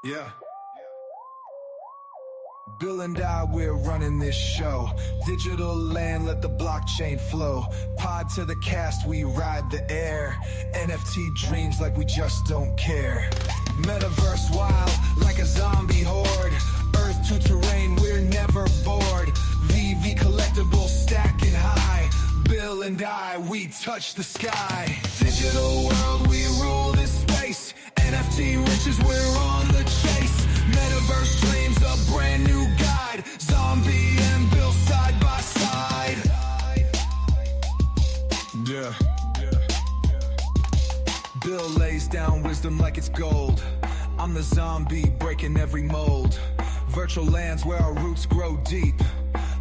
Yeah. Bill and I, we're running this show. Digital land, let the blockchain flow. Pod to the cast, we ride the air. NFT dreams like we just don't care. Metaverse wild, like a zombie horde. Earth to terrain, we're never bored. VV collectibles stacking high. Bill and I, we touch the sky. Digital world, we rule this space. NFT riches, we're on the chase. Metaverse dreams, a brand new guide. Zombie and Bill side by side. Yeah. Bill lays down wisdom like it's gold. I'm the zombie breaking every mold. Virtual lands where our roots grow deep.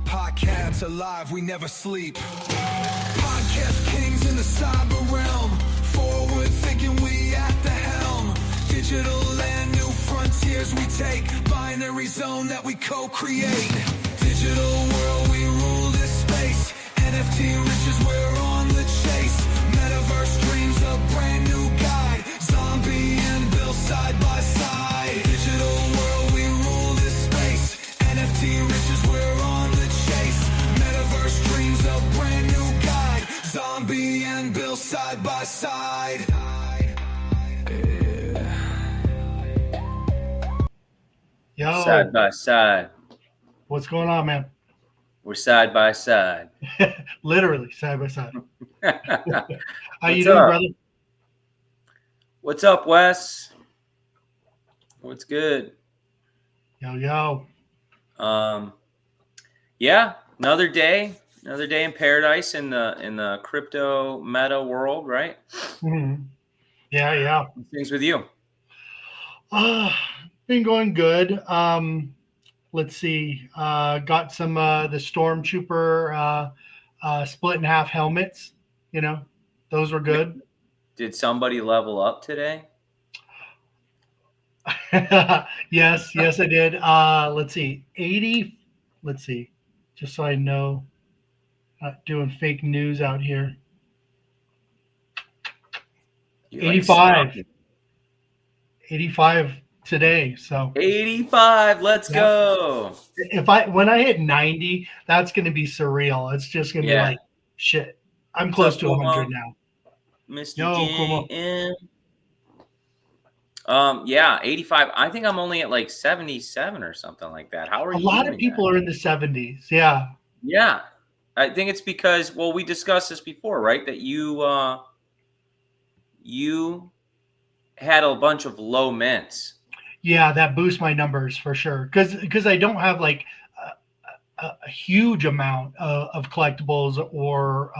Podcasts alive, we never sleep. Podcast kings in the cyber realm. Forward thinking, we at the helm. Digital land, new frontiers we take. Binary zone that we co-create. Digital world, we rule this space. NFT riches, we're on the chase. Metaverse dreams, a brand new guide. Zombie and Bill side by side. Digital world, we rule this space. NFT riches, we're on the chase. Metaverse dreams, a brand new guide. Zombie and Bill side by side. Yo, Side by side. what's going on, man? We're side by side. Literally side by side. How you What's doing, up? brother? What's up, Wes? What's good? Yo. Yeah, another day in paradise in the crypto meta world, right? Mhm. Yeah. Things with you. Been going good. Let's see. Got some the Stormtrooper split in half helmets. You know, those were good. Did somebody level up today? Yes, I did. Let's see. 80. Let's see. Just so I know, not doing fake news out here. You 85. like 85 today. So 85. Let's Yeah. go. when I hit 90, that's going to be surreal. It's just going to be Yeah. like shit. I'm What's close up, to 100 now. Mr. Yo, Kumo. Yeah, 85. I think I'm only at like 77 or something like that. How are A you lot doing of people that? are in the 70s. Yeah. Yeah. I think it's because, well, we discussed this before, right? That you had a bunch of low mints. Yeah, that boosts my numbers for sure. Because I don't have like a huge amount of collectibles or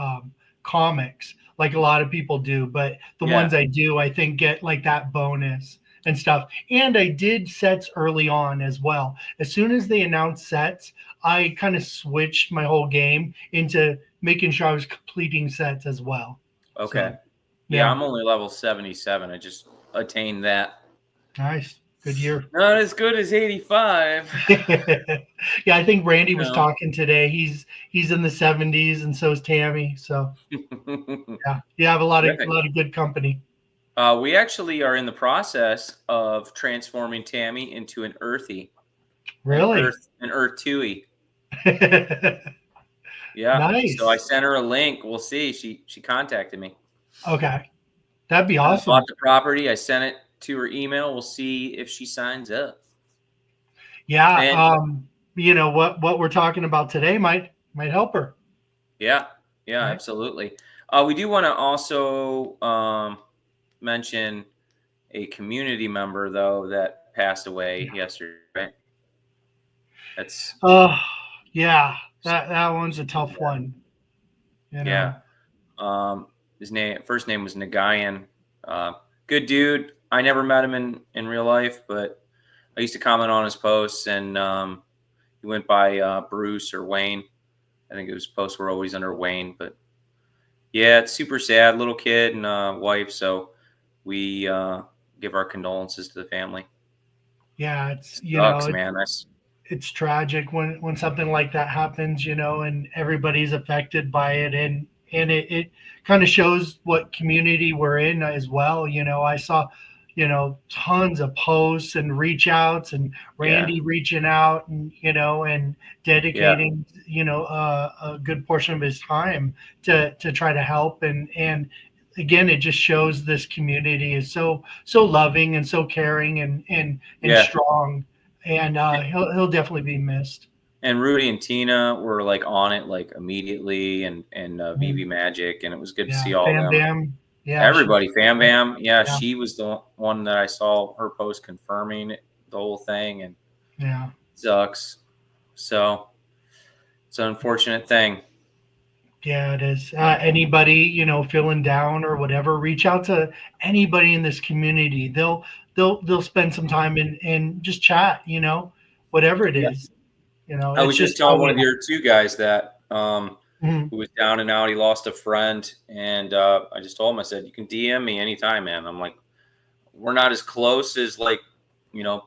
comics like a lot of people do, but the Yeah. ones I do, I think get like that bonus and stuff. And I did sets early on as well. As soon as they announced sets, I kind of switched my whole game into making sure I was completing sets as well. Okay. So, yeah, I'm only level 77. I just attained that. Nice. Good year. Not as good as 85. Yeah, I think Randy was No. talking today. He's in the 70s, and so is Tammy. So yeah, you have a lot of good company. We actually are in the process of transforming Tammy into an Earthie. Really? An Earth 2 Yeah. Nice. So I sent her a link. We'll see. She contacted me. Okay. That'd be awesome. I bought the property. I sent it to her email. We'll see if she signs up. Yeah. And, you know what we're talking about today might help her. Yeah, absolutely. We do want to also mention a community member though that passed away yesterday. Right? That's yeah. That one's a tough one. You know? Yeah. His first name was Nagayan. Good dude. I never met him in real life, but I used to comment on his posts, and he went by Bruce or Wayne. I think his posts were always under Wayne, but yeah, it's super sad. Little kid and wife, so we give our condolences to the family. Yeah, it's Sucks, man. It's tragic when something like that happens, you know, and everybody's affected by it, and it kind of shows what community we're in as well. You know, I saw, tons of posts and reach outs, and Yeah. Randy reaching out, and and Yeah. dedicating a good portion of his time to try to help. And again, it just shows this community is so loving and so caring and Yeah. strong. And he'll definitely be missed. And Rudy and Tina were like on it like immediately, and Vivi Mhm. Magic, and it was good to Yeah, see all of Bam them. Bam. Yeah, Everybody, Fam Bam, yeah, yeah, she was the one that I saw her post confirming the whole thing, and yeah. sucks. So it's an unfortunate thing. Yeah, it is. Anybody, feeling down or whatever, reach out to anybody in this community. They'll spend some time and just chat, whatever it Yeah. is. I It's was just just telling how one we of your two guys that Mhm. who was down and out. He lost a friend, and I just told him, I said, "You can DM me anytime, man." I'm like, we're not as close as like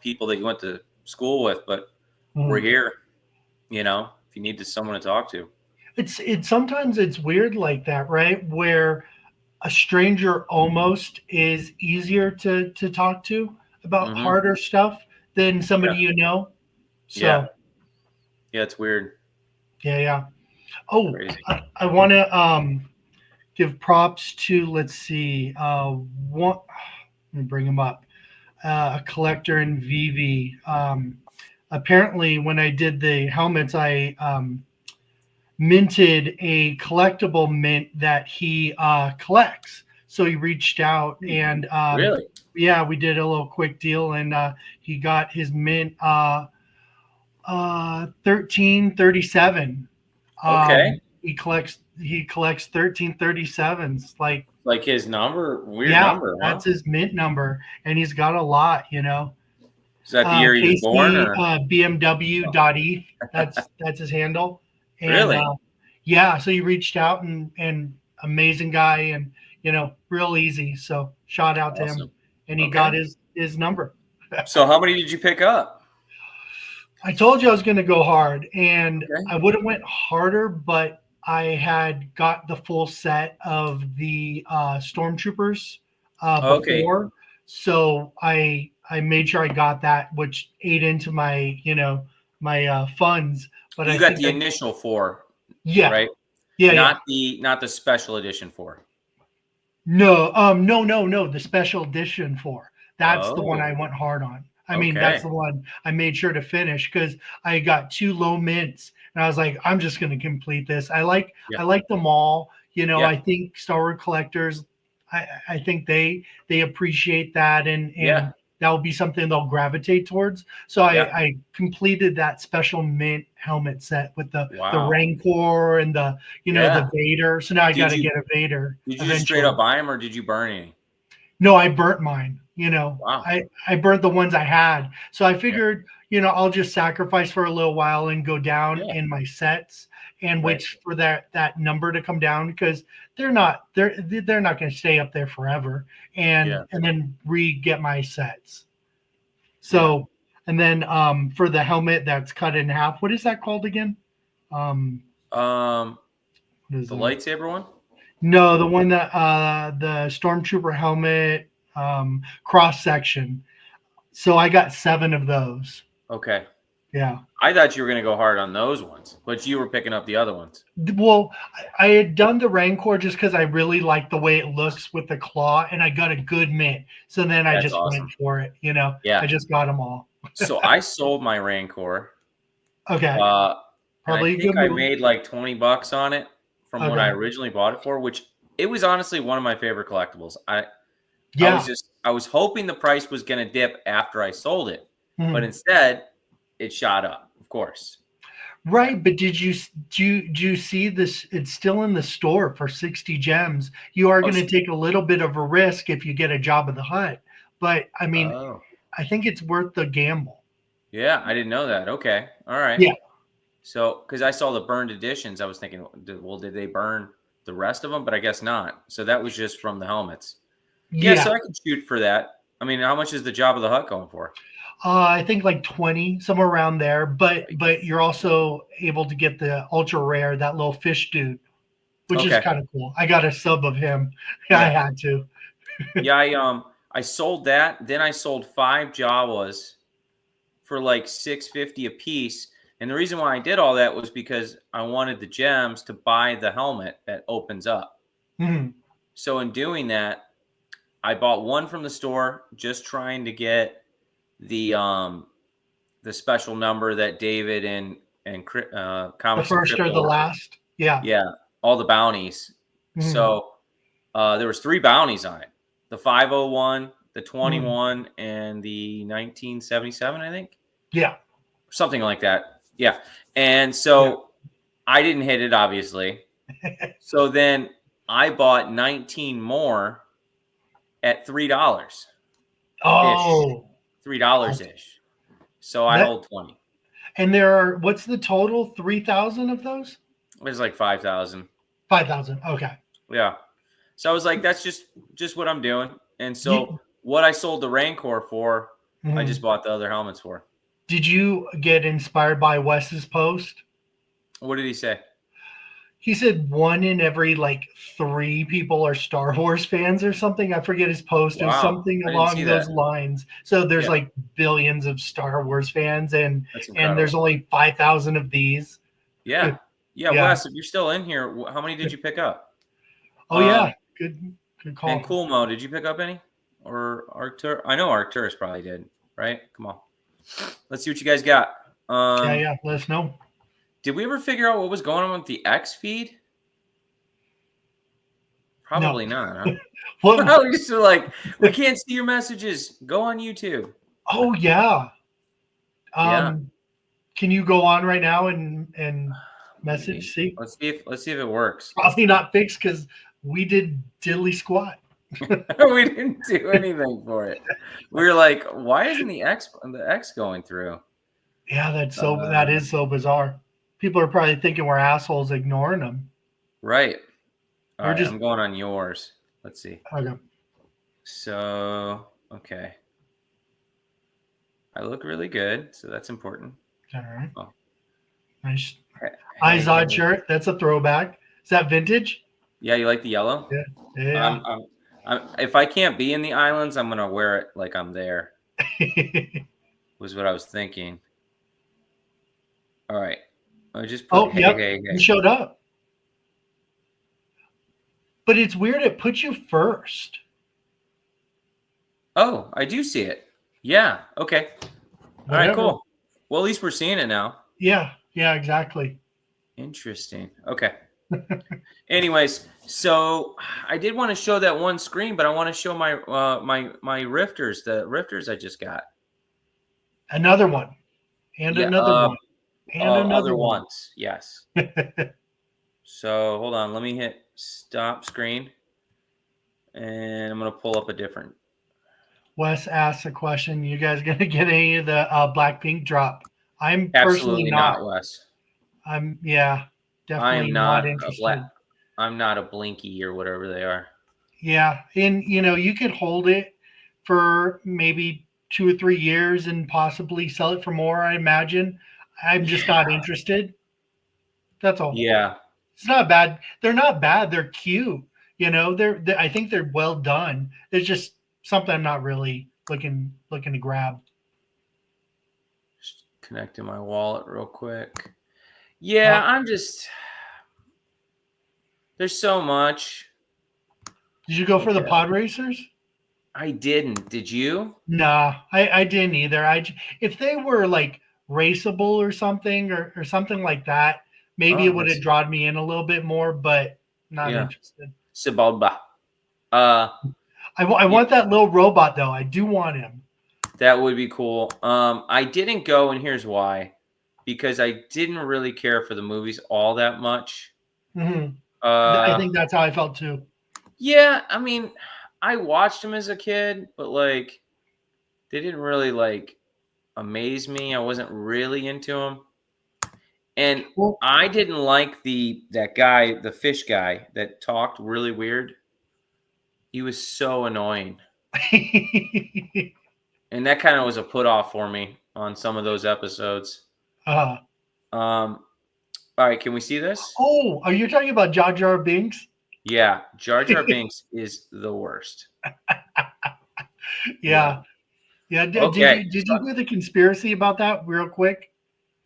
people that you went to school with, but we're Mhm. here. If you need someone to talk to. It's sometimes it's weird like that, right? Where a stranger almost is easier to talk to about Hmm. harder stuff than Yeah, somebody you know. yeah, So yeah. It's weird, yeah, yeah. Oh, crazy. I want to give props to, let's see, one. Let me bring him up. A collector in VV. Apparently, when I did the helmets, I minted a collectible mint that he collects. So he reached out, and Really? yeah, we did a little quick deal, and he got his mint 1337. Okay. He collects 1337s. Like, Like his number, weird yeah, number, huh? that's his mint number, and he's got a lot. Is that the year he was born, Casey or BMW.eth. That's his handle. And really? yeah, so he reached out, and amazing guy, and real easy. So shout out to him, Awesome. and he Okay. got his number. So how many did you pick up? I told you I was going to go hard, and Okay. I would have went harder, but I had got the full set of the stormtroopers Okay. before, so I made sure I got that, which ate into my funds. But You I got think the I initial four, yeah, right? yeah, yeah. Not the special edition four. No, no. The special edition four. That's the one I Oh, went hard on. I mean, that's okay. the one I made sure to finish because I got two low mints, and I was like, I'm just going to complete this. Yeah. I like them all. Yeah. I think Star Wars collectors, I think they appreciate that, Yeah. and that will be something they'll gravitate towards. So Yeah. I completed that special mint helmet set with the Wow. Rancor and the Yeah. Vader. So now I got Did to you get a Vader did you just straight eventually. up buy them, or did you burn any? No, I burnt mine. Wow. I burnt the ones I had. So I Yeah. figured, I'll just sacrifice for a little while and go down Yeah. in my sets and Right. wait for that number to come down, because they're not going to stay up there forever, Yeah. and then re-get my sets. Yeah. So, and then for the helmet that's cut in half, what is that called again? Um, Um, what is the that? lightsaber one. No, the one that the stormtrooper helmet cross section. So I got 7 of those. Okay. Yeah. I thought you were gonna go hard on those ones, but you were picking up the other ones. Well, I had done the Rancor just because I really liked the way it looks with the claw, and I got a good mint. So then I That's just went awesome. for it. Yeah. I just got them all. So I sold my Rancor, Okay. uh, and I Probably a think good I move. made like $20 on it from what I Okay. originally bought it for, which it was honestly one of my favorite collectibles. Yeah. I was hoping the price was gonna dip after I sold it, but Mhm. instead it shot up, of course. Right, but do you see this? It's still in the store for 60 gems. You are Oh, going to take a little bit of a risk if you get a Job of the Hutt, but I mean, oh, I think it's worth the gamble. yeah, I didn't know that. Okay, all right. Yeah, So, because I saw the burned editions, I was thinking, well, did they burn the rest of them? But I guess not. So that was just from the helmets. Yeah, yeah. so I could shoot for that. I mean, how much is the Job of the Hut going for? I think like 20, somewhere around there. But you're also able to get the ultra rare, that little fish dude, which is Okay, kind of cool. I got a sub of him. I yeah, had to. yeah. I sold that. Then I sold 5 Jawas for like $650 a piece. And the reason why I did all that was because I wanted the gems to buy the helmet that opens up. Mm-hmm. So in doing that, I bought one from the store, just trying to get the special number that David and The Comics and first or the Crypto, last? Yeah. yeah, all the bounties. Mm-hmm. So there was 3 bounties on it: the 501, the Mm-hmm. 21, and the 1977, I think. Yeah. Something like that. Yeah. And so I didn't hit it, obviously. So then I bought 19 more at $3 ish. Oh, $3 ish. So I that, hold 20. and there are, what's the total? 3,000 of those? It was like 5,000. 5,000. Okay. Yeah. So I was like, that's just what I'm doing. And You, so what I sold the Rancor for, I Mhm. just bought the other helmets for. Did you get inspired by Wes's post? What did he say? He said 1 in every like 3 people are Star Wars fans or something. I forget his post. It was Wow. something I didn't see along those that. lines. So there's Yeah. like billions of Star Wars fans, and That's incredible. there's only 5,000 of these. Yeah. Yeah. Yeah. Wes, if you're still in here, how many did you pick up? Oh yeah, good call. And Cool Mo, did you pick up any? Or Arctur? I know Arcturus probably did, right? Come on. Let's see what you guys got. Yeah. Let us know. Did we ever figure out what was going on with the X feed? Probably not, huh? What? Probably just like, we can't see your messages. Go on YouTube. Oh yeah. Yeah. Can you go on right now and message? See, Let's see if it works. probably not fixed because we did diddly squat. We didn't do anything for it. We were like, why isn't the X going through? Yeah, that is so bizarre. People are probably thinking we're assholes ignoring them. Right. All We're right, just I'm going on yours. Let's see. okay. So, okay. I look really good, so that's important. All right. Oh. Nice. Hey, Izod shirt. That's a throwback. Is that vintage? Yeah, you like the yellow? Yeah. If I can't be in the islands, I'm gonna wear it like I'm there. Was what I was thinking. All right. I just put hey. You showed up. But it's weird it puts you first. Oh, I do see it. Yeah. Okay. All right, cool. Well, at least we're seeing it now. Yeah, exactly. Interesting. Okay. Anyways, so I did want to show that one screen, but I want to show my my rifters, the rifters I just got. Another one. And another one. And another one. Ones. Yes. So hold on, let me hit stop screen. And I'm gonna pull up a different. Wes asked a question. You guys gonna get any of the Blackpink drop? I'm Absolutely personally not. Wes. I'm definitely not interested. I'm not a Blinky or whatever they are. Yeah, and you could hold it for maybe 2 or 3 years and possibly sell it for more. I imagine. I'm just not interested. That's all. Yeah, it's not bad. They're not bad. They're cute. They're I think they're well done. There's just something I'm not really looking to grab. Just connecting my wallet real quick. Yeah, I'm just. There's so much. Did you go for the pod racers? I didn't. Did you? Nah, I didn't either. If they were like raceable or something or something like that, maybe it would have drawn me in a little bit more, but not interested. Sibalba. I want that little robot though. I do want him. That would be cool. I didn't go, and here's why. Because I didn't really care for the movies all that much. Mm-hmm. I think that's how I felt too. Yeah, I mean, I watched them as a kid, but like, they didn't really like amaze me. I wasn't really into them, and I didn't like that guy, the fish guy that talked really weird. He was so annoying, and that kind of was a put off for me on some of those episodes. All right, can we see this? Oh, are you talking about Jar Jar Binks? Yeah, Jar Jar Binks is the worst. Yeah. Yeah. Did Okay. you hear the conspiracy about that real quick?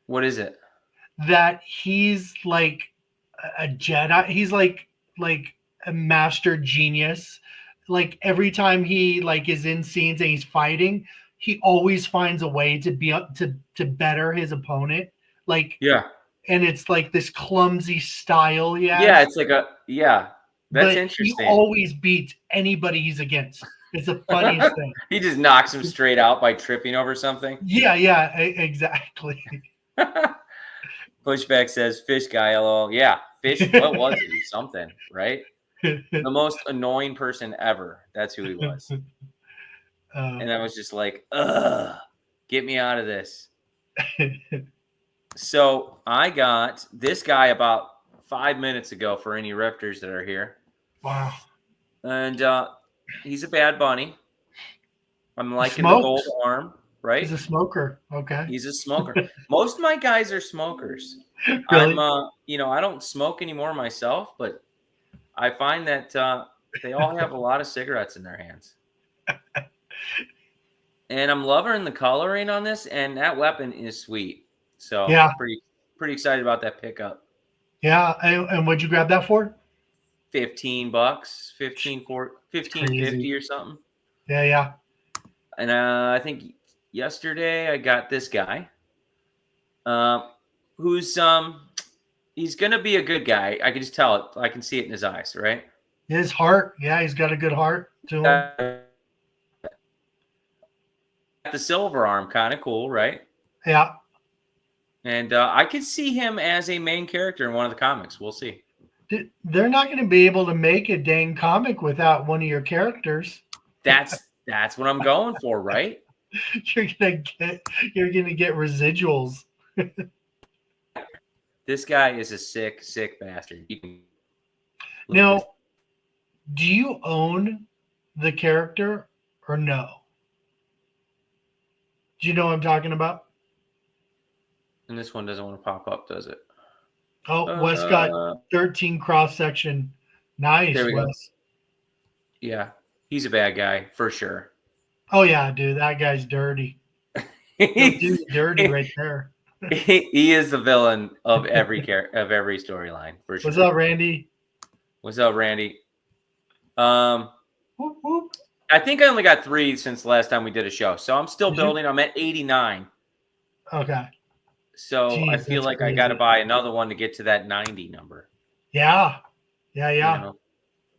What is it? That he's like a Jedi. He's like a master genius. Like every time he like is in scenes and he's fighting, he always finds a way to be up to better his opponent. Like, Yeah. and it's like this clumsy style he Yeah. has, It's like yeah. That's but he interesting. always beats anybody he's against. It's the funniest thing. He just knocks him straight out by tripping over something. Yeah, exactly. Pushback says, "Fish guy, lol." Yeah, fish. What was he? Something, right? The most annoying person ever. That's who he was. And I was just like, ugh, get me out of this. So I got this guy about 5 minutes ago for any rifters that are here. Wow. And he's a bad bunny. I'm liking the gold arm, right? He's a smoker. Okay. He's a smoker. Most of my guys are smokers. Really? I don't smoke anymore myself, but I find that they all have a lot of cigarettes in their hands. And I'm loving the coloring on this, and that weapon is sweet. So yeah, pretty excited about that pickup. Yeah, and what'd you grab that for? $15, 15.50 or something. Yeah. And I think yesterday I got this guy, who's he's gonna be a good guy. I can just tell it. I can see it in his eyes, right? His heart, yeah, he's got a good heart to him. The silver arm, kind of cool, right? Yeah. And I could see him as a main character in one of the comics. We'll see. They're not going to be able to make a dang comic without one of your characters. That's what I'm going for, right? You're gonna get residuals. This guy is a sick bastard. Now, do you own the character or no? Do you know what I'm talking about? And this one doesn't want to pop up, does it? Oh, Wes got 13 cross section. Nice, there we Wes. go. Yeah, he's a bad guy for sure. Oh yeah, dude, that guy's dirty. He's dirty right there. He is the villain of every storyline for sure. What's up, Randy? What's up, Randy? Whoop, whoop. I think I only got 3 since the last time we did a show, so I'm still building. I'm at 89. Okay. So jeez, I feel like crazy. I got to buy another one to get to that 90 number. Yeah. You know?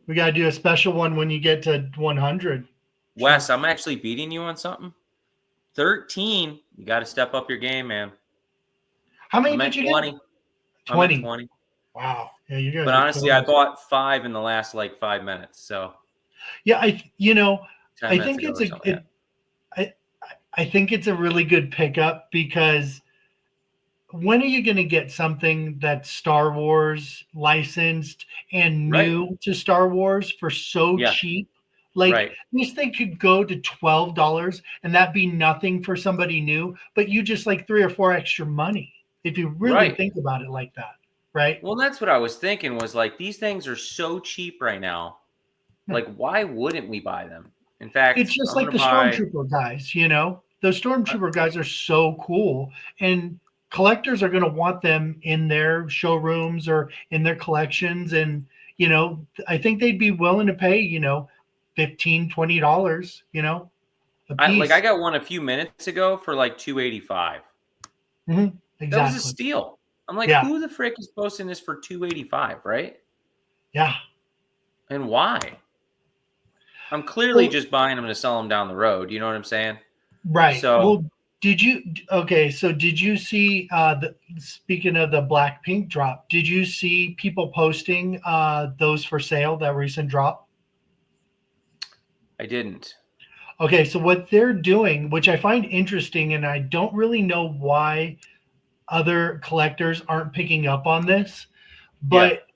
We got to do a special one when you get to 100. Wes, I'm actually beating you on something. 13. You got to step up your game, man. How many did you 20. get? 20. 20. Wow. Yeah, you guys. But honestly, I bought 5 in the last 5 minutes. So. Yeah, I think I think it's a really good pickup because when are you going to get something that's Star Wars licensed and new to Star Wars for so cheap? Like this thing could go to $12 and that be nothing for somebody new, but you just like 3 or 4 extra money if you really think about it like that, right? Well, that's what I was thinking was like these things are so cheap right now. Like, why wouldn't we buy them? In fact, it's just like the Stormtrooper guys, Those Stormtrooper guys are so cool. And collectors are going to want them in their showrooms or in their collections. And, I think they'd be willing to pay, $15, $20, a piece. I got one a few minutes ago for $285. Mm-hmm. Exactly. That was a steal. I'm like, who the frick is posting this for $285, right? Yeah. And why? I'm clearly just buying them to sell them down the road. You know what I'm saying? Right. So, well, did you see speaking of the Blackpink drop, did you see people posting those for sale, that recent drop? I didn't. Okay, so what they're doing, which I find interesting, and I don't really know why other collectors aren't picking up on this, but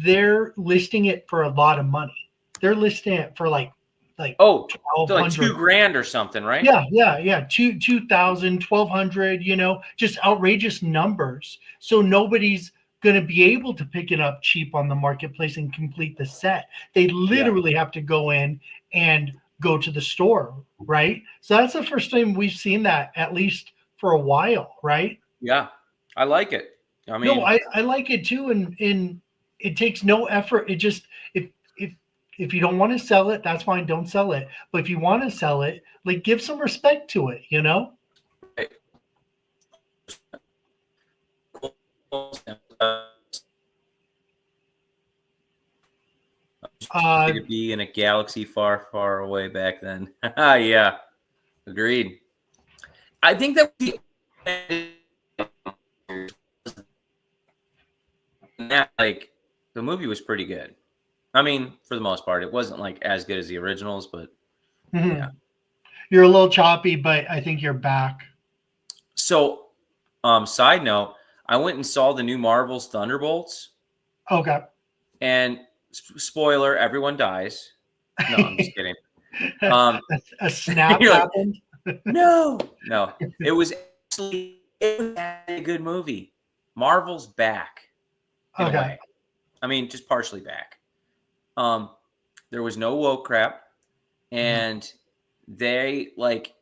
they're listing it for a lot of money. They're listing it for like so $2,000 or something, right? Yeah. 2,000, 1,200, just outrageous numbers. So nobody's going to be able to pick it up cheap on the marketplace and complete the set. They literally have to go in and go to the store, right? So that's the first time we've seen that, at least for a while, right? Yeah, I like it. I No, mean, I like it too, and it takes no effort. It just if if you don't want to sell it, that's fine, don't sell it. But if you want to sell it, like give some respect to it, you know? Uh to be in a galaxy far, far away back then. Yeah, agreed. I think that like the movie was pretty good. I mean, for the most part, it wasn't like as good as the originals, but yeah. You're a little choppy, but I think you're back. So, side note, I went and saw the new Marvel's Thunderbolts, Okay. and spoiler, everyone dies. No, I'm just kidding. A snap You're like, happened. no, it was actually a good movie. Marvel's back in a Okay. way. I mean, just partially back. There was no woke crap, and they like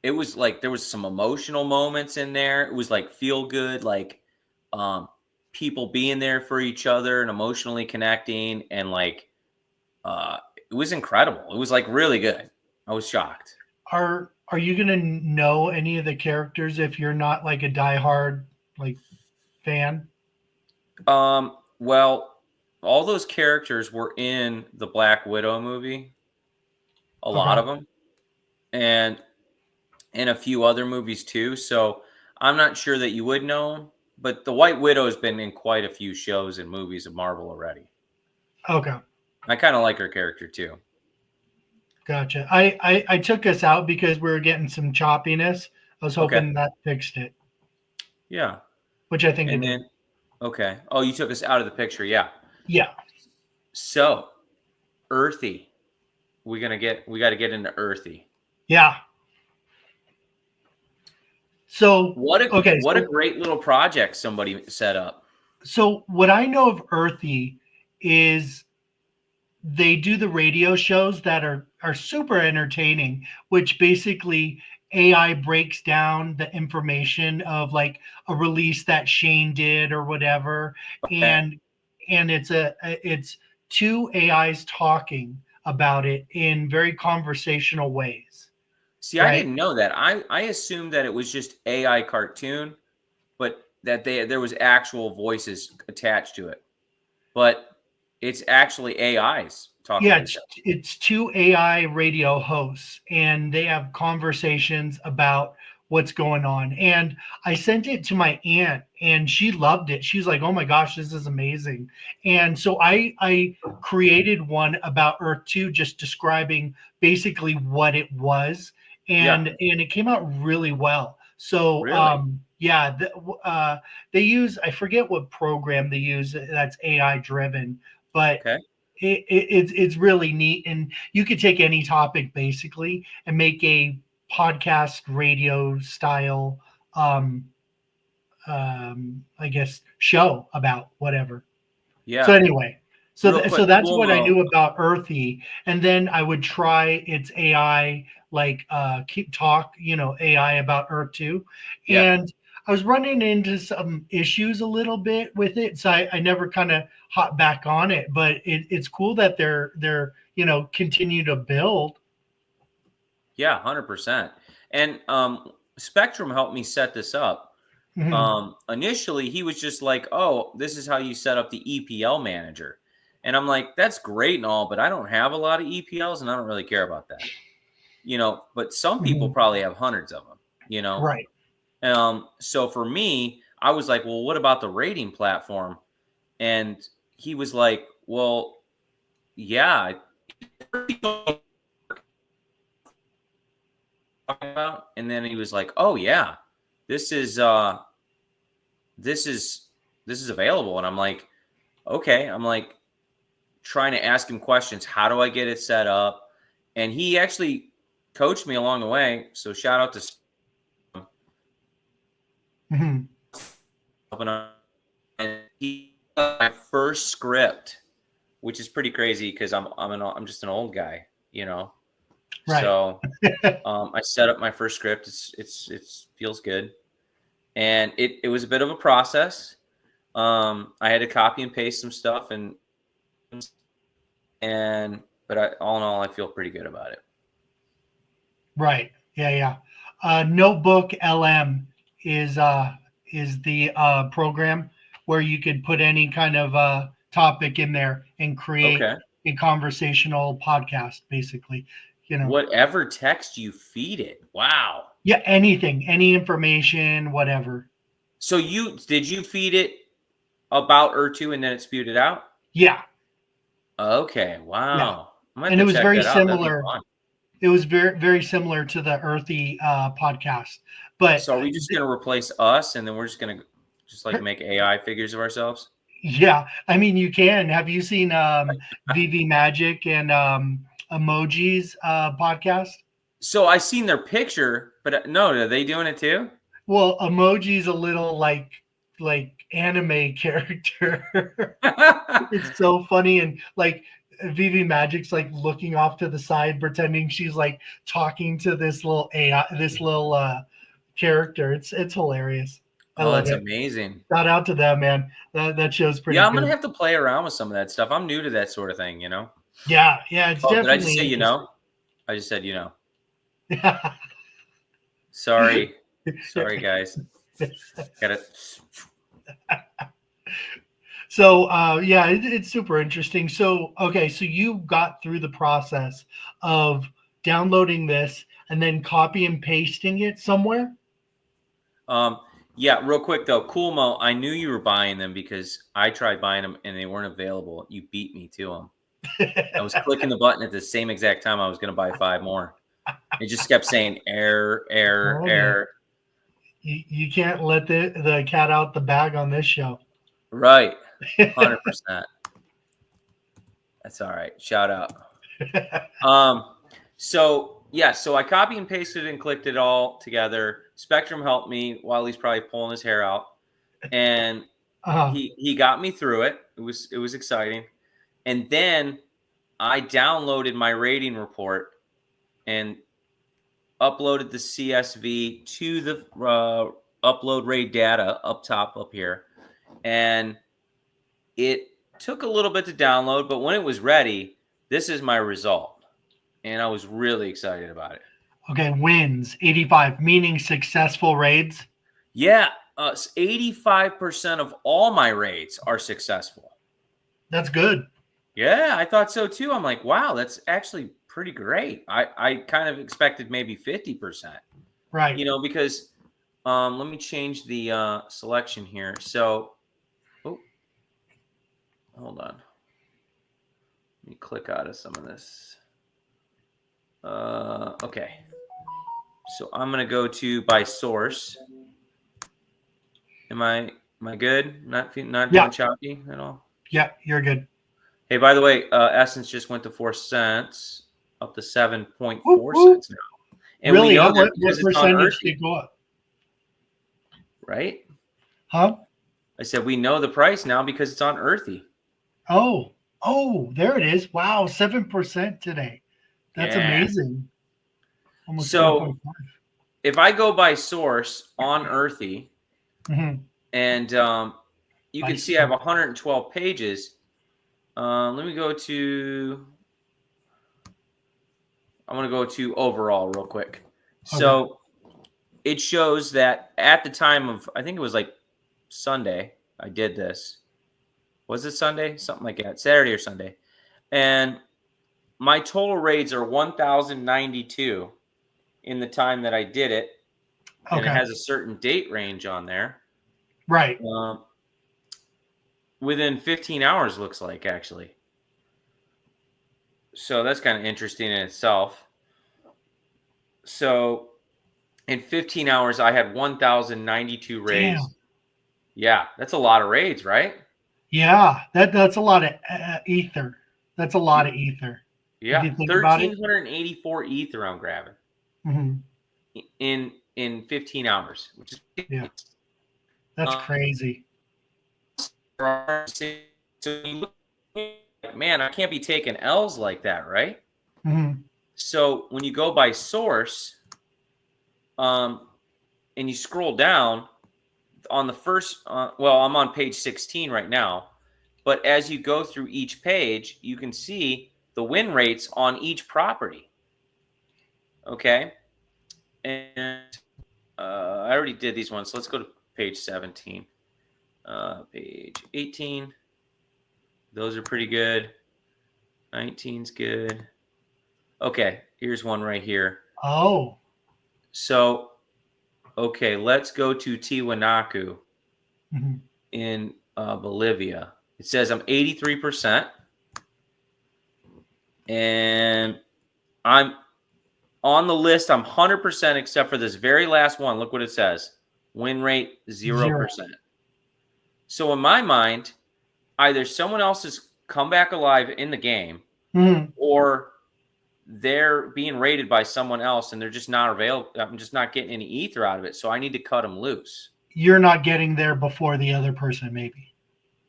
it was like there was some emotional moments in there. It was like feel good, like people being there for each other and emotionally connecting, and like it was incredible. It was like really good. I was shocked. Are you gonna know any of the characters if you're not like a diehard like fan? Well, all those characters were in the Black Widow movie, a lot Okay. of them, and in a few other movies too. So I'm not sure that you would know him, but the White Widow's been in quite a few shows and movies of Marvel already. Okay. I kind of like her character too. Gotcha. I took us out because we were getting some choppiness. I was Okay. hoping that fixed it, Yeah. which I think it And did. then, okay. Oh, you took us out of the picture. Yeah. Yeah. So, Earthy. We got to get into Earthy. Yeah. So okay, What a great little project somebody set up. so what I know of Earthy is they do the radio shows that are super entertaining, which basically AI breaks down the information of like a release that Shane did or whatever, Okay. and it's two AIs talking about it in very conversational ways, See, I right? didn't know that. I assumed that it was just AI cartoon, but that there was actual voices attached to it. But it's actually AIs talking Yeah, to each other. it's two AI radio hosts, and they have conversations about what's going on. And I sent it to my aunt, and she loved it. She's like, "Oh my gosh, this is amazing!" And so I created one about Earth 2, just describing basically what it was, Yeah, and it came out really well. So really. yeah, they use, I forget what program they use that's AI driven, but Okay. it's really neat, and you could take any topic basically and make a podcast radio style um I guess show about whatever. So Yeah. anyway, Real so quick, that's what I Cuomo. knew about Earthy, and then I would try its AI, like keep talk, AI about Earth 2, Yeah. and I was running into some issues a little bit with it, so I never kind of hop back on it. But it's cool that they're continue to build. Yeah, 100%. And Spectrum helped me set this up. Mhm. Initially, he was just like, "Oh, this is how you set up the EPL manager," and I'm like, "That's great and all, but I don't have a lot of EPLs, and I don't really care about that." But some people Mhm. probably have hundreds of them. You know, Right. so for me, I was like, "Well, what about the rating platform?" And he was like, "Well, yeah." About, and then he was like, "Oh yeah, this is this is this is available," and I'm like, "Okay." I'm like trying to ask him questions. How do I get it set up? And he actually coached me along the way. So shout out to Mhm. and he my first script, which is pretty crazy because I'm just an old guy, you know. Right. So I set up my first script. It's feels good, and it was a bit of a process. I had to copy and paste some stuff, but all in all, I feel pretty good about it. Right. Yeah. Notebook LM is the program where you could put any kind of topic in there and create Okay. a conversational podcast, basically. Whatever text you feed it. Wow. Yeah, anything, any information, whatever. So did you feed it about Ur2 and then it spewed it out? Yeah. Okay. Yeah. Wow. I'm gonna And it have to was check very that out. That'd be similar. fun. It was very similar to the Earthie podcast. But So are we just gonna replace us and then we're just gonna like make AI figures of ourselves? yeah, I mean, you can. Have you seen VV Magic and Emojis podcast? So I seen their picture, but no, are they doing it too? Well, Emoji's a little like anime character. It's so funny, and like VV Magic's like looking off to the side, pretending she's like talking to this little AI, this little character. It's hilarious. I Oh, love that's it. amazing. Shout out to them, man. That show's pretty Yeah, I'm good. gonna have to play around with some of that stuff. I'm new to that sort of thing, you know. Yeah, it's Oh, definitely. did I just say you know? I just said you know. Sorry, guys. Got it. So yeah, it's super interesting. So okay, so you got through the process of downloading this and then copy and pasting it somewhere. Yeah, real quick though, Cool Mo, I knew you were buying them because I tried buying them and they weren't available. You beat me to them. I was clicking the button at the same exact time I was going to buy 5 more. It just kept saying error. You can't let the cat out the bag on this show. Right. 100%. That's all right. Shout out. So I copy and pasted and clicked it all together. Spectrum helped me while he's probably pulling his hair out, and he got me through it. It was exciting, and then I downloaded my rating report and uploaded the CSV to the upload raid data up top up here, and it took a little bit to download, but when it was ready, this is my result, and I was really excited about it. Okay, wins 85, meaning successful raids. Yeah, 85% of all my raids are successful. That's good. Yeah, I thought so too. I'm like, wow, that's actually pretty great. I kind of expected maybe 50%. Right. You know, because let me change the selection here. So, hold on. Let me click out of some of this. Okay. So I'm gonna go to by source. Am I good? Not doing choppy at all? Yeah, you're good. Hey, by the way, Essence just went to 4 cents, up to 7.4 cents now. And really? we know What because it's on percentage did Earthie, it go up? right? Huh? I said we know the price now because it's on Earthie. Oh, there it is. Wow, 7% today. That's amazing. Almost so 7.5. if I go by source on Earthie, and you can see I have 112 pages. Let me go to. I want to go to overall real quick. Okay. So it shows that at the time of, I think it was like Sunday, I did this. Was it Sunday? Something like that. Saturday or Sunday. And my total raids are 1,092 in the time that I did it. And it has a certain date range on there. Right. Within 15 hours, looks like, actually. So that's kind of interesting in itself. So in 15 hours, I had 1,092 raids. Damn. Yeah, that's a lot of raids, right? Yeah, that's a lot of ether. That's a lot of ether. Yeah, 1,384 ether I'm grabbing in 15 hours, which is that's crazy. So you look, man, I can't be taking L's like that, right? So when you go by source, and you scroll down on the first, well, I'm on page 16 right now, but as you go through each page, you can see the win rates on each property. Okay. And I already did these ones. So let's go to page 17. Page 18. Those are pretty good. 19's good. Okay, here's one right here. Oh. So, okay, let's go to Tiwanaku Mm-hmm. in Bolivia. It says I'm 83%, and I'm on the list. I'm 100% except for this very last one. Look what it says: win rate 0%. So in my mind, either someone else has come back alive in the game, or they're being rated by someone else and they're just not available. I'm just not getting any ether out of it. So I need to cut them loose. You're not getting there before the other person, maybe.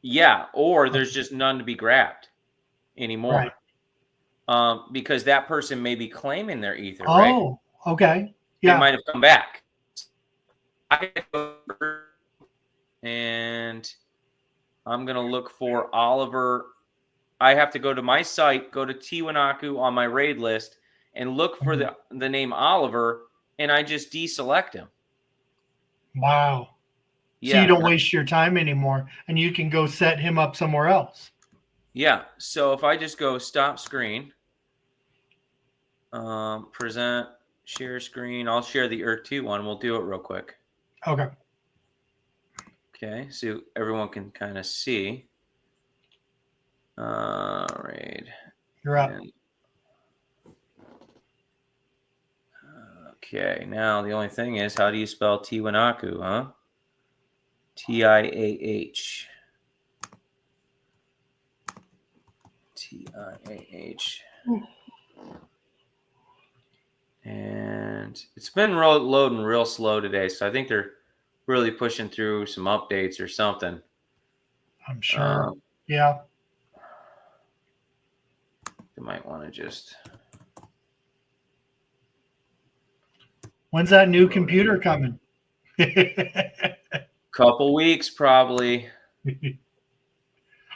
Yeah. Or there's just none to be grabbed anymore. Right. Because that person may be claiming their ether, right? Oh, okay. Yeah. They might have come back. And I'm going to look for Oliver. I have to go to my site, go to Tiwanaku on my raid list, and look for the name Oliver, and I just deselect him. Wow. Yeah. So you don't waste your time anymore, and you can go set him up somewhere else. Yeah. So if I just go stop screen, present, share screen, I'll share the Earth 2 one. We'll do it real quick. Okay. Okay. So everyone can kind of see. Raid. You're up. Okay. Now the only thing is, how do you spell Tiwanaku, huh? Tiah. Tiah. And it's been loading real slow today, so I think they're really pushing through some updates or something. I'm sure. Yeah. You might want to just... When's that new computer coming? Couple weeks, probably.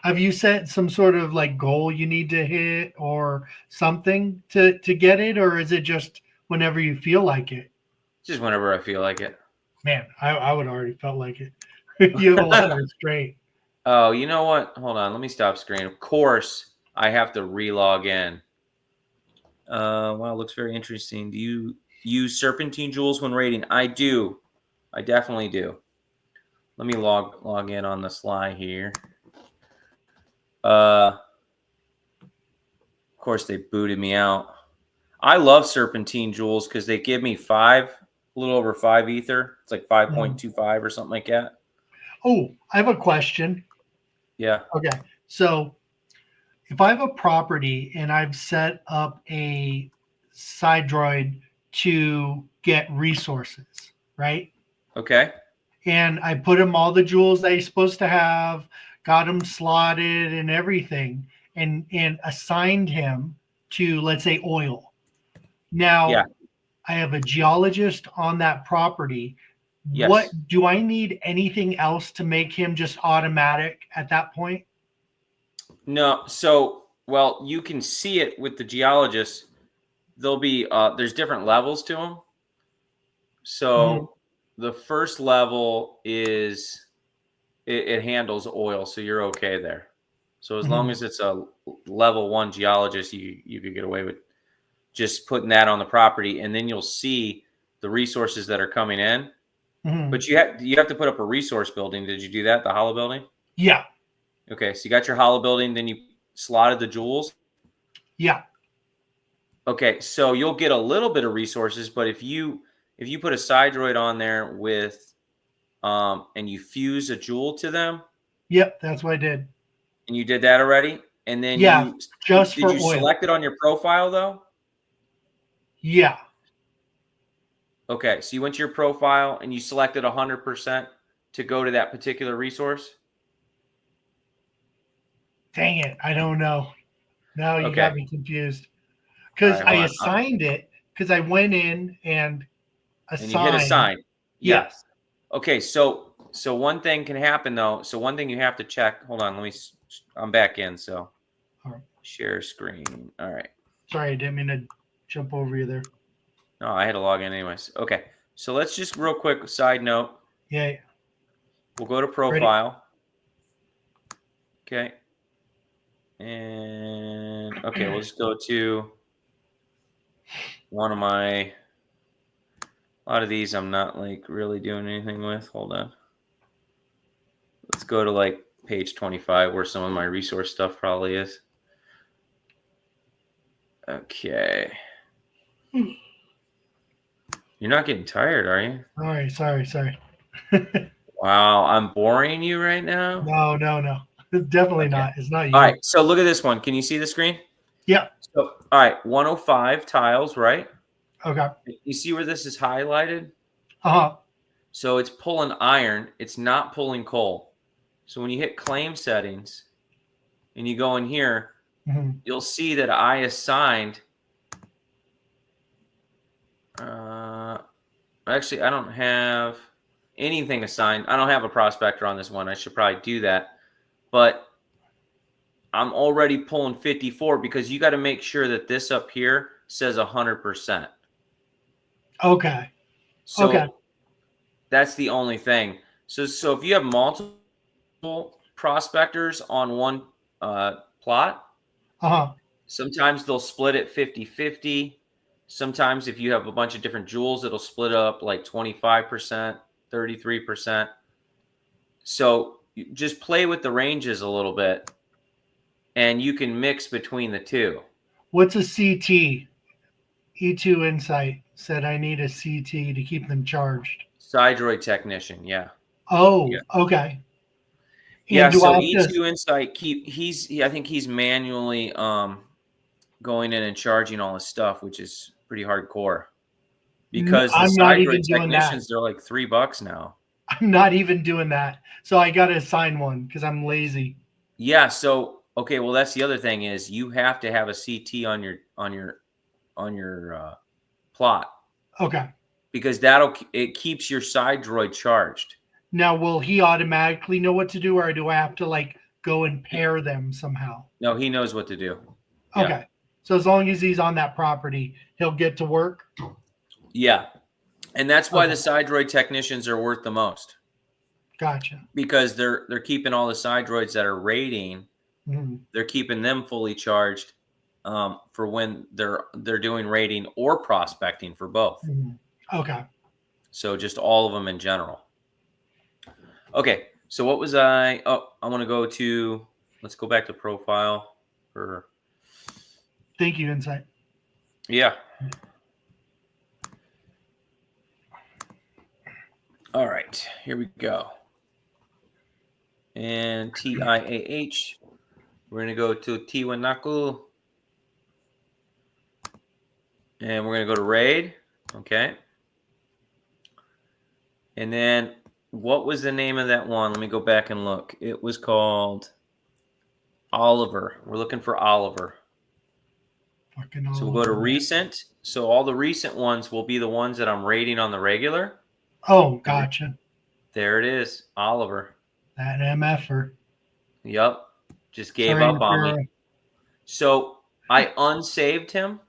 Have you set some sort of like goal you need to hit or something to get it, or is it just whenever you feel like it? Just whenever I feel like it. Man, I would already felt like it. You have a lot of restraint. Oh, you know what? Hold on. Let me stop screen. Of course, I have to re-log in. Wow, looks very interesting. Do you use serpentine jewels when raiding? I do. I definitely do. Let me log in on the sly here. Of course, they booted me out. I love serpentine jewels because they give me a little over 5 ether. It's like 5.25 or something like that. Oh, I have a question. Yeah. Okay. So if I have a property and I've set up a Cydroid to get resources, right? Okay. And I put him all the jewels that he's supposed to have, got him slotted and everything, and assigned him to, let's say, oil. Now, I have a geologist on that property. Yes. What do I need anything else to make him just automatic at that point? No. So, well, you can see it with the geologists. There'll be there's different levels to them. So the first level is it handles oil, so you're okay there. So as long as it's a level 1 geologist, you could get away with just putting that on the property, and then you'll see the resources that are coming in. But you have to put up a resource building. Did you do that? The hollow building? Yeah. Okay, so you got your hollow building, then you slotted the jewels. Yeah. Okay, so you'll get a little bit of resources, but if you put a Cydroid on there with and you fuse a jewel to them. Yep, that's what I did. And you did that already? And then just did for you oil. select it on your profile though? Yeah. Okay, so you went to your profile and you selected 100% to go to that particular resource? Dang it, I don't know. Now you got me confused. because right, I hold on. assigned it because I went in and And you hit assigned. assign. Yeah. Yes. Okay, so one thing can happen though. So one thing you have to check. Hold on, I'm back in. So All right. share screen. All right. Sorry, I didn't mean to jump over you there. No, I had to log in anyways. Okay. So let's just real quick side note. Yeah. We'll go to Ready? profile. Okay. And okay, we'll just go to one of my, a lot of these I'm not like really doing anything with. Hold on. Let's go to like page 25 where some of my resource stuff probably is. Okay. You're not getting tired, are you? All right. Sorry. Wow, I'm boring you right now. No. Definitely Okay. not. It's not you. All right. So look at this one. Can you see the screen? Yeah. So, all right, 105 tiles, right? Okay. You see where this is highlighted? Uh-huh. So it's pulling iron. It's not pulling coal. So when you hit claim settings and you go in here, Mm-hmm. you'll see that I assigned. Actually, I don't have anything assigned. I don't have a prospector on this one. I should probably do that. But I'm already pulling 54 because you got to make sure that this up here says 100%. Okay. So Okay. that's the only thing. So if you have multiple prospectors on one plot, Uh-huh. sometimes they'll split it 50-50. Sometimes if you have a bunch of different jewels, it'll split up like 25%, 33%. So you just play with the ranges a little bit and you can mix between the two. What's a CT? E2 Insight said I need a CT to keep them charged. Cydroid technician, yeah. Oh, Yeah. okay. Yeah, And do I so have to? E2 Insight I think he's manually going in and charging all his stuff, which is pretty hardcore. Because the I'm not even Cydroid doing that. technicians, they're like $3 now. I'm not even doing that. So I got to assign one because I'm lazy. Yeah, so okay, well that's the other thing is you have to have a CT on your plot Okay. because it keeps your Cydroid charged. Now, will he automatically know what to do, or do I have to like go and pair them somehow? No, he knows what to do. Yeah. Okay. So as long as he's on that property, he'll get to work. Yeah. And that's why Okay. the Cydroid technicians are worth the most. Gotcha. Because they're keeping all the Cydroids that are raiding, they're keeping them fully charged for when they're doing raiding or prospecting for both. Okay. So just all of them in general. Okay, so what was I? Oh, I want to go to. Let's go back to profile. Thank you, Insight. Yeah. All right, here we go. And TIAH. We're going to go to Tiwanaku. And we're going to go to raid. Okay. And then what was the name of that one? Let me go back and look. It was called Oliver. We're looking for Oliver. So we'll go to recent. So all the recent ones will be the ones that I'm rating on the regular. Oh, gotcha. There it is, Oliver. That MFer. Yep. Just gave up on me. So I unsaved him.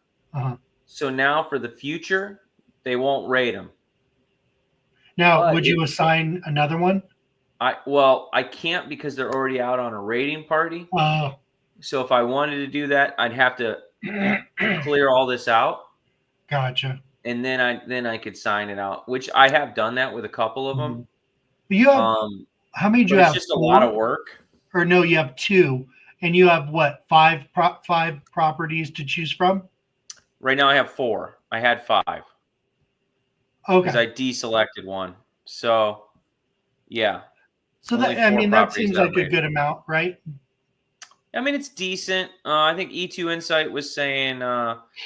So now for the future, they won't rate him. Now, would you assign another one? I can't because they're already out on a rating party. Oh. So if I wanted to do that, I'd have to clear all this out. Gotcha. And then I could sign it out, which I have done that with a couple of them. You have how many do you have? It's just a lot of work. Or no, you have 2, and you have what, 5 properties to choose from? Right now I have 4. I had 5. Okay. Because I deselected one. So yeah. So that that seems like a good amount, right? I mean, it's decent. I think E2 Insight was saying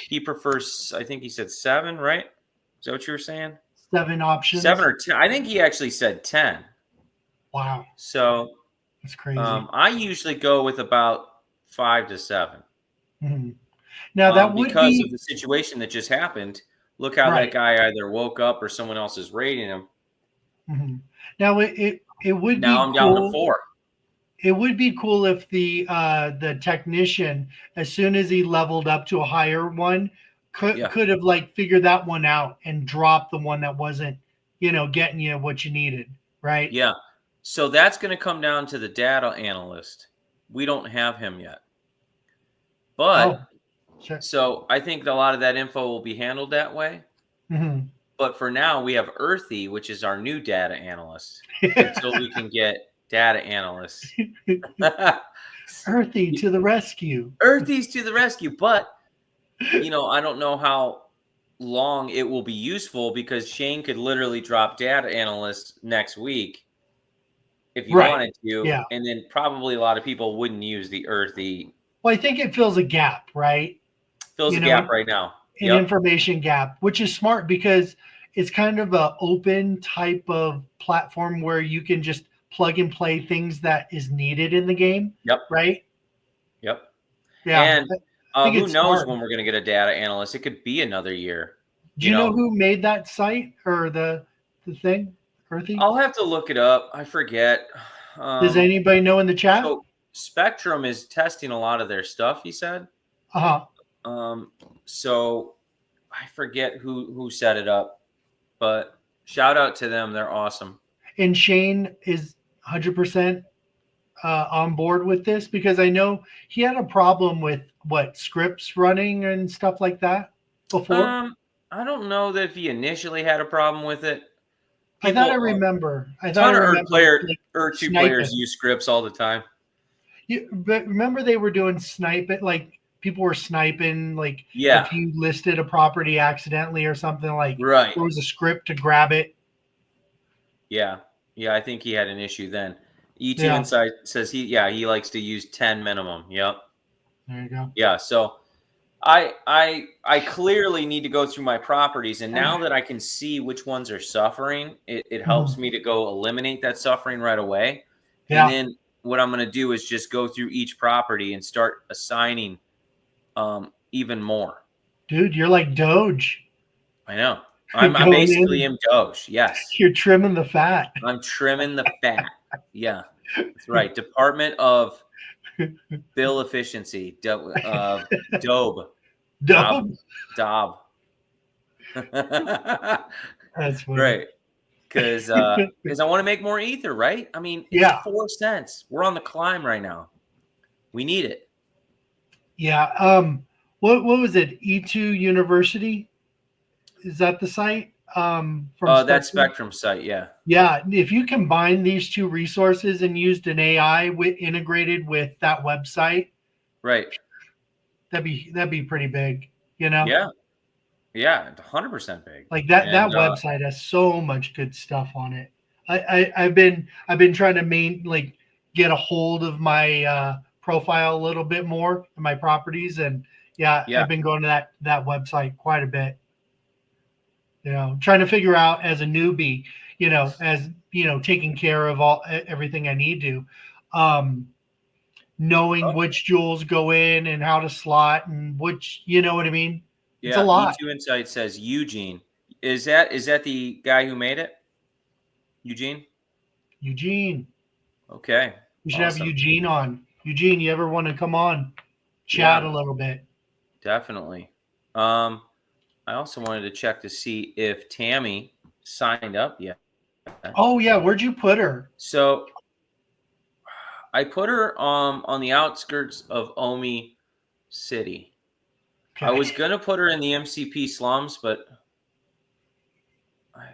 he prefers, I think he said 7, right? Is that what you were saying? 7 options. 7 or 10. I think he actually said 10. Wow. So that's crazy. I usually go with about 5 to 7. Now that would because of be the situation that just happened. Look how that right. guy either woke up or someone else is raiding him. Mhm. Now it would Now be I'm down to cool. 4. It would be cool if the technician, as soon as he leveled up to a higher one, Yeah. could have like figured that one out and dropped the one that wasn't, getting you what you needed, right? Yeah. So that's going to come down to the data analyst. We don't have him yet. Oh, But sure. so I think a lot of that info will be handled that way. Mhm. But for now, we have Earthie, which is our new data analyst, until we can get data analysts. Earthy to the rescue. Earthie's to the rescue. But, I don't know how long it will be useful because Shane could literally drop data analysts next week if he Right. wanted to. Yeah. And then probably a lot of people wouldn't use the Earthie. Well, I think it fills a gap, right? Fills You a know, gap right now. an Yep. information gap, which is smart because it's kind of a open type of platform where you can just plug and play things that is needed in the game, Yep. right? Yep. Yeah, And I think who it's knows smart. when we're going to get a data analyst? It could be another year. Do you know who made that site or the thing, Earthy? I'll have to look it up. I forget. Does anybody know in the chat? So Spectrum is testing a lot of their stuff, he said. Uh-huh. So I forget who set it up, but shout out to them. They're awesome. And Shane is 100% on board with this because I know he had a problem with scripts running and stuff like that before. I don't know that if he initially had a problem with it. I thought I People, remember. I thought I ton of remember like Earth 2 players sniping. use scripts all the time. But remember they were doing sniping, like people were sniping, like Yeah. if you listed a property accidentally or something, like Right. there was a script to grab it. Yeah. Yeah, I think he had an issue then. E2 Yeah. Insight says he likes to use 10 minimum. Yep. There you go. Yeah, so I clearly need to go through my properties, and now that I can see which ones are suffering, it helps me to go eliminate that suffering right away. Yeah. And then what I'm going to do is just go through each property and start assigning even more. Dude, you're like Doge. I know. I'm basically in Doge. Yes. You're trimming the fat. I'm trimming the fat. Yeah, that's right. Department of Bill Efficiency. Dobe. Dope. Dob. That's funny. Right. Because I want to make more ether, right? I mean, it's Yeah. 4 cents. We're on the climb right now. We need it. Yeah. What was it? E2 University? Is that the site? From That Spectrum site, yeah. Yeah. If you combine these two resources and used an AI integrated with that website, Right. that'd be pretty big, you know? Yeah. Yeah, 100% big. Like that website has so much good stuff on it. I've been trying to get a hold of my profile a little bit more in my properties, and I've been going to that website quite a bit. Trying to figure out as a newbie, taking care of everything I need to, knowing which jewels go in and how to slot and which, you know what I mean? It's a lot. E2 Insight says Eugene. Is that the guy who made it? Eugene? Okay. We should have Eugene on. Eugene, you ever want to come on, chat a little bit? Definitely. I also wanted to check to see if Tammy signed up yet. Oh yeah, where'd you put her? So I put her on the outskirts of Omi City. Okay. I was gonna put her in the MCP slums, but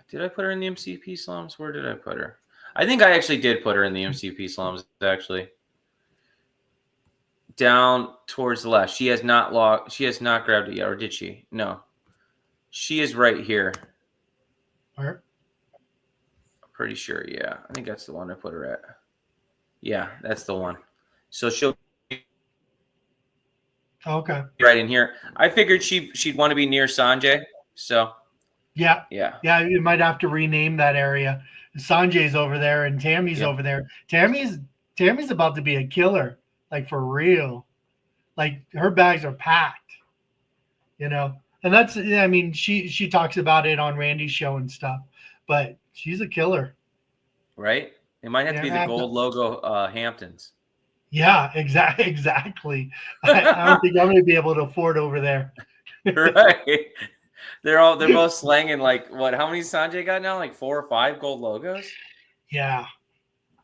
did I put her in the MCP slums? Where did I put her? I think I actually did put her in the MCP slums, actually. Down towards the left. She has not grabbed it yet, or did she? No. She is right here. Where? I'm pretty sure, yeah. I think that's the one I put her at. Yeah, that's the one. So she'll be right in here. I figured she'd want to be near Sanjay, so yeah. You might have to rename that area. Sanjay's over there and Tammy's over there. Tammy's about to be a killer, like for real. Like her bags are packed. you know. And that's, I mean, she talks about it on Randy's show and stuff, but she's a killer. Right? It might have to Yeah, be the gold logo Hamptons. yeah, exactly. I don't think I'm going to be able to afford over there. Right. They're both slanging like what? How many Sanjay got now? Like 4 or 5 gold logos. Yeah,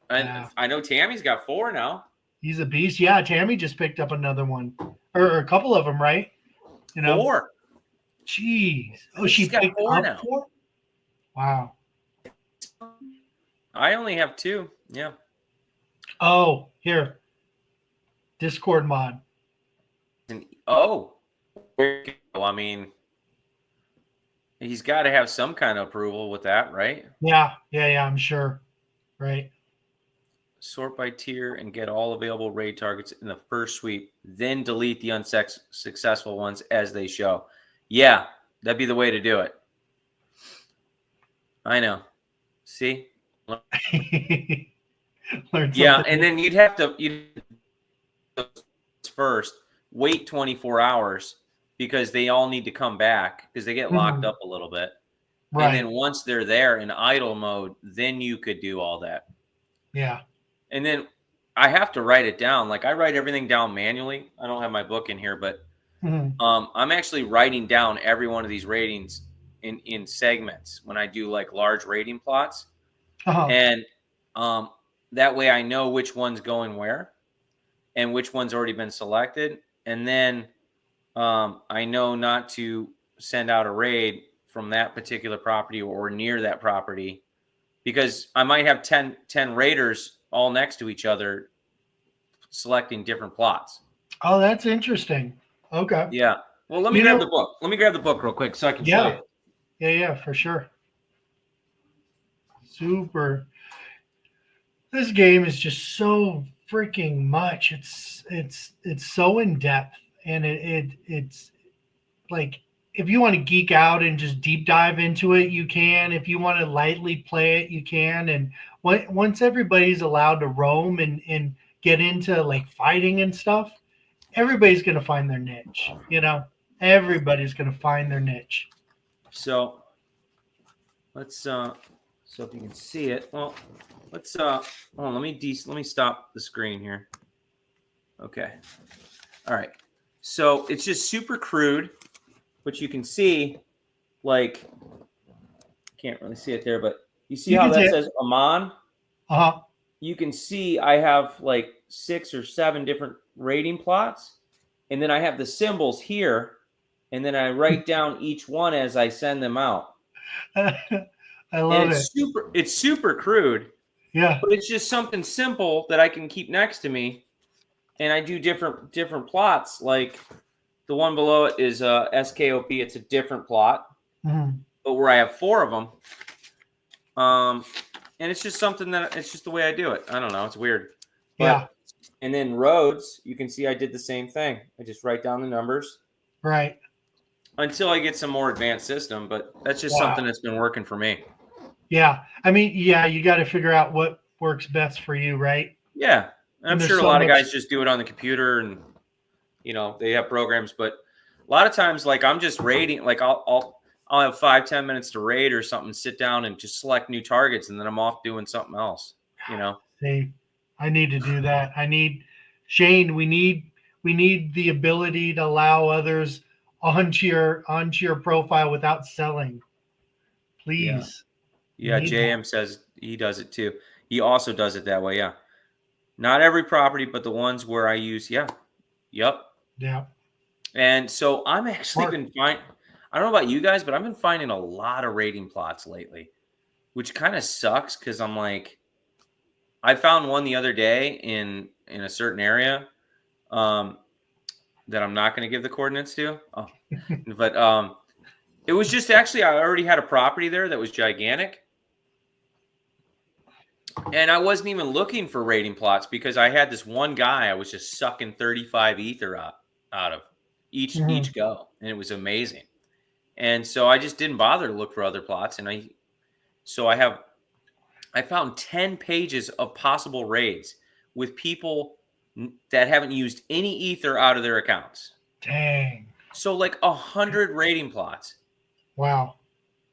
And yeah. I know Tammy's got 4 now. He's a beast. Yeah, Tammy just picked up another one, or a couple of them, right? You know, 4. jeez. Oh, She's she got picked 4 up now. 4. Wow. I only have 2. Yeah. Oh, here, Discord mod. And, oh, I mean, he's got to have some kind of approval with that, right? Yeah, I'm sure. Right. Sort by tier and get all available raid targets in the first sweep, then delete the unsuccessful ones as they show. Yeah, that'd be the way to do it. I know. See? Yeah, and then you'd have to first wait 24 hours because they all need to come back because they get locked up a little bit. Right. And then once they're there in idle mode, then you could do all that. Yeah. And then I have to write it down. Like I write everything down manually. I don't have my book in here, but I'm actually writing down every one of these ratings in segments when I do like large rating plots. And that way I know which one's going where and which one's already been selected. And then I know not to send out a raid from that particular property or near that property because I might have 10 raiders all next to each other selecting different plots. Oh, that's interesting. Okay. Yeah. Well, let me grab the book. Let me grab the book real quick so I can show you. Yeah, for sure. Super. This game is just so freaking much. It's so in depth, and it's like if you want to geek out and just deep dive into it, you can. If you want to lightly play it, you can. And once everybody's allowed to roam and get into like fighting and stuff, everybody's going to find their niche. You know, everybody's going to find their niche. So let's so if you can see it, well, let's hold on, let me stop the screen here. Okay. All right. So it's just super crude, but you can see, like, can't really see it there, but you see how that says Amman? You can see I have like 6 or 7 different rating plots, and then I have the symbols here, and then I write down each one as I send them out. I love it. It's super crude. Yeah. But it's just something simple that I can keep next to me, and I do different plots. Like the one below it is SKOP. It's a different plot, but where I have 4 of them. And it's just something that it's just the way I do it. I don't know. It's weird. But, yeah. And then roads, you can see I did the same thing. I just write down the numbers. Right. Until I get some more advanced system, but that's just something that's been working for me. Yeah. I mean, yeah, you got to figure out what works best for you, right? Yeah. I'm sure a lot of guys just do it on the computer and, you know, they have programs, but a lot of times, like I'm just raiding, like I'll have 5-10 minutes to raid or something, sit down and just select new targets. And then I'm off doing something else, you know? See, I need to do that. Shane, we need the ability to allow others onto your profile without selling. Please. Yeah, JM says he does it too. He also does it that way, yeah. Not every property, but the ones where I use, Yep. Yeah. And so I'm actually been finding, I don't know about you guys, but I've been finding a lot of rating plots lately, which kind of sucks because I'm like, I found one the other day in a certain area that I'm not going to give the coordinates to. But it was just actually, I already had a property there that was gigantic. And I wasn't even looking for rating plots because I had this one guy I was just sucking 35 ether out of each go. And it was amazing. And so I just didn't bother to look for other plots. And I found 10 pages of possible raids with people that haven't used any ether out of their accounts. Dang. So like 100 rating plots. Wow.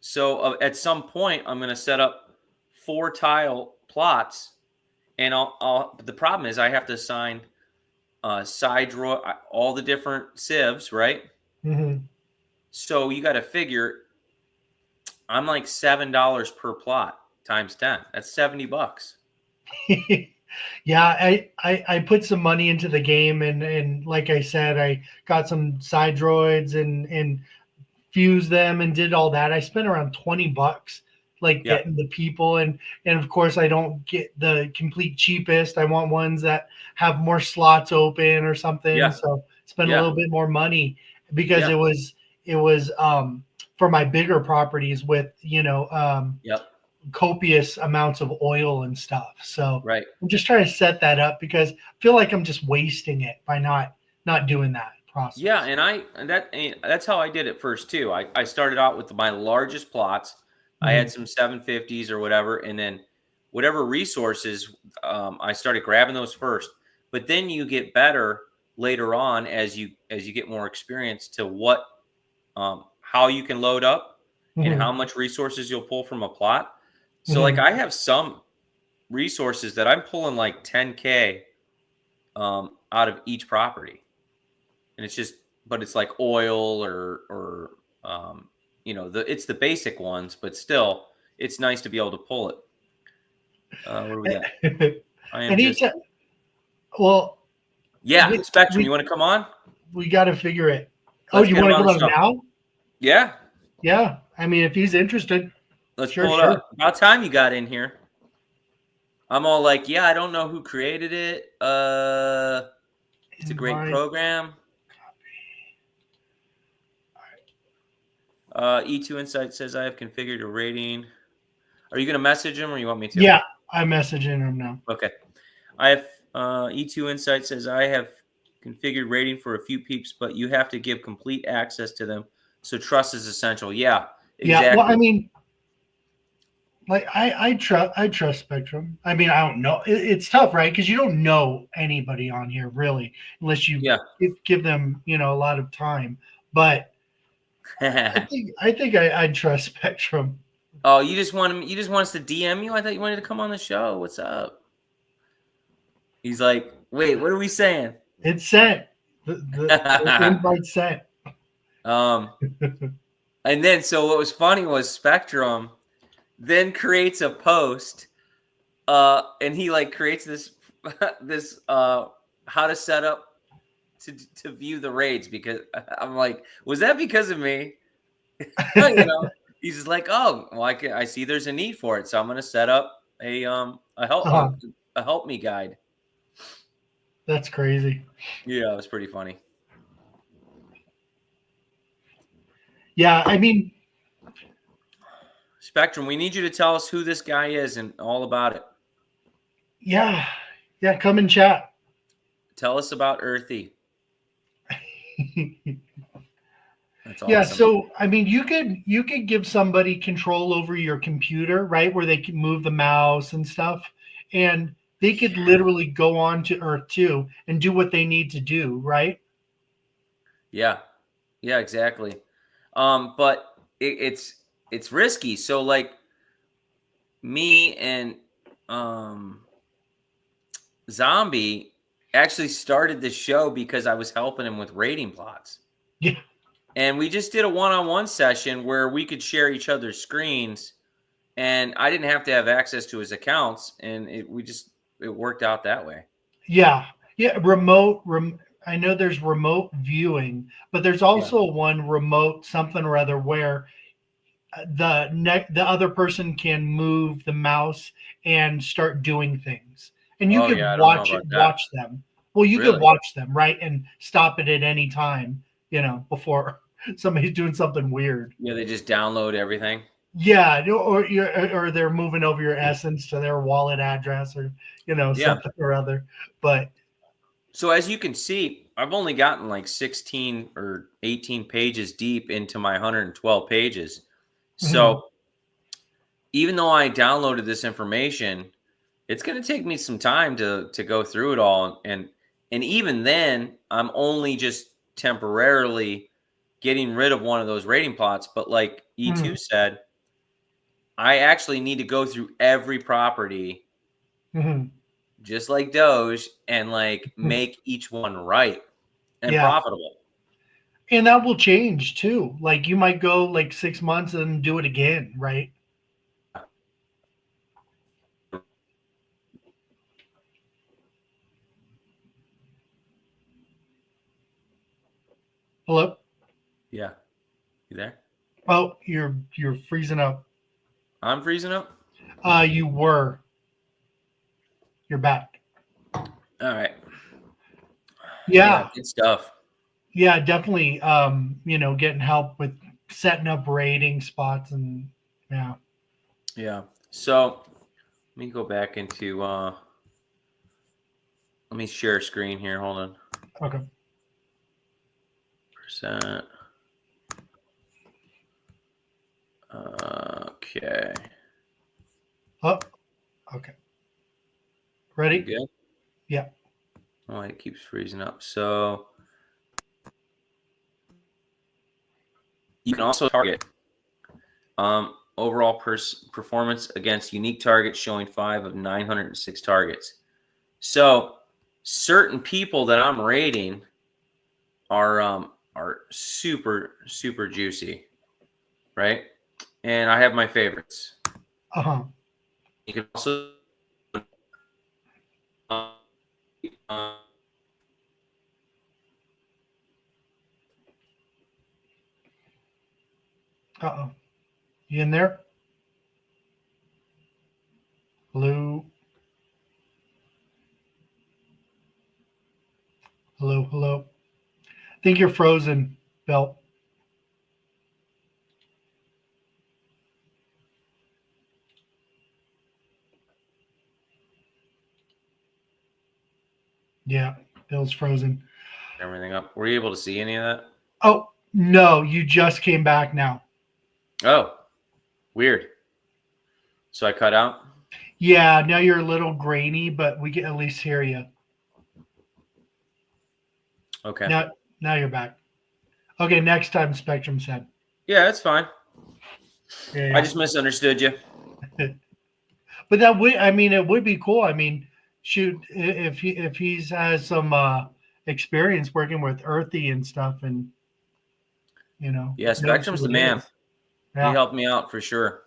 So at some point, I'm going to set up 4 tile plots, and I'll. The problem is I have to assign Cydroid, all the different sieves, right? Hmm. So you got to figure I'm like $7 per plot times 10. That's $70. Yeah, I put some money into the game, and like I said, I got some Cydroids and fused them and did all that. I spent around $20 like Yeah, getting the people, and of course I don't get the complete cheapest. I want ones that have more slots open or something. yeah, So spend a yeah, little bit more money because yeah, it was for my bigger properties with yep, copious amounts of oil and stuff. So right. I'm just trying to set that up because I feel like I'm just wasting it by not doing that Yeah, process. and that's how I did it first too. I started out with my largest plots. I Mhm. had some 750s or whatever, and then whatever resources, I started grabbing those first. But then you get better later on as you get more experience to what how you can load up and how Mhm. much resources you'll pull from a plot. So like Mhm. I have some resources that I'm pulling like 10K out of each property, and it's just, but it's like oil or it's the basic ones, but still it's nice to be able to pull it. What do we got? I am just, Anytime. Well, yeah, we Spectrum, you we want to come on? we got to figure it. Oh, Let's you get want him to on come the on show. now? Yeah, Yeah. I mean, if he's interested, let's sure, pull it sure. up. About time you got in here. I'm all like, yeah, I don't know who created it. It's a great Invite. program. E2 Insight says I have configured a rating. Are you going to message him or you want me to? Yeah, I'm messaging him now. Okay. I have E2 Insight says I have configured rating for a few peeps, but you have to give complete access to them. So trust is essential. Yeah, Yeah. Well, I exactly. mean, like I trust Spectrum. I mean, I don't know. It's tough, right? Because you don't know anybody on here really, unless you Yeah. give them a lot of time. But I trust Spectrum. Oh, you just want us to DM you? I thought you wanted to come on the show. What's up? He's like, wait, what are we saying? It's sent. The invite sent. um, and then so what was funny was Spectrum then creates a post, and he like creates this this how to set up to view the raids, because I'm like, was that because of me? you know, he's just like, oh, well, I see there's a need for it, so I'm gonna set up Uh-huh. a help me guide. That's crazy. Yeah, it was pretty funny. Yeah, I mean, Spectrum, we need you to tell us who this guy is and all about it. yeah, yeah. Come and chat. Tell us about Earthie. That's Yeah, awesome. so I mean, you could give somebody control over your computer, right, where they can move the mouse and stuff, and they could literally go on to Earth 2 and do what they need to do, right? Yeah, yeah, exactly. But it's risky. So like me and um Zombie actually started the show because I was helping him with rating plots. Yeah, And we just did a one-on-one session where we could share each other's screens, and I didn't have to have access to his accounts, and it worked out that way. yeah, yeah. I know there's remote viewing, but there's Yeah. also one remote something or other where the other person can move the mouse and start doing things, and you Oh could yeah, I don't know about that. watch them. Well, you could Really? watch them, right, and stop it at any time, before somebody's doing something weird. Yeah, they just download everything. Yeah, or they're moving over your essence to their wallet address, or Yeah. something or other. But So as you can see, I've only gotten like 16 or 18 pages deep into my 112 pages. mhm, So even though I downloaded this information, it's going to take me some time to go through it all, and even then, I'm only just temporarily getting rid of one of those rating plots. But like E2 said, I actually need to go through every property, just like Doge, and like make each one right and profitable. And that will change too. Like you might go like 6 months and do it again, right? Hello? Yeah. You there? Oh, you're freezing up. I'm freezing up? You were. You're back. All right. Yeah. Good stuff. Yeah, definitely. Getting help with setting up rating spots and yeah. Yeah. So let me go back into let me share screen here. Hold on. Okay. Percent. Okay. Oh, okay. Ready? You good? Yeah. Oh, it keeps freezing up. So you can also target overall performance against unique targets, showing 5 of 906 targets. So certain people that I'm rating are super juicy, right? And I have my favorites. You can also Uh-oh. You in there? Hello? Hello, hello. I think you're frozen, Bill. Yeah, Bill's frozen. everything up. Were you able to see any of that? Oh, no, you just came back now. Oh, weird. So I cut out? Yeah, now you're a little grainy, but we can at least hear you. Okay. Now you're back. Okay, next time Spectrum said. Yeah, that's fine. Yeah. I just misunderstood you. But that would, I mean, it would be cool. I mean, shoot, if he's has some experience working with Earthie and stuff, and Yeah, Spectrum's the man. Yeah. He helped me out for sure.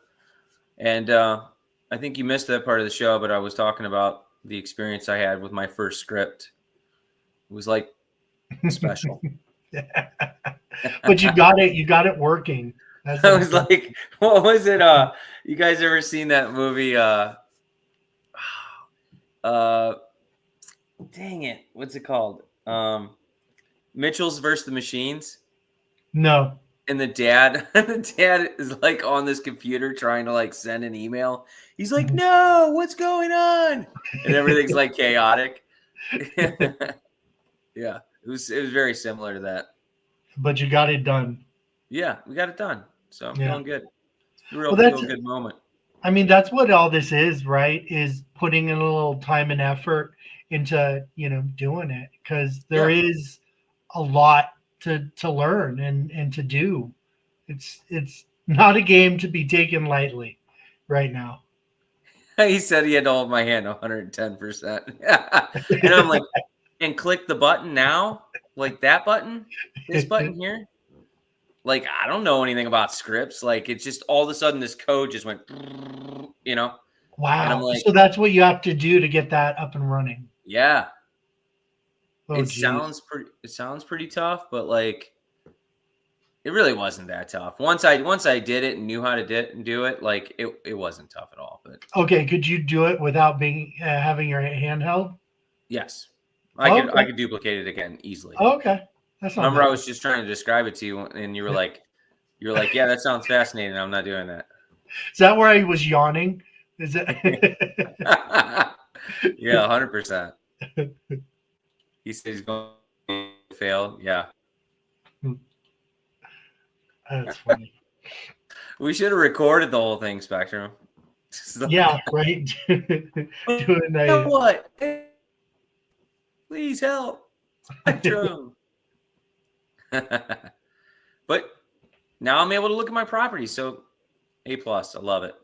And I think you missed that part of the show, but I was talking about the experience I had with my first script. It was like special. But you got it working. I was like, what was it? You guys ever seen that movie? Dang it, what's it called? Mitchell's versus the Machines. No. And the dad is like on this computer trying to like send an email. He's like, "No, what's going on?" And everything's like chaotic. Yeah, it was very similar to that. But you got it done. Yeah, we got it done. So I'm feeling good. It's a real feel good moment. I mean, that's what all this is, right? Is putting in a little time and effort into, doing it, because there is a lot to learn and to do. It's not a game to be taken lightly right now. He said he had to hold my hand 110%. And I'm like, and click the button now? Like that button? This button here? Like, I don't know anything about scripts. Like, it's just all of a sudden this code just went, Wow. And I'm like, so that's what you have to do to get that up and running. Yeah. Oh, it sounds pretty tough, but like it really wasn't that tough. Once I did it and knew how to do it, like it wasn't tough at all. But okay, could you do it without being having your hand held? Yes. I could duplicate it again easily. Okay. That's not Remember, bad. I was just trying to describe it to you, and you were like, yeah, that sounds fascinating. I'm not doing that. Is that where I was yawning? Is it? Yeah, 100%. He said he's going to fail. Yeah. That's funny. We should have recorded the whole thing, Spectrum. Yeah, right. Doing what? Please help. Spectrum. But now I'm able to look at my property. So A plus, I love it.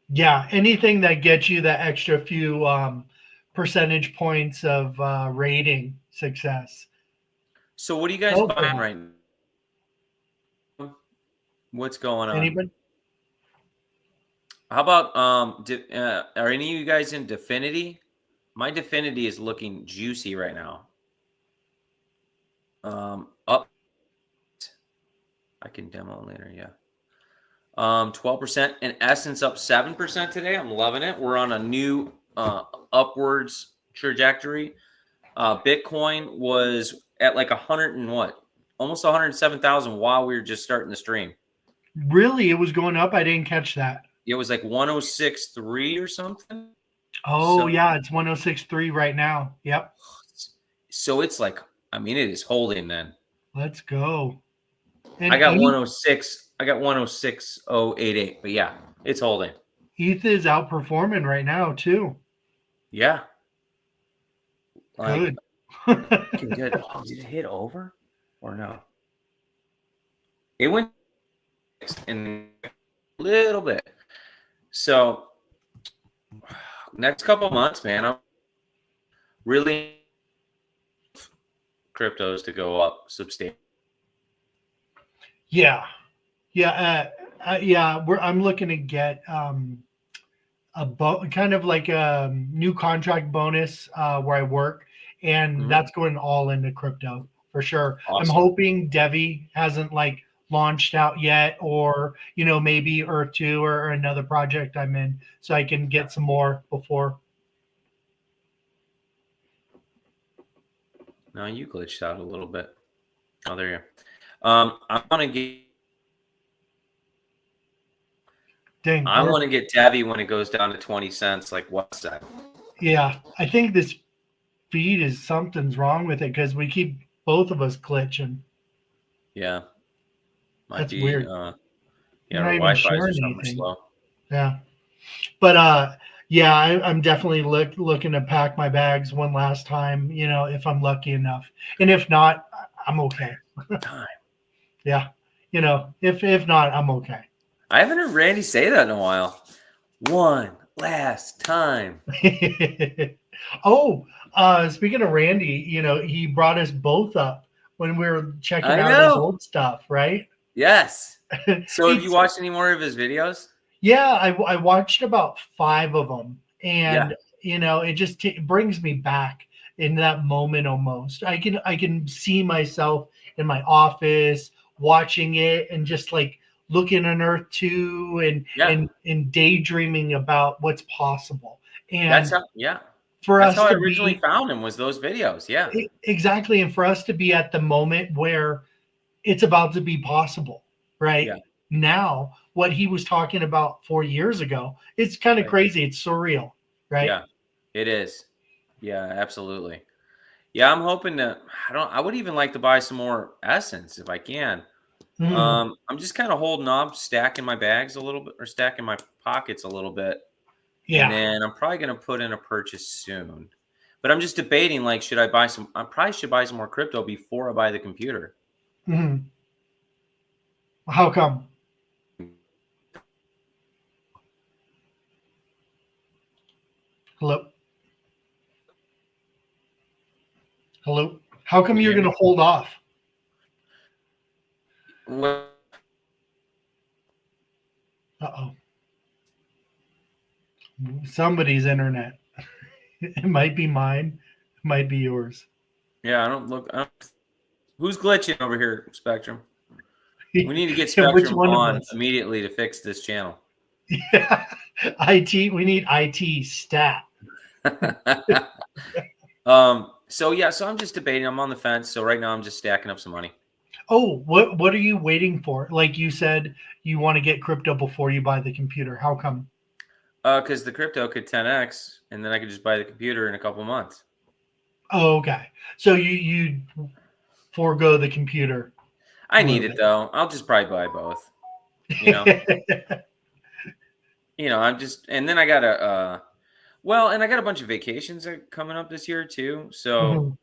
Yeah, anything that gets you that extra few percentage points of rating success. So what are you guys So buying good. right now? What's going on? Anybody? How about are any of you guys in Definity? My Definity is looking juicy right now. Up, I can demo later, yeah. 12%, and Essence up 7% today. I'm loving it. We're on a new upwards trajectory. Bitcoin was at like 100 and what? Almost 107,000 while we were just starting the stream. Really, it was going up. I didn't catch that. It was like 106.3 or something. Oh So, yeah, it's 106.3 right now. Yep. so it's like, I mean, it is holding then. Let's go. I And got 106. I got 106.088. But yeah, it's holding. ETH is outperforming right now too. Yeah. Like, Good. good. Oh, did it hit over or no? It went in a little bit. So next couple months, man, I'm really cryptos to go up substantially. Yeah. Yeah. Yeah. I'm looking to get kind of like a new contract bonus where I work, and that's going all into crypto for sure. I'm Awesome. hoping Devi hasn't like launched out yet, or maybe Earth 2 or another project I'm in, so I can get some more before. No, you glitched out a little bit. Oh, there you are. I want to get. Dang. I want to get Devi when it goes down to 20 cents, like what's that? Yeah, I think this feed is something's wrong with it because we keep both of us glitching. Yeah. Might That's be, weird. yeah, You're our not even Wi-Fi's or sharing something are anything. slow. Yeah. But yeah, I'm definitely looking to pack my bags one last time, if I'm lucky enough. And if not, I'm okay. Time. Yeah. If not, I'm okay. I haven't heard Randy say that in a while. One last time. Oh, speaking of Randy, he brought us both up when we were checking I out his know. old stuff, right? Yes. So have you It's watched any more of his videos? Yeah, I watched about 5 of them, Yeah. and it just brings me back in that moment almost. I can see myself in my office watching it and just like looking on Earth 2 and Yeah. and daydreaming about what's possible. That's And how, yeah. for That's us how I to originally be found him, was those videos. Yeah. exactly, and for us to be at the moment where it's about to be possible, right? Yeah. Now, what he was talking about 4 years ago, it's kind of Right. crazy. It's surreal, right? Yeah. It is. Yeah, absolutely. Yeah, I'm hoping to, I would even like to buy some more Essence if I can. Mhm. I'm just kind of holding off, stacking my bags a little bit, or stacking my pockets a little bit. And Yeah. then I'm probably going to put in a purchase soon. But I'm just debating, like, should I buy some? I probably should buy some more crypto before I buy the computer. Mhm. How come? Hello? Hello? How Can come you you're hear going me? to hold off? Well, Uh-oh. Somebody's internet. It might be mine. It might be yours. yeah, who's glitching over here, Spectrum? We need to get Which Spectrum one of on us? immediately to fix this channel. Yeah. IT, we need IT stat. So yeah, so I'm just debating. I'm on the fence. So right now I'm just stacking up some money. Oh, what are you waiting for? Like you said, you want to get crypto before you buy the computer. How come? Because the crypto could 10x, and then I could just buy the computer in a couple months. Oh, okay. So you forego the computer I a need little it though. I'll just probably buy both. You know, bit. I'm just, and then I got and I got a bunch of vacations coming up this year too. So,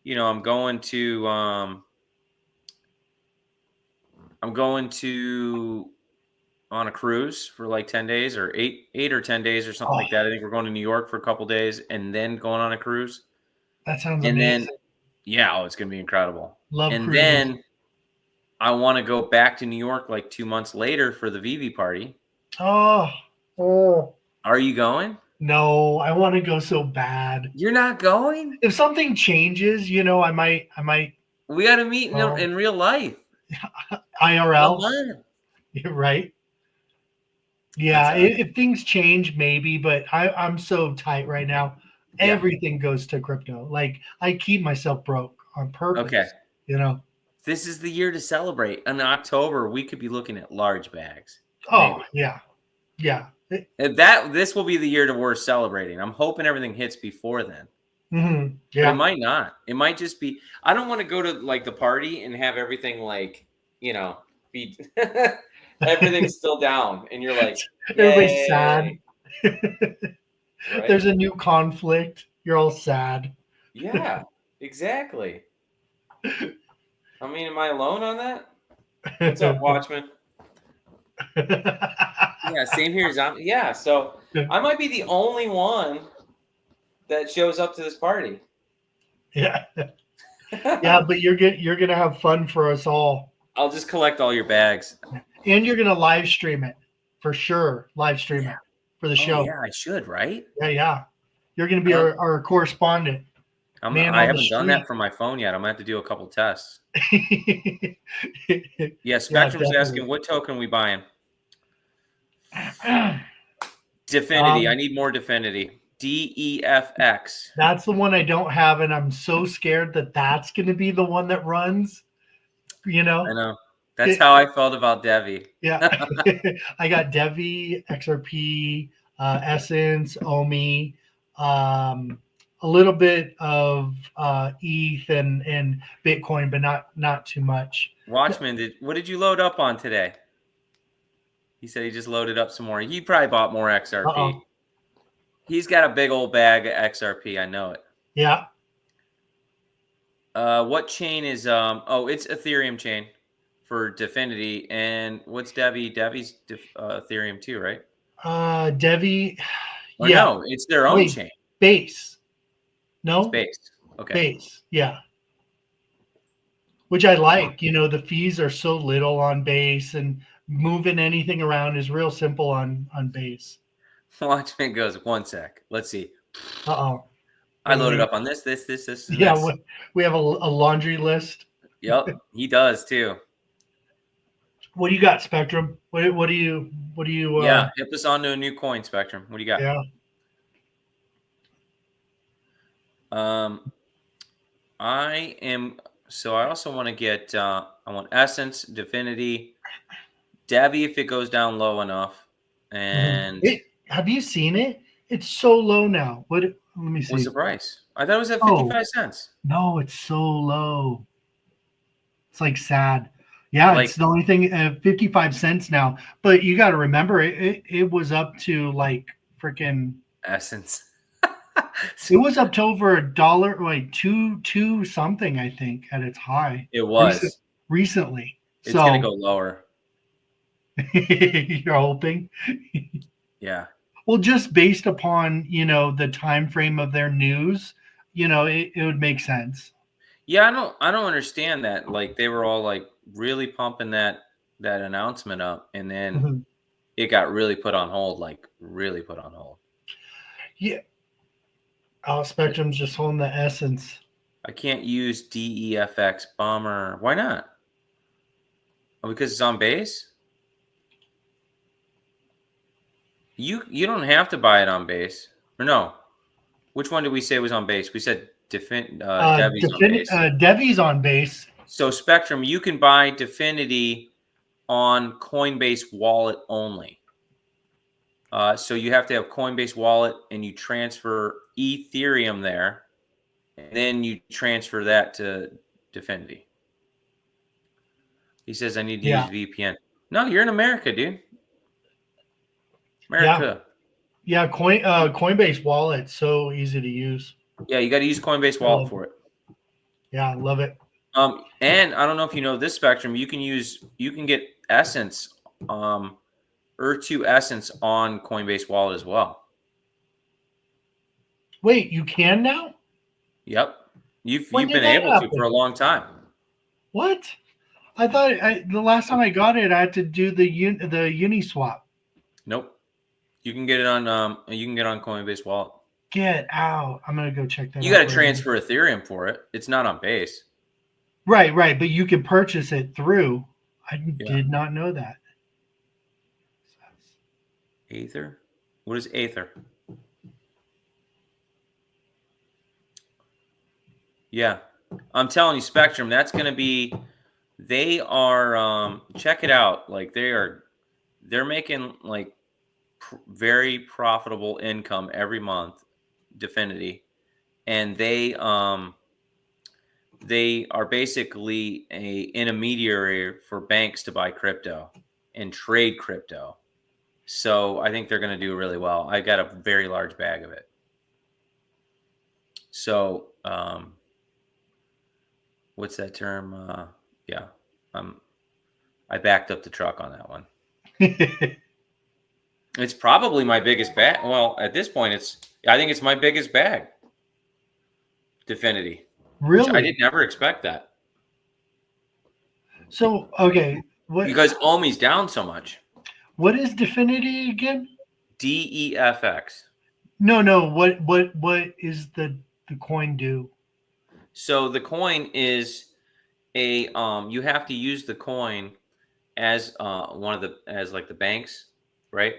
Mhm. I'm going to I'm going on a cruise for like 10 days or 8 or 10 days or something Oh, like that. I think we're going to New York for a couple days and then going on a cruise. that sounds And then, amazing. yeah, it's going to be incredible. Love And cruises. then I want to go back to New York like 2 months later for the VV party. Oh, Are you going? no, I want to go so bad. You're not going? If something changes, I might. We got to meet Oh, in real life. Come IRL, on. right? That's Yeah, if things change, maybe, but I'm so tight right now. Yeah. Everything goes to crypto. Like I keep myself broke on purpose. Okay. This is the year to celebrate. In October, we could be looking at large bags. Oh, Maybe. yeah. This will be the year to we're celebrating. I'm hoping everything hits before then. Mm-hmm. But it Yeah. might not. It might just be. I don't want to go to like the party and have everything like be everything's still down, and you're like, Everybody's sad. right? There's a new conflict. You're all sad. Yeah, exactly. I mean, am I alone on that? What's up, Watchman? Yeah, same here. Yeah, so I might be the only one that shows up to this party. Yeah. Yeah, but you're gonna have fun for us all. I'll just collect all your bags. And you're gonna live stream it for sure. Live stream it for the show. Yeah, I should, right? Yeah. You're gonna be our correspondent. I haven't done that from my phone yet. I'm gonna have to do a couple tests. Yeah, Spectrum's asking what token we buying. Definity. I need more Definity. DEFX. That's the one I don't have, and I'm so scared that that's going to be the one that runs. I know. That's how I felt about Devi. Yeah. I got Devi, XRP, Essence, Omi, a little bit of ETH and Bitcoin, but not too much. Watchman, what did you load up on today? He said he just loaded up some more. He probably bought more XRP. Uh-oh. He's got a big old bag of XRP. I know it. Yeah. What chain is it's Ethereum chain for Definity. And what's Devi? Devi's Ethereum too, right? Devi. Or yeah. No, it's their own chain. Base. No? It's Base. Okay. Base. Yeah. Which I like. The fees are so little on Base, and moving anything around is real simple on Base. Watchman goes, 1 sec. Let's see. Uh-oh. I loaded up on this. Yeah, this. We have a laundry list. Yep, he does too. What do you got, Spectrum? What do you? Yeah, hit us on to a new coin, Spectrum. What do you got? Yeah. I also want to get. I want Essence, Definity, Devi if it goes down low enough, and. Have you seen it? It's so low now. Let me see. What's the price? I thought it was at 55 cents. No, it's so low. It's like sad. Yeah, it's the only thing at 55 cents now. But you got to remember, it was up to like freaking Essence. It was up to over $1, like two something, I think, at its high. It was recently. It's gonna go lower. You're hoping? Yeah. Well, just based upon the time frame of their news, it would make sense. Yeah, I don't understand that. Like they were all like really pumping that announcement up, and then it got really put on hold. Like really put on hold. Yeah. Spectrum's just holding the Essence. I can't use DEFX Bomber. Why not? Oh, because it's on Base. You don't have to buy it on Base. Or no. Which one did we say was on Base? We said Devi's on Base. Devi's on Base. So Spectrum, you can buy Definity on Coinbase Wallet only. So you have to have Coinbase Wallet, and you transfer Ethereum there, and then you transfer that to Definity. He says I need to use VPN. No, you're in America, dude. America. Yeah, Coinbase Wallet, so easy to use. Yeah, you got to use Coinbase Wallet for it. Yeah, I love it. And I don't know if you know this, Spectrum. You can get Essence, Earth 2 Essence on Coinbase Wallet as well. Wait, you can now? Yep. You've When been did that able to happen? for a long time. What? I thought the last time I got it, I had to do the Uniswap. Nope. You can get it on Coinbase Wallet. Get out! I'm gonna go check that You out. got to Right transfer Ethereum for it. It's not on Base. now. Right, but you can purchase it through. I Yeah. did not know that. Aether? What is Aether? Yeah. I'm telling you, Spectrum, that's going to be, they are, check it out. Like they're making like very profitable income every month, Definity. And they are basically a intermediary for banks to buy crypto and trade crypto. So I think they're going to do really well. I got a very large bag of it. So, what's that term? Yeah, I backed up the truck on that one. It's probably my biggest bag. Well, at this point, I think it's my biggest bag. Definity. Which I Really? did never expect that. So okay, Because Omi's down so much. what is Definity again? DEFX. No. What is the coin do? So the coin is a you have to use the coin as as like the banks, right?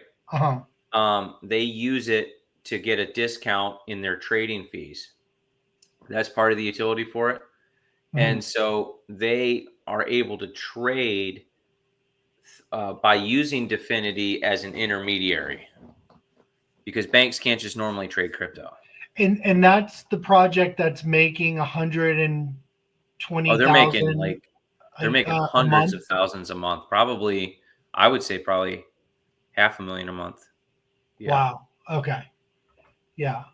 They use it to get a discount in their trading fees. That's part of the utility for it. And so they are able to trade by using Definity as an intermediary because banks can't just normally trade crypto. And that's the project that's making 120,000. They're making hundreds of thousands a month. Probably, I would say probably $500,000 a month. Yeah. Wow. Okay. Yeah.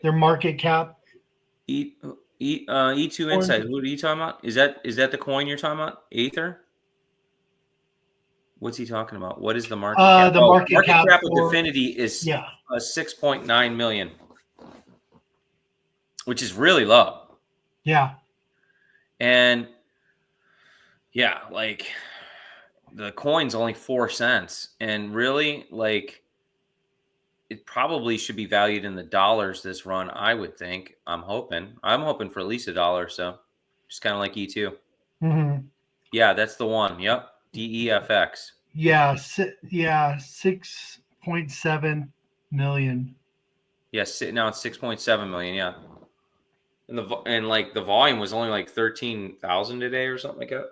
Their market cap. E2 Insights. What are you talking about? Is that the coin you're talking about? Aether? What's he talking about? What is the market cap? The market cap of for Definity is yeah. 6.9 million, which is really low. Yeah. And yeah, like the coin's only 4 cents, and really, like, it probably should be valued in the dollars this run, I would think. I'm hoping for at least $1. So just kind of like E2. Yeah, that's the one. Yep. DEFX. Yeah. 6.7 million. Yes. Now it's 6.7 million. Yeah. And like the volume was only like 13,000 today or something like that.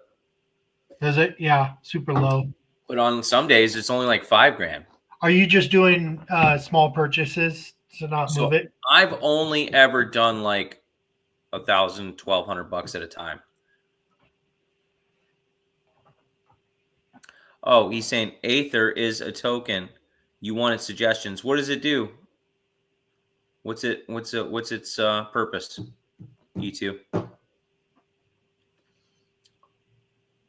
Does it? Yeah. Super low. But on some days it's only like $5,000. Are you just doing small purchases to not move it? I've only ever done like $1,000, $1,200 at a time. Oh, he's saying Aether is a token. You wanted suggestions. What does it do? What's its purpose? E2.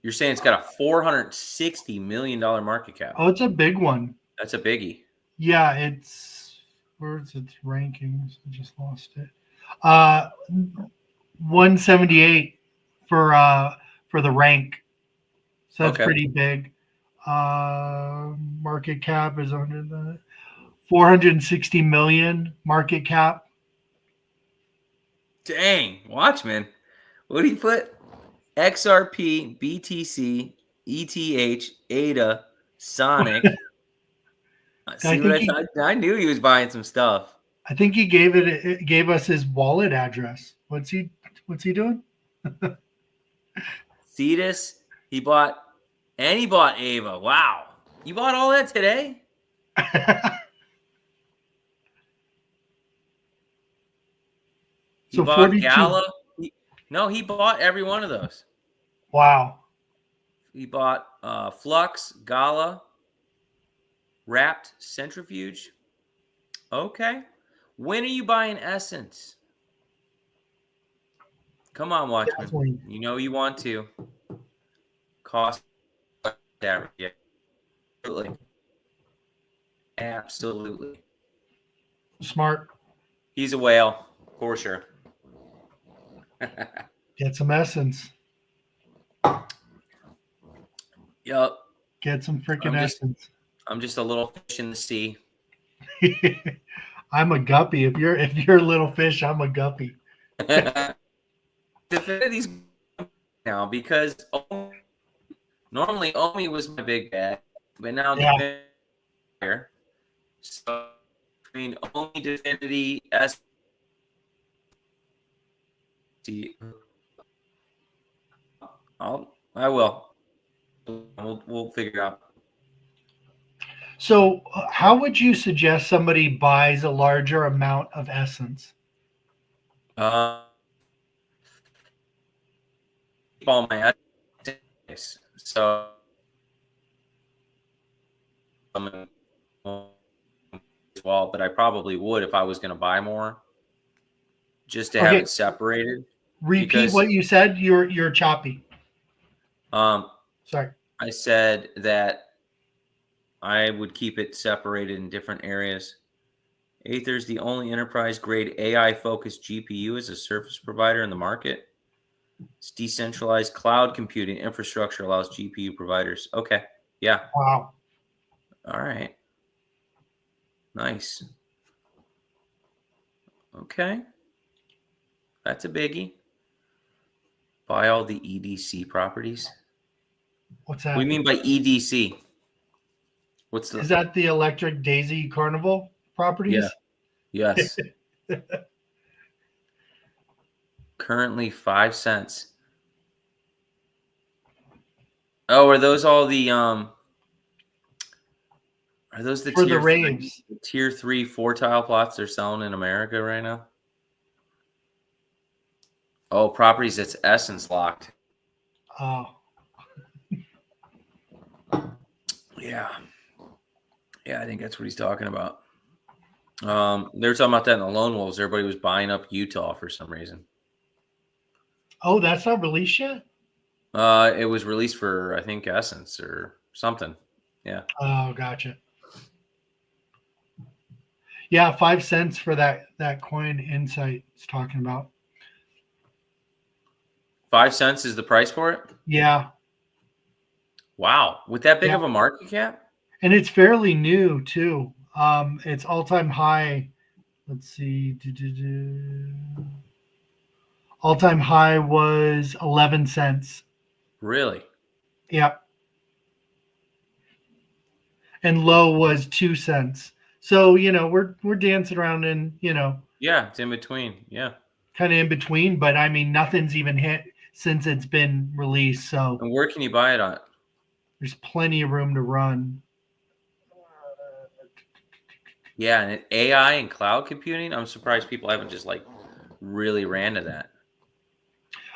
You're saying it's got a $460 million market cap. Oh, it's a big one. That's a biggie. Yeah, where's its rankings? I just lost it. 178 for the rank. So that's pretty big. Market cap is under the 460 million market cap. Dang, Watchman. What do you put? XRP, BTC, ETH, ADA, Sonic. I knew he was buying some stuff. I think he gave us his wallet address. What's he doing? Cetus, he bought Ava. Wow. You bought all that today? He bought 42. Gala. He bought every one of those. Wow. He bought Flux, Gala, Wrapped, Centrifuge. Okay. When are you buying Essence? Come on, Watchman. Definitely. You know you want to. Cost average. Yeah. Absolutely. Absolutely. Smart. He's a whale, for sure. Get some essence. Yup. Get some freaking essence. I'm just a little fish in the sea. I'm a guppy. If you're a little fish, I'm a guppy. Divinity's now because normally Omi was my big bad, but now Yeah. Divinity here. So between Omi, Divinity, S. I will. We'll figure it out. So, how would you suggest somebody buys a larger amount of essence? All my essays. So I'm as well, but I probably would if I was going to buy more, just to have Okay, it separated. repeat Because what you said. You're choppy. Sorry. I said that I would keep it separated in different areas. Aether is the only enterprise-grade AI-focused GPU as a service provider in the market. Its decentralized cloud computing infrastructure allows GPU providers. Okay, yeah. Wow. All right. Nice. Okay. That's a biggie. Buy all the EDC properties. What's What do you that? mean by EDC? What's the? Is that the Electric Daisy Carnival properties? Yeah. Yes. Currently 5 cents. Oh, are those all the Are those the For the tier raves. 3 4 tile plots they're selling in America right now? Oh, properties that's essence locked. Oh. Yeah. Yeah, I think that's what he's talking about. They were talking about that in the Lone Wolves. Everybody was buying up Utah for some reason. Oh, that's not released yet? It was released for, I think, Essence or something. Yeah. Oh, gotcha. Yeah, 5 cents for that coin Insight is talking about. 5 cents is the price for it? Yeah. Wow. With that big Yeah. of a market cap? And it's fairly new too. It's all-time high. Let's see. All-time high was 11 cents. Really? Yeah. And low was 2 cents. So, we're dancing around in, Yeah, it's in between. Yeah. kind of in between, but I mean, nothing's even hit since it's been released. So And where can you buy it on? there's plenty of room to run. Yeah, and AI and cloud computing, I'm surprised people haven't just like really ran to that.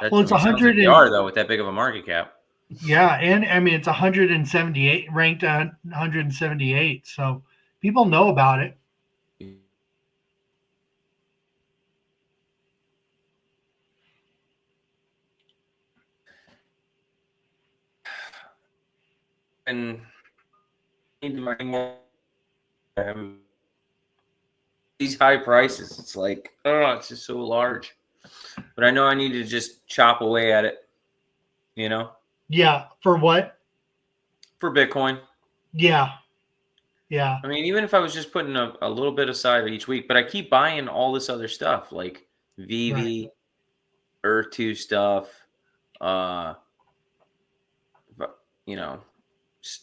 Well, it's It sounds like 100 they are though with that big of a market cap. yeah, and I mean it's 178 ranked at 178. So people know about it. And need to buy more. These high prices, it's like, oh, it's just so large. But I know I need to just chop away at it, Yeah, for what? for Bitcoin. Yeah. Yeah. I mean, even if I was just putting a little bit aside each week, but I keep buying all this other stuff like VV, Right. Earth 2 stuff, uh, you know,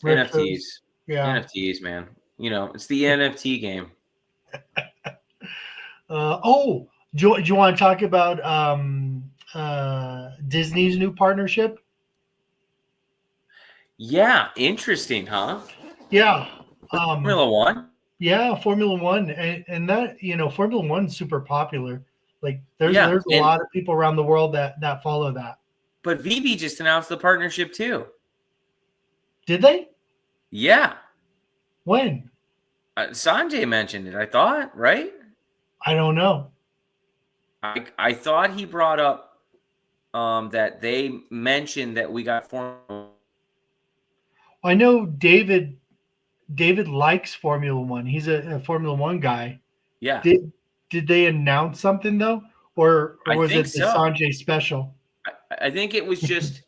Rippers. NFTs. Yeah. NFTs, man. It's the NFT game. Do you want to talk about Disney's new partnership? Yeah, interesting, huh? Yeah. Formula One. Yeah, Formula One, and that Formula One's super popular. Like there's Yeah, a lot of people around the world that follow that. But VV just announced the partnership too. Did they? Yeah. When? Sanjay mentioned it, I thought, right? I don't know. I thought he brought up that they mentioned that we got I know David likes Formula One. He's a Formula One guy. Yeah, Did they announce something though, or I was think it the so. Sanjay special? I think it was just,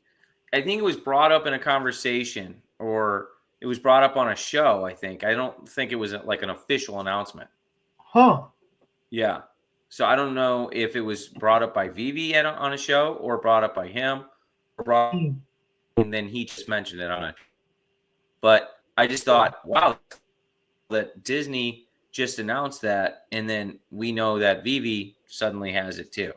I think it was brought up in a conversation, or it was brought up on a show. I don't think it was like an official announcement. Huh? Yeah. So I don't know if it was brought up by Vivi on a show, or brought up by him, Hmm. and then he just mentioned it on it. But I just thought, wow, that Disney just announced that, and then we know that Vivi suddenly has it too.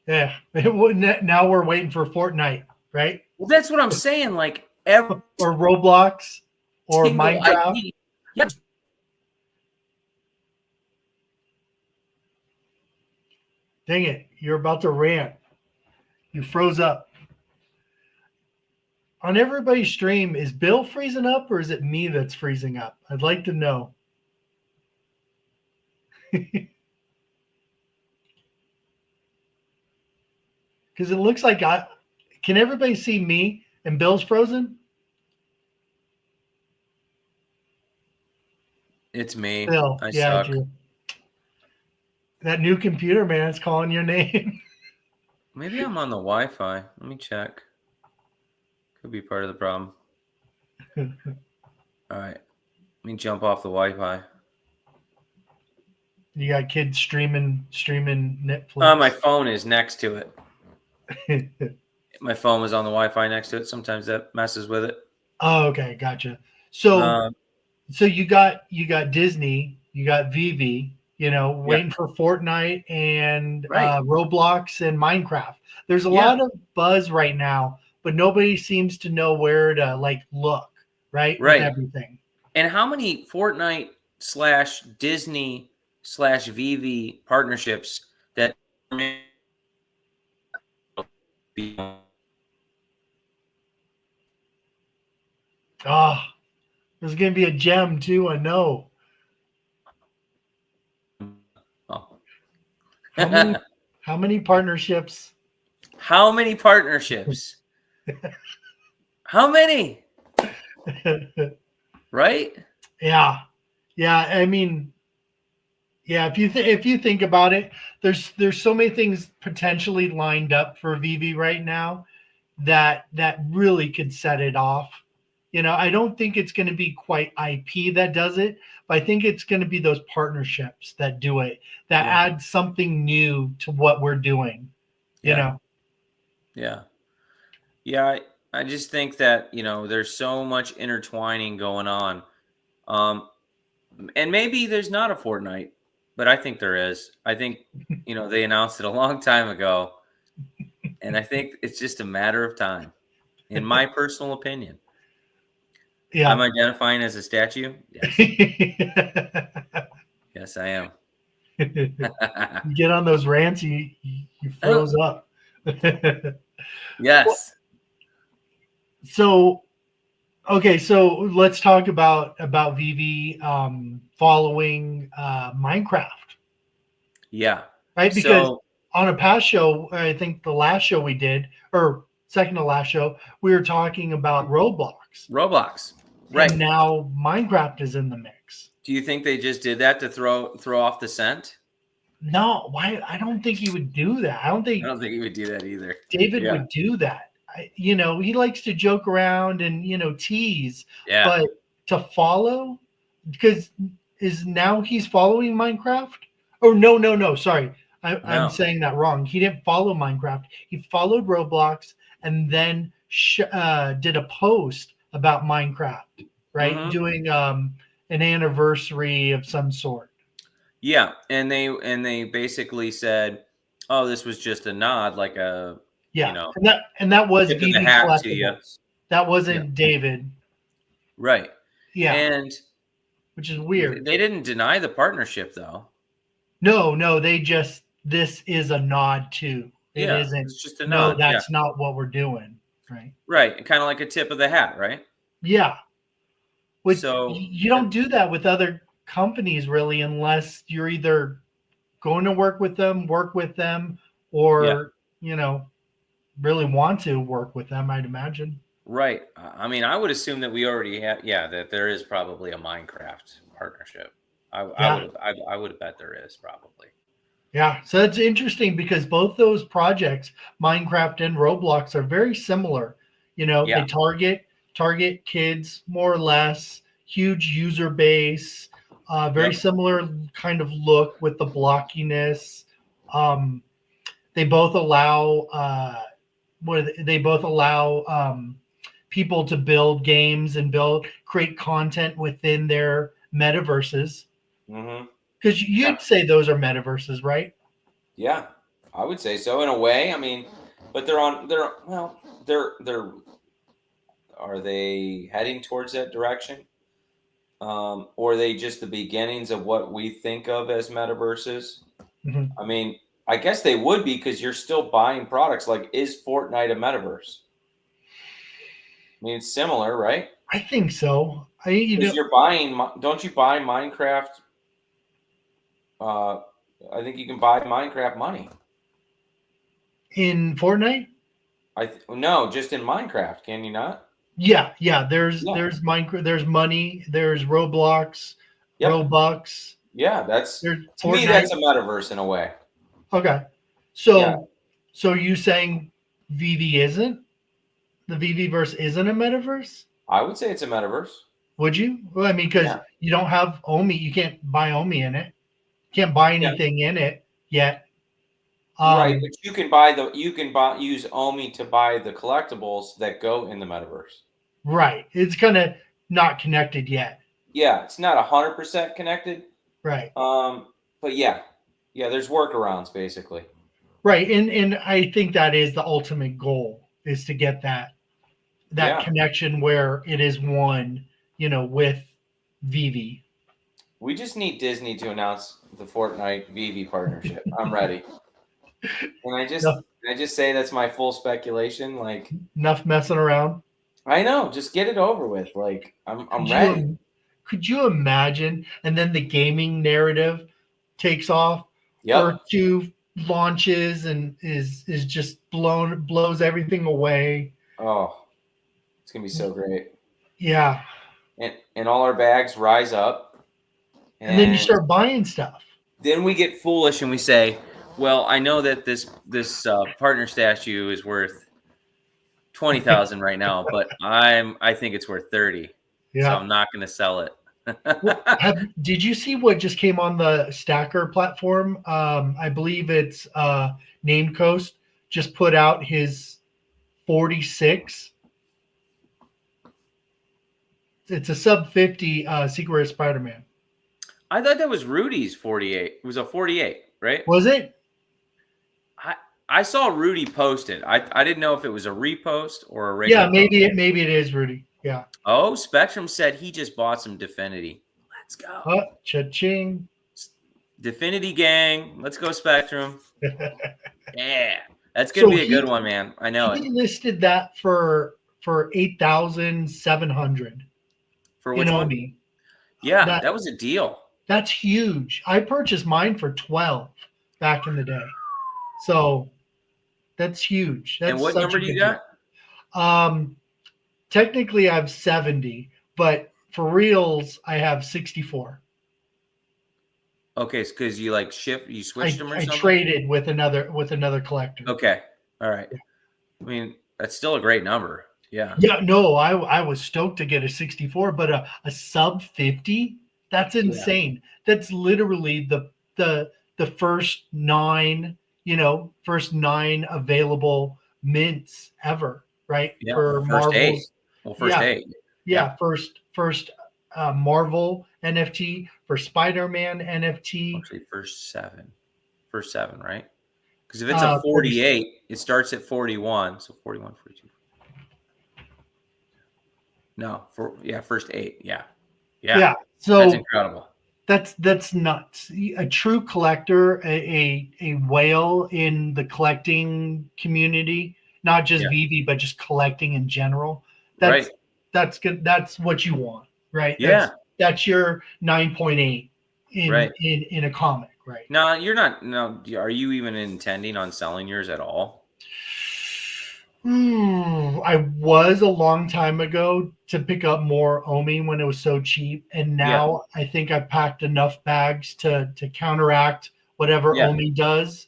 Yeah. Now we're waiting for Fortnite, right? Well, that's what I'm saying. Like every Or Roblox, or single Minecraft. IP. Yeah. Dang it! You're about to rant. You froze up. On everybody's stream, is Bill freezing up or is it me that's freezing up? I'd like to know. Because it looks like can everybody see me and Bill's frozen? It's me. Bill, I yeah, suck. Drew. That new computer man is calling your name. Maybe I'm on the Wi-Fi. Let me check. Could be part of the problem. All right. Let me jump off the Wi-Fi. You got kids streaming Netflix. My phone is next to it. My phone was on the Wi-Fi next to it. Sometimes that messes with it. Oh, okay, gotcha. So you got Disney, you got Vivi, waiting for Fortnite and Right. Roblox and Minecraft. There's a Yeah. lot of buzz right now, but nobody seems to know where to look, right? Right. With everything. And how many Fortnite / Disney / Vivi partnerships that Oh, there's gonna be a gem too, I know. How many partnerships? How many partnerships? How many? Right? Yeah. I mean, yeah. If you think about it, there's so many things potentially lined up for Vivi right now that really could set it off. I don't think it's going to be quite IP that does it, but I think it's going to be those partnerships that do it, that add something new to what we're doing. Yeah. I just think that there's so much intertwining going on, and maybe there's not a Fortnite, but I think there is. I think they announced it a long time ago, and I think it's just a matter of time, in my personal opinion. Yeah. I'm identifying as a statue. Yes. Yes, I am. You get on those rants, you froze up. Yes. So, okay, so let's talk about Vivi following Minecraft. Yeah. Right, because on a past show, I think the last show we did, or second to last show, we were talking about Roblox. Right. And now Minecraft is in the mix. Do you think they just did that to throw off the scent? No, why? I don't think he would do that. I don't think he would do that either. David would do that. He likes to joke around and tease. Yeah. But to follow, because now he's following Minecraft. Oh no! Sorry, I'm saying that wrong. He didn't follow Minecraft. He followed Roblox and then did a post about Minecraft, right? Mm-hmm. Doing an anniversary of some sort. Yeah, and they basically said, "Oh, this was just a nod, like a and that was VV Collectibles. That wasn't David, right? Yeah, and which is weird. They didn't deny the partnership, though. No, they just this is a nod to. It isn't. It's just a nod. No, that's not what we're doing, right? Right, kind of like a tip of the hat, right? Yeah. Which you don't do that with other companies really, unless you're either going to work with them, or really want to work with them, I'd imagine. Right. I mean, I would assume that we already have. Yeah, that there is probably a Minecraft partnership. Yeah. I would have bet there is probably. Yeah. So it's interesting because both those projects, Minecraft and Roblox, are very similar. Yeah. They target kids more or less, huge user base, very Yep. similar kind of look with the blockiness. Um, they both allow they both allow people to build games and create content within their metaverses. Mm-hmm. Because Yeah. you'd say those are metaverses, right? Yeah. I would say so in a way. I mean, but they're are they heading towards that direction? Or are they just the beginnings of what we think of as metaverses? Mhm. I mean, I guess they would be because you're still buying products. Like, is Fortnite a metaverse? I mean, it's similar, right? I think so. Because you're buying, don't you buy Minecraft? Uh, I think you can buy Minecraft money. In Fortnite. No, just in Minecraft, can you not? Yeah. There's Yeah. Minecraft. There's money. There's Roblox, Yep. Robux. Yeah, There's to me Fortnite. that's a metaverse in a way. Okay. Yeah. So you saying VV isn't the VV verse isn't a metaverse? I would say it's a metaverse. Would you? Well, I mean, because Yeah. you don't have Omi, you can't buy Omi in it. You can't buy Yeah. anything in it yet. Right, but you can use Omi to buy the collectibles that go in the metaverse. Right. It's kind of not connected yet. Yeah, it's not 100% connected. Right. But yeah, there's workarounds basically. Right. And I think that is the ultimate goal is to get that Yeah. connection where it is one, with Vivi. We just need Disney to announce the Fortnite VV partnership. I'm ready. And I just say that's my full speculation. Like, Enough messing around. I know, just get it over with. Like, I'm Could ready. Could you imagine? And then the gaming narrative takes off. Yep. Earth 2 launches and is just blows everything away. Oh, it's gonna be so great. Yeah. And all our bags rise up. And then you start buying stuff. Then we get foolish and we say, well, I know that this partner statue is worth 20,000 right now, but I think it's worth 30. Yeah. So I'm not going to sell it. Did you see what just came on the Stacker platform? I believe it's Name Coast just put out his 46. It's a sub 50 Secret of Spider-Man. I thought that was Rudy's 48. It was a 48, right? Was it? I saw Rudy post it. I didn't know if it was a repost or a regular. Yeah, maybe it is Rudy. Yeah. Oh, Spectrum said he just bought some Definity. Let's go. Cha-ching. Definity gang. Let's go, Spectrum. Yeah. That's going to be a good one, man. I know he listed that for 8,700. For which one? Yeah, that was a deal. That's huge. I purchased mine for 12 back in the day. So that's huge. That's and what number do you got? Technically I have 70, but for reals I have 64. Okay, it's because you you switched them or something? I traded with another collector. Okay. All right. I mean, that's still a great number. Yeah. Yeah, no, I was stoked to get a 64, but a sub 50, that's insane. Yeah. That's literally the first nine available mints ever, right? Yeah, for Marvel. Well, first eight. Yeah, first Marvel NFT, for Spider-Man NFT. Actually, first seven, right? Because if it's a 48, it starts at 41. So 41, 42. No, first eight. Yeah. So that's incredible. That's nuts. A true collector, a whale in the collecting community, not just VV, but just collecting in general. That's good. That's what you want, right? Yeah. That's your 9.8 in a comic, right? No, you're not. No, are you even intending on selling yours at all? I was a long time ago to pick up more Omi when it was so cheap, and Yeah, now I think I've packed enough bags to counteract whatever yeah, Omi does,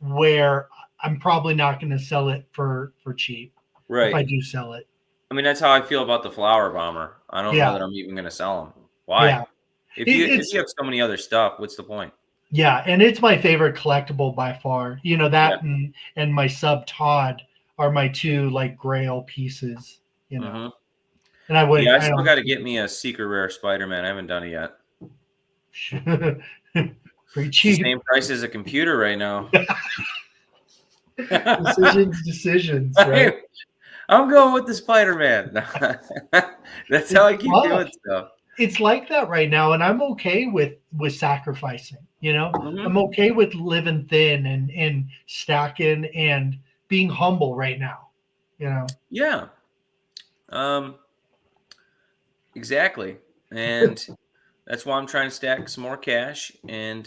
where I'm probably not going to sell it for cheap if I right. do sell it. I mean, that's how I feel about the flower bomber. I don't know Yeah, that I'm even going to sell them. Why? yeah. If It's you have so many other stuff, what's the point? yeah, and it's my favorite collectible by far. You know Yeah. that and my sub Todd are my two like grail pieces. You know, Hmm. and I Yeah, would I I still don't got to get me a secret rare Spider-Man. I haven't done it yet. pretty It's the cheap. same price as a computer right now. Decisions, right? I- I'm going with the Spider-Man. That's how It's I keep tough. doing stuff. It's like that right now, and I'm okay with sacrificing. You know, Hmm. I'm okay with living thin and stacking and being humble right now. You know, Yeah, um, exactly. And that's why I'm trying to stack some more cash, and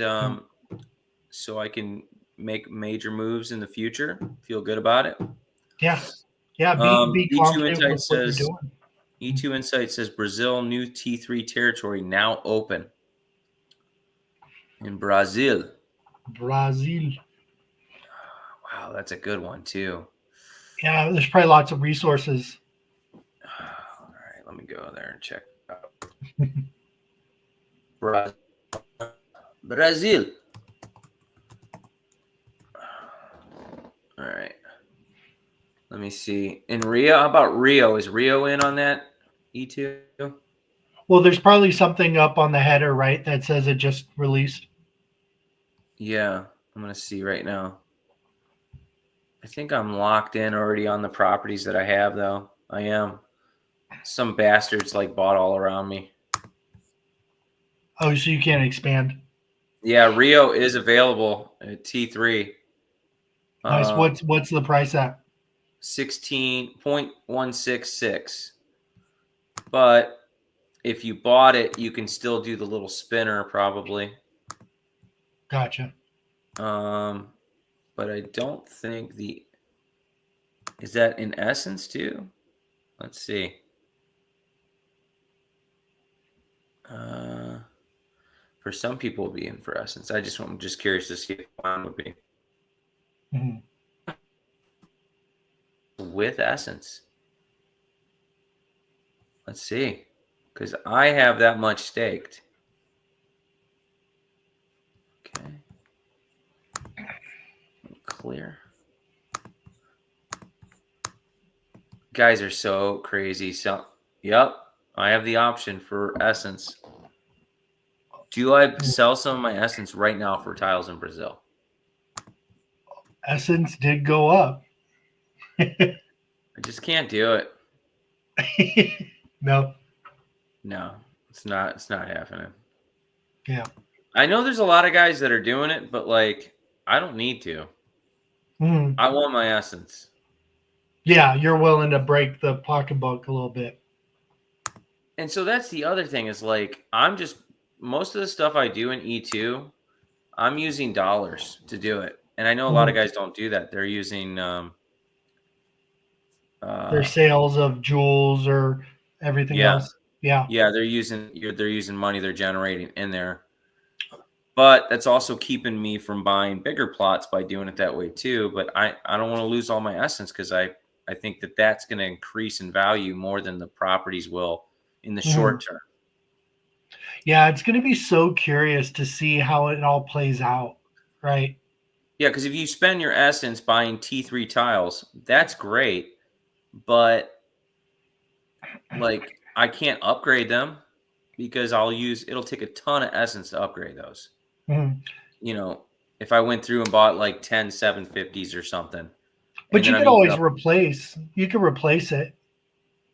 so I can make major moves in the future. Feel good about it. yeah, yeah. Be E2 confident Insight with what you're says doing. E2 Insight says Brazil new T3 territory now open in Brazil. Brazil. Wow, that's a good one too. Yeah, there's probably lots of resources. All right, let me go there and check out Bra- Brazil. All right, let me see. In Rio, how about Rio? Is Rio in on that E2? Well, there's probably something up on the header, right, that says it just released. Yeah, I'm gonna see right now. I think I'm locked in already on the properties that I have, though. I am. Some bastards like bought all around me. Oh, so you can't expand. Yeah, Rio is available at T3. Nice. Um, What's the price at? 16.166. But if you bought it, you can still do the little spinner probably. Gotcha. Um, but I don't think the is that in essence too? Let's see. Uh, for some people, it'll be in for essence. I'm just curious to see if mine would be Mhm. with essence. Let's see, because I have that much staked. Okay, clear. Guys are so crazy. So, yep, I have the option for essence. Do I sell some of my essence right now for tiles in Brazil? Essence did go up. I just can't do it. No. No, it's not. It's not happening. Yeah. I know there's a lot of guys that are doing it, but like, I don't need to. Mm. I want my essence. Yeah, you're willing to break the pocketbook a little bit. And so that's the other thing is like, I'm just most of the stuff I do in E2, I'm using dollars to do it. And I know a lot of Mhm. guys don't do that. They're using Their uh sales of jewels or everything yeah. else. Yeah. Yeah, they're using money they're generating in there. But that's also keeping me from buying bigger plots by doing it that way too. But I don't want to lose all my essence because I think that that's going to increase in value more than the properties will in the Mhm. short term. Yeah, it's going to be so curious to see how it all plays out, right? Yeah, because if you spend your essence buying T3 tiles, that's great. But like I can't upgrade them because it'll take a ton of essence to upgrade those. Mhm. You know, if I went through and bought like 10 750s or something, and But then you I'm could using always up, replace. You could replace it,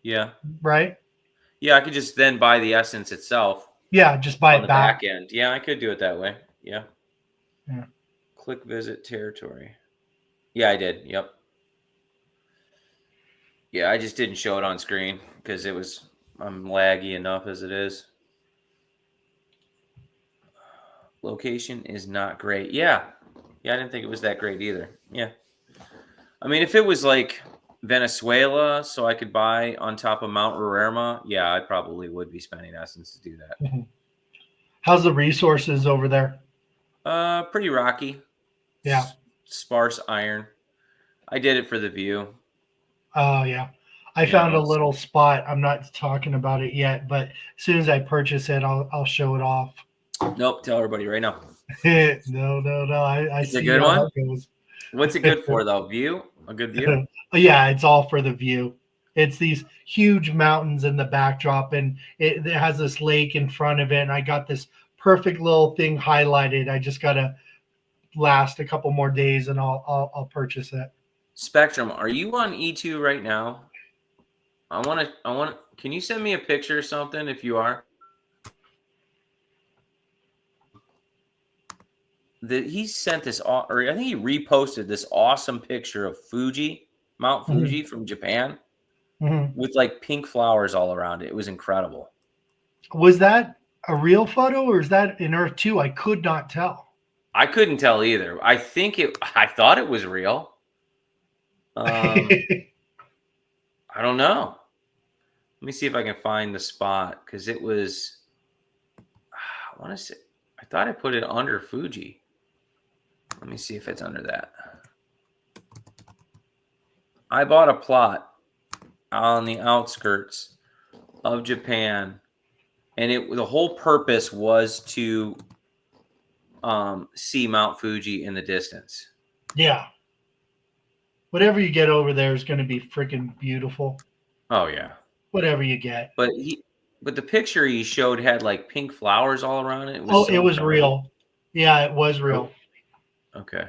yeah. right? Yeah, I could just then buy the essence itself Yeah, just buy on it the back. back end. Yeah, I could do it that way. Yeah. Yeah. Click visit territory. Yeah, I did. Yep. Yeah, I just didn't show it on screen because I'm laggy enough as it is. Location is not great. Yeah. Yeah, I didn't think it was that great either. Yeah. I mean, if it was like Venezuela so I could buy on top of Mount Roraima, yeah, I probably would be spending essence to do that. Mhm. How's the resources over there? Pretty rocky. Yeah. Sparse iron. I did it for the view. Oh, yeah. I You found know, a little spot. I'm not talking about it yet, but as soon as I purchase it, I'll show it off. nope, tell everybody right now. No. I It's a see good how one. that goes. What's it good for though? View? A good view? Yeah, it's all for the view. It's these huge mountains in the backdrop, and it has this lake in front of it. And I got this perfect little thing highlighted. I just gotta last a couple more days, and I'll purchase it. Spectrum, are you on E2 right now? I want can you send me a picture or something if you are? He sent this, or I think he reposted this awesome picture of Fuji, Mount Fuji from Japan, with like pink flowers all around it. It was incredible. Was that a real photo, or is that in Earth 2? I could not tell. I couldn't tell either. I thought it was real. I don't know. Let me see if I can find the spot because it was. I want to say. I thought I put it under Fuji. Let me see if it's under that. I bought a plot on the outskirts of Japan, and the whole purpose was to see Mount Fuji in the distance. Yeah. Whatever you get over there is going to be freaking beautiful. Oh yeah. Whatever you get. But the picture he showed had like pink flowers all around it. It was it was real. Yeah, it was real. Okay.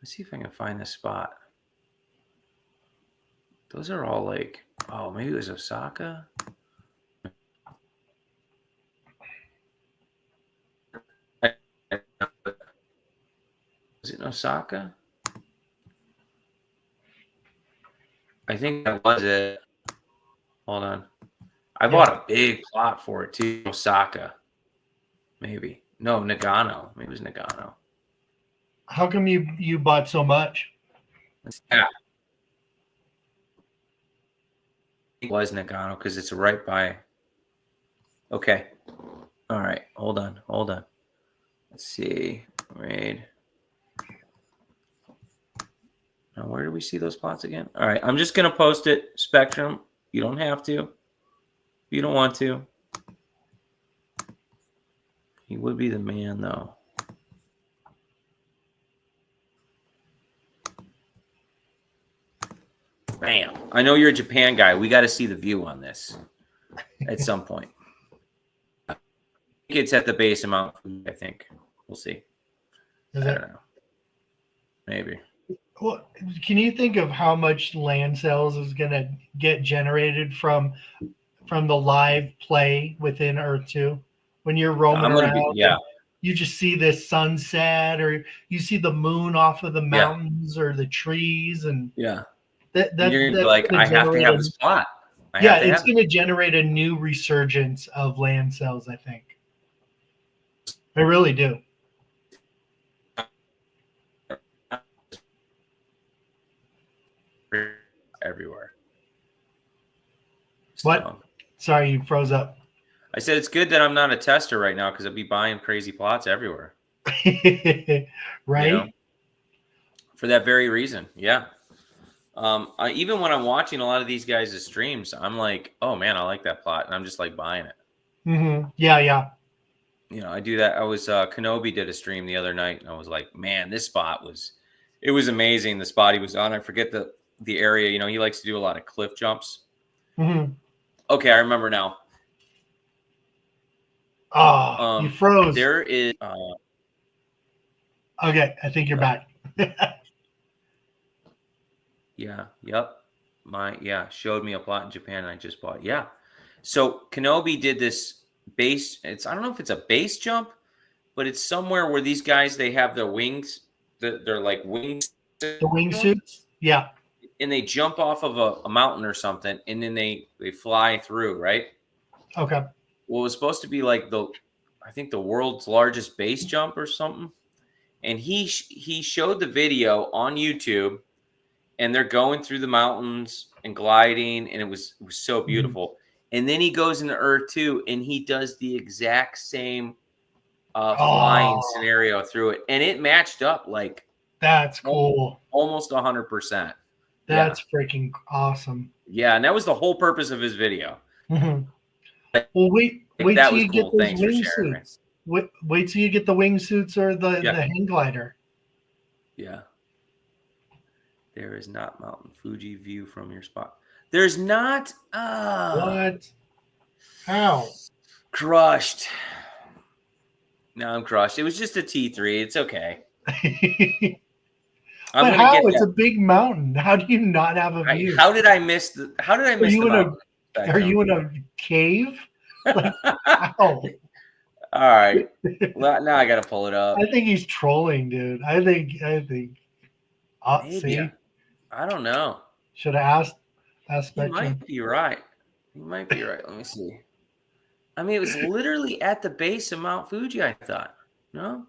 Let's see if I can find this spot. Those are all like, oh, maybe it was Osaka. Was it in Osaka? I think that was it. Hold on. I bought a big plot for it too. Osaka. Maybe. No, Nagano. Maybe it was Nagano. How come you bought so much? Yeah. It was Nagano because it's right by. Okay. All right. Hold on. Let's see. Raid. Now, where do we see those plots again? All right. I'm just going to post it. Spectrum. You don't have to. If you don't want to. He would be the man, though. Bam. I know you're a Japan guy. We got to see the view on this at some point. I think it's at the base amount, I think. We'll see. I don't know. Maybe. Well, can you think of how much land sales is going to get generated from the live play within Earth 2? When you're roaming around, you just see this sunset, or you see the moon off of the mountains or the trees, and you're that's like, I have to have this plot. It's going to generate a new resurgence of land sales, I think. I really do. Everywhere. What? So, sorry, you froze up. I said it's good that I'm not a tester right now because I'd be buying crazy plots everywhere. Right? You know? For that very reason. Yeah. Even when I'm watching a lot of these guys' streams, I'm like, oh man, I like that plot. And I'm just like buying it. Mm-hmm. Yeah. You know, I do that. I was, Kenobi did a stream the other night and I was like, man, this spot was amazing. The spot he was on. I forget the area, you know, he likes to do a lot of cliff jumps. Mm-hmm. Okay. I remember now. Oh, you froze. There is. Okay, I think you're back. Yeah. Yep. Showed me a plot in Japan and I just bought. Yeah. So Kenobi did this base. I don't know if it's a base jump, but it's somewhere where these guys, they have their wings. They're like wings. The wingsuits. Yeah. And they jump off of a mountain or something, and then they fly through. Right. Okay. Well, it was supposed to be like I think the world's largest base jump or something. And he showed the video on YouTube, and they're going through the mountains and gliding, and it was so beautiful. And then he goes into Earth 2, and he does the exact same flying Oh, scenario through it, and it matched up like that's cool. almost 100%. That's freaking awesome. Yeah, and that was the whole purpose of his video. Well, wait That till was you cool. get those Thanks for sharing, wingsuits. Wait till you get the wingsuits or the hang glider. Yeah. There is not Mountain Fuji view from your spot. There's not. What? How? Crushed. No, I'm crushed. It was just a T3. It's okay. But how? It's a big mountain. How do you not have a view? How did I miss the? How did I miss the mountain? Are you in a cave? Like, how? All right. Well, now I got to pull it up. I think he's trolling, dude. I think. Maybe. See? I don't know. Should have asked Spectrum. You might be right. You might be right. Let me see. I mean, it was literally at the base of Mount Fuji, I thought. No?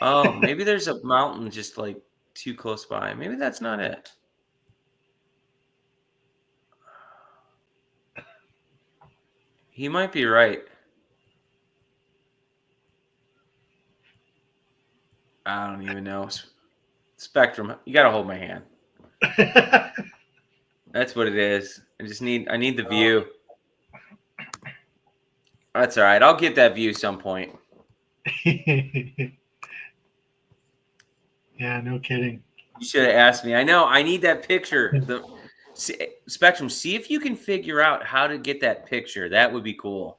Oh, maybe there's a mountain just like too close by. Maybe that's not it. He might be right. I don't even know. Spectrum, you got to hold my hand. That's what it is. I need the view. That's all right. I'll get that view some point. Yeah, no kidding. You should have asked me. I know. I need that picture. Spectrum, see if you can figure out how to get that picture. That would be cool.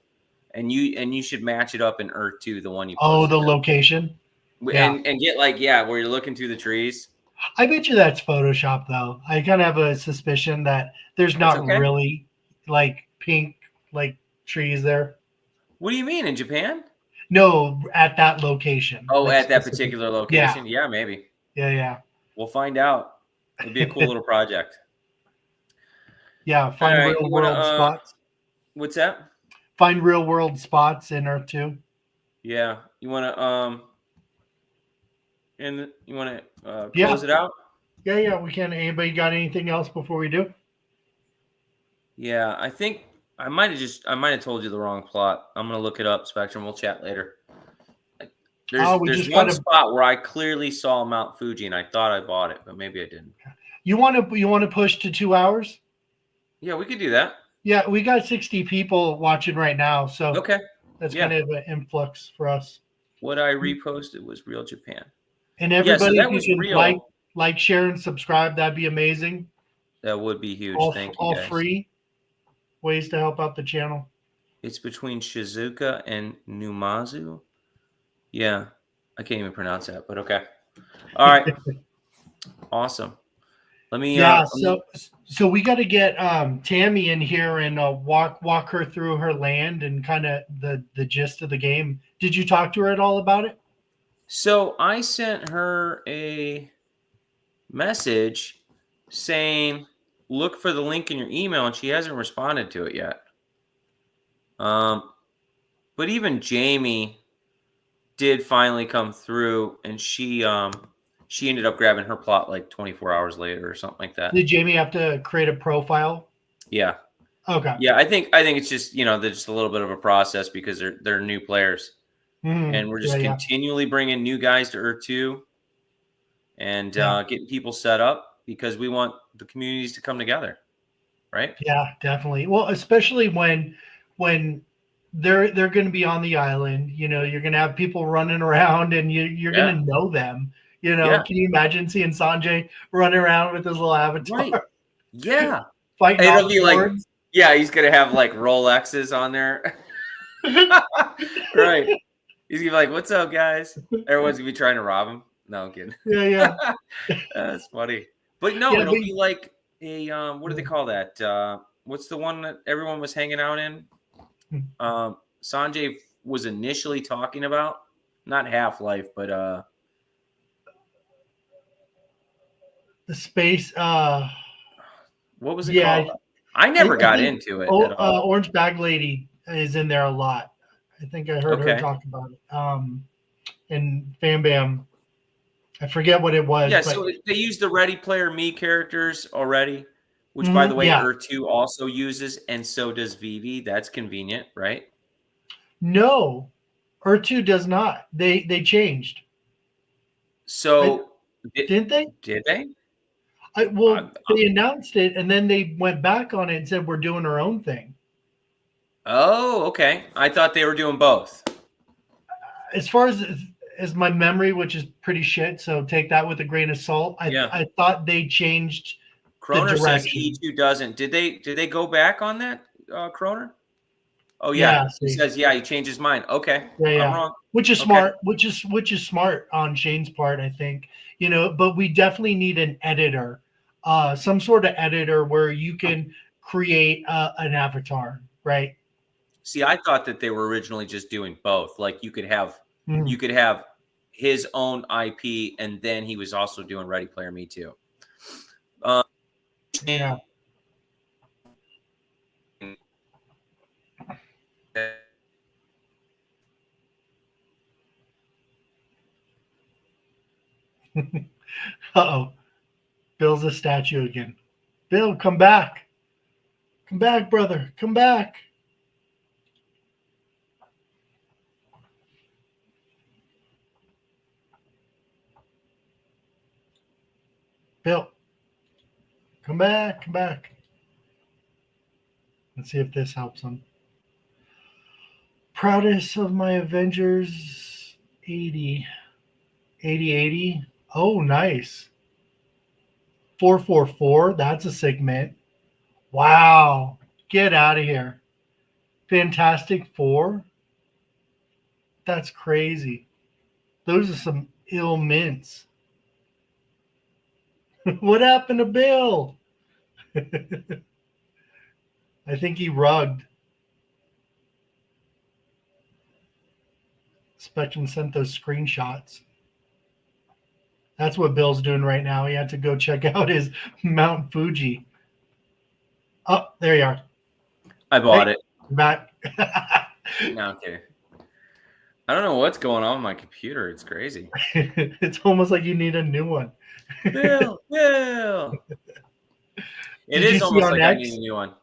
And you should match it up in Earth 2, the one you posted. Oh, the location? And get where you're looking through the trees. I bet you that's Photoshop, though. I kind of have a suspicion that there's not really like pink like trees there. What do you mean, in Japan? No, at that location. Oh, like at that particular location? Yeah, maybe. Yeah. We'll find out. It'd be a cool little project. Yeah, find real world spots. What's that? Find real world spots in Earth 2. Yeah. You want to close it out? Yeah, we can. Anybody got anything else before we do? Yeah, I think I might have told you the wrong plot. I'm gonna look it up, Spectrum. We'll chat later. There's one spot where I clearly saw Mount Fuji and I thought I bought it, but maybe I didn't. You want to push to 2 hours? Yeah, we could do that. Yeah, we got 60 people watching right now, so that's kind of an influx for us. What I reposted was Real Japan. And everybody, if you can like, share, and subscribe, that'd be amazing. That would be huge. Thank you, all guys. Free ways to help out the channel. It's between Shizuoka and Numazu. Yeah, I can't even pronounce that, but okay. All right. Awesome. Let me. So we got to get Tammy in here and walk her through her land and kind of the gist of the game. Did you talk to her at all about it? So I sent her a message saying, look for the link in your email, and she hasn't responded to it yet. But even Jamie did finally come through, and she ended up grabbing her plot like 24 hours later or something like that. Did Jamie have to create a profile? Yeah. Okay. Yeah, I think it's just they're just a little bit of a process because they're new players. And we're just continually bringing new guys to Earth 2 and getting people set up because we want the communities to come together, right? Yeah, definitely. Well, especially when they're going to be on the island, you're going to have people running around and you're going to know them. Can you imagine seeing Sanjay running around with his little avatar? Right. Yeah. Fighting it'll be swords. He's going to have like Rolexes on there. Right. He's gonna be like, "What's up, guys?" Everyone's gonna be trying to rob him. No, I'm kidding. Yeah. That's funny. But no, it'll be like a what do they call that? What's the one that everyone was hanging out in? Sanjay was initially talking about, not Half-Life, but the space. What was it called? I never got into it at all. Orange Bag Lady is in there a lot. I think I heard her talk about it. And Bam Bam I forget what it was, Yeah, but so they use the Ready Player Me characters already, which, by the way, yeah. Earth 2 also uses, and so does Vivi. That's convenient, right? No, Earth 2 does not. They changed. I, So did, didn't they? did they? Well, they announced it and then they went back on it and said we're doing our own thing. Oh, okay. I thought they were doing both. As far as my memory, which is pretty shit, so take that with a grain of salt. I thought they changed the Kroner says direction. E2 doesn't. Did they go back on that, Kroner? Oh yeah. Yeah, He says he changed his mind. Okay. I'm wrong. Which is Okay. smart, which is smart on Shane's part, I think. But we definitely need an editor, some sort of editor where you can create an avatar, right? See, I thought that they were originally just doing both. Like you could have his own IP, and then he was also doing Ready Player Me too. Yeah. Uh-oh. Bill's a statue again. Bill, come back. Come back, brother. Come back. Bill, come back. Come back. Let's see if this helps him. Proudest of my Avengers 80. 80. Oh, nice. 444. That's a segment. Wow. Get out of here. Fantastic Four. That's crazy. Those are some ill mints. What happened to Bill? I think he rugged. Spectrum sent those screenshots. That's what Bill's doing right now. He had to go check out his Mount Fuji. Oh, there you are. I bought it. Back. No, I'm kidding. I don't know what's going on with my computer. It's crazy. It's almost like you need a new one. Bill. It is almost like I need a new one.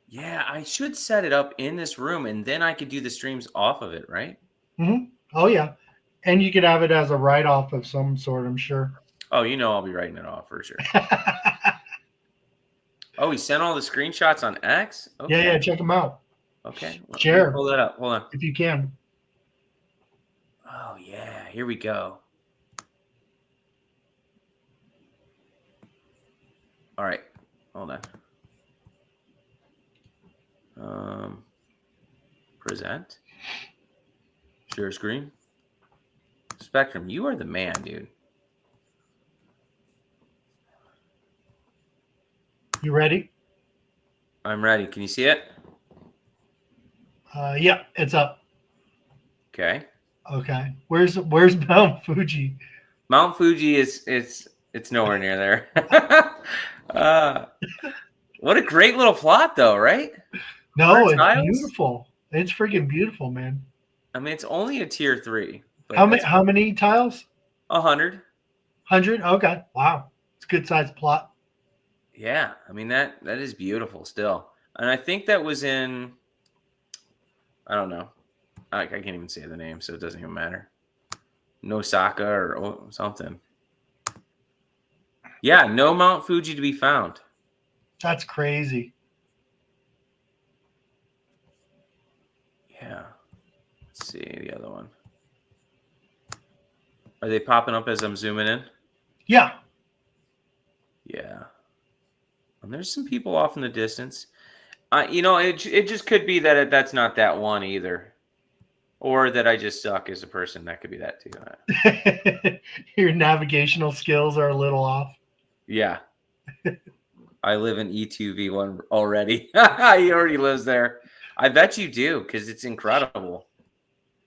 Yeah, I should set it up in this room, and then I could do the streams off of it, right? Mm-hmm. Oh, yeah. And you could have it as a write-off of some sort, I'm sure. Oh, I'll be writing it off for sure. Oh, he sent all the screenshots on X? Okay. Yeah, check them out. Okay. Share. Pull that up. Hold on. If you can. Oh, yeah. Here we go. All right. Hold on. Present. Share screen. Spectrum, you are the man, dude. You ready? I'm ready. Can you see it? Yeah, it's up. Okay. Where's Mount Fuji? Mount Fuji it's nowhere near there. What a great little plot, though, right? No, it's beautiful. It's freaking beautiful, man. I mean, it's only a tier 3. How many tiles? 100. 100? Okay. Wow. It's a good sized plot. Yeah. I mean, that is beautiful still. And I think that was in, I don't know. I can't even say the name, so it doesn't even matter. Nosaka or something. Yeah, no Mount Fuji to be found. That's crazy. Yeah. Let's see the other one. Are they popping up as I'm zooming in? Yeah. Yeah. And there's some people off in the distance. It just could be that that's not that one either. Or that I just suck as a person. That could be that too. Your navigational skills are a little off. Yeah. I live in E2V1 already. He already lives there. I bet you do, because it's incredible.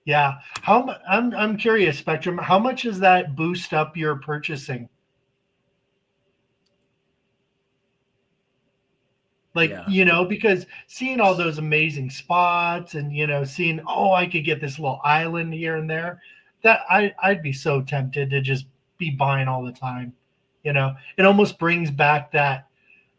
Yeah. I'm curious, Spectrum. How much does that boost up your purchasing? Because seeing all those amazing spots and seeing, I could get this little island here and there. that I'd be so tempted to just be buying all the time. You know, it almost brings back that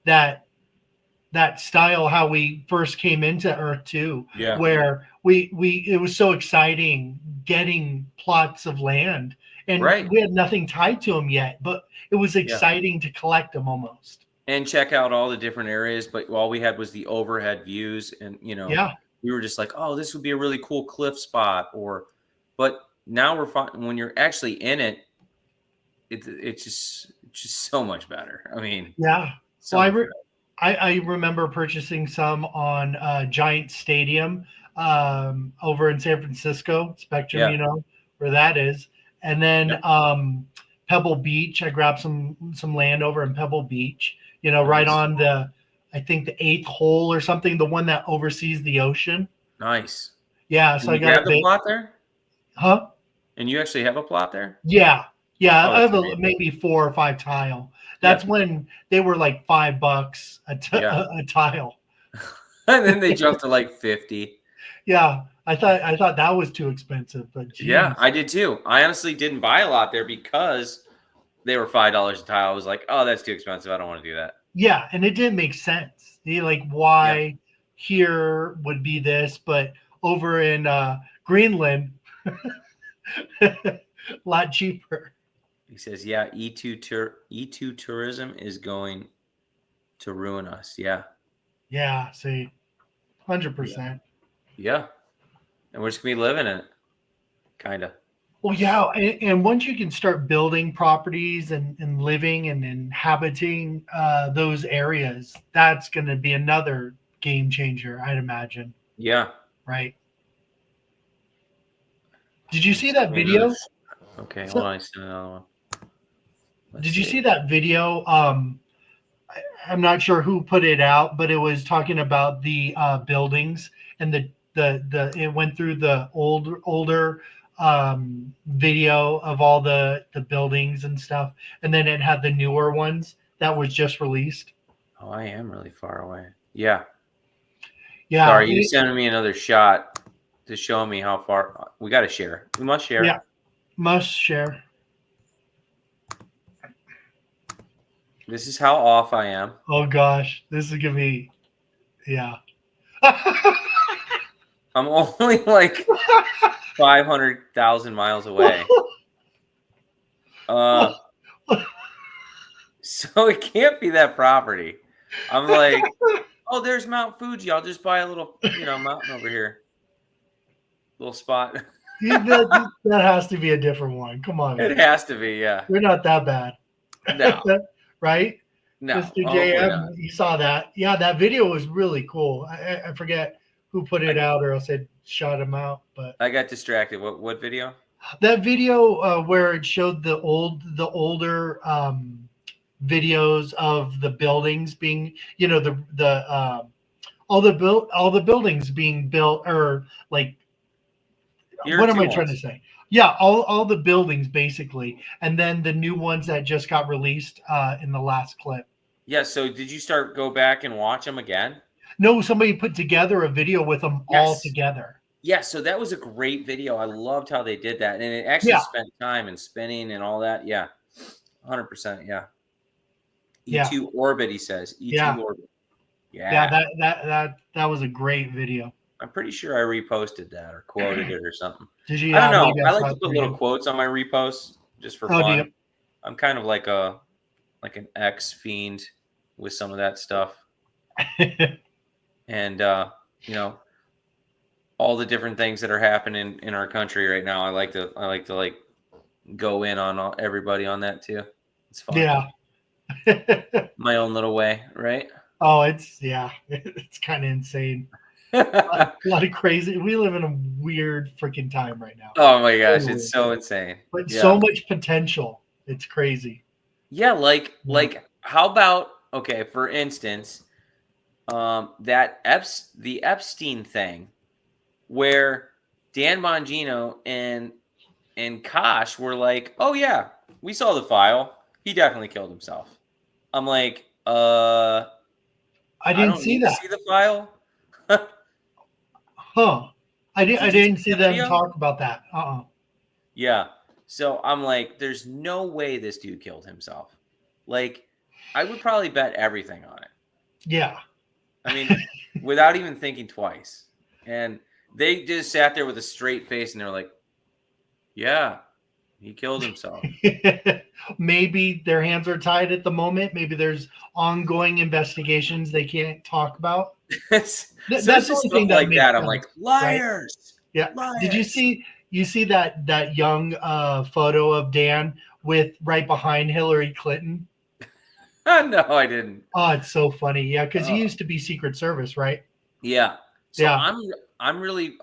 that style how we first came into Earth 2, Yeah. where we it was so exciting getting plots of land, and Right. we had nothing tied to them yet, but it was Yeah. exciting to collect them almost. And check out all the different areas, but all we had was the overhead views, and Yeah, we were just like, oh, this would be a really cool cliff spot, but now we're fine when you're actually in it. It's just so much better. I mean, yeah. so Well, much better. I remember purchasing some on Giant Stadium over in San Francisco, Spectrum, Yeah. you know where that is. And then Yep. Pebble Beach, I grabbed some land over in Pebble Beach, you know, right Nice. on I think the eighth hole or something, the one that oversees the ocean. Nice. Yeah, And so I you got a grab the big, plot there? huh? And you actually have a plot there? Yeah, yeah. Oh, I that's have amazing. maybe 4 or 5 tile. Yeah. That's when they were like $5 Yeah. a tile. And then they jumped to like 50. Yeah, I thought that was too expensive, but Yeah, geez. I did too. I honestly didn't buy a lot there because they were $5 a tile. I was like, oh, that's too expensive. I don't want to do that. Yeah, and it didn't make sense. Like Yeah. why here would be this, but over in Greenland, a lot cheaper. He says, yeah, E2 tourism is going to ruin us. Yeah. Yeah, see, Yeah. 100%. Yeah. And we're just gonna be living in it. Kinda. Well, yeah, and once you can start building properties and living and inhabiting those areas, that's going to be another game changer, I'd imagine. Yeah. Right? Did you see Send that me another video? Okay, hold So, on. I sent another one. Let's did you see. see that video? I'm not sure who put it out, but it was talking about the buildings and the it went through the older video of all the buildings and stuff, and then it had the newer ones that was just released. Oh, I am really far away. Yeah. Yeah, Sorry, you sending me another shot to show me how far we got to share. We must share. yeah, must share. This is how off I am. Oh gosh, this is gonna be, yeah. I'm only like 500,000 miles away. So it can't be that property. I'm like, oh, there's Mount Fuji. I'll just buy a little, mountain over here. Little spot. that has to be a different one. Come on, It man. has to be, yeah. We're not that bad. No, Right? no, Mr. hopefully JM, not. you saw that. Yeah, that video was really cool. I forget who put it out, or else it shot him out. But I got distracted. What video? that video where it showed the older videos of the buildings being, all the buildings being built, or like, Here what are am two I trying to ones. say? Yeah, all the buildings basically, and then the new ones that just got released in the last clip. Yeah. So did you go back and watch them again? No, somebody put together a video with them all Yes. together. Yeah. So that was a great video. I loved how they did that, and it actually Yeah. spent time and spinning and all that. Yeah, 100%. Yeah. Yeah. E2 orbit. He says E2 Yeah. orbit. Yeah. Yeah, that was a great video. I'm pretty sure I reposted that or quoted it or something. Did you? I don't know. Maybe I saw like to it put through little you. quotes on my reposts just for Oh, do fun. you? I'm kind of like an X fiend with some of that stuff. And all the different things that are happening in our country right now. I like to like go in on everybody on that too. It's fun. Yeah. My own little way, right? Oh, it's kind of insane. A lot of crazy. We live in a weird freaking time right now. Oh my gosh, Totally. it's so insane. But Yeah. so much potential. It's crazy. Yeah, like how about, okay, for instance, the Epstein thing where Dan Bongino and Kosh were like, "Oh yeah, we saw the file. He definitely killed himself." I'm like, I didn't don't see need to that. see the file. Huh. I Did you didn't see see the them video? talk about that. Yeah. So I'm like, there's no way this dude killed himself. Like, I would probably bet everything on it. Yeah. I mean, without even thinking twice. And they just sat there with a straight face and they're like, yeah, he killed himself. Maybe their hands are tied at the moment. Maybe there's ongoing investigations they can't talk about. So That's it's the just only stuff thing that like makes that. I'm sense, like, right? liars, Yeah. Did liars. you see that young photo of Dan with right behind Hillary Clinton? No, I didn't. Oh, it's so funny. Yeah, because he Uh, used to be Secret Service, right? yeah. So Yeah. I'm really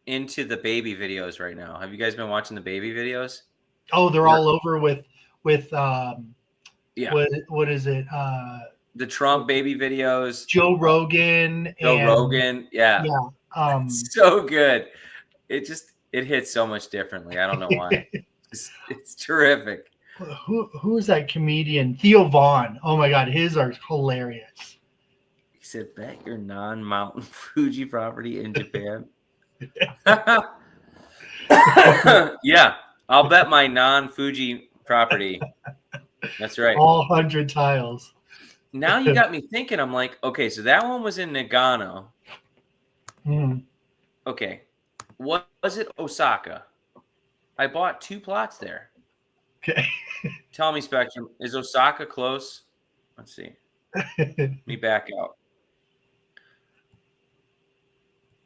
into the baby videos right now. Have you guys been watching the baby videos? Oh, they're Where all over with yeah, what is it? the Trump baby videos, Joe Rogan Joe and Rogan. Yeah, yeah. so good. It hits so much differently. I don't know why. It's terrific. Who is that comedian? Theo Vaughn. Oh my God, his are hilarious. He said, "Bet your non-mountain Fuji property in Japan." Yeah, I'll bet my non-Fuji property. That's right. All 100 tiles. Now you got me thinking. I'm like, okay, so that one was in Nagano. Mm. Okay, what was it? Osaka. I bought 2 plots there. Okay. Tell me, Spectrum, is Osaka close? Let's see. Let me back out.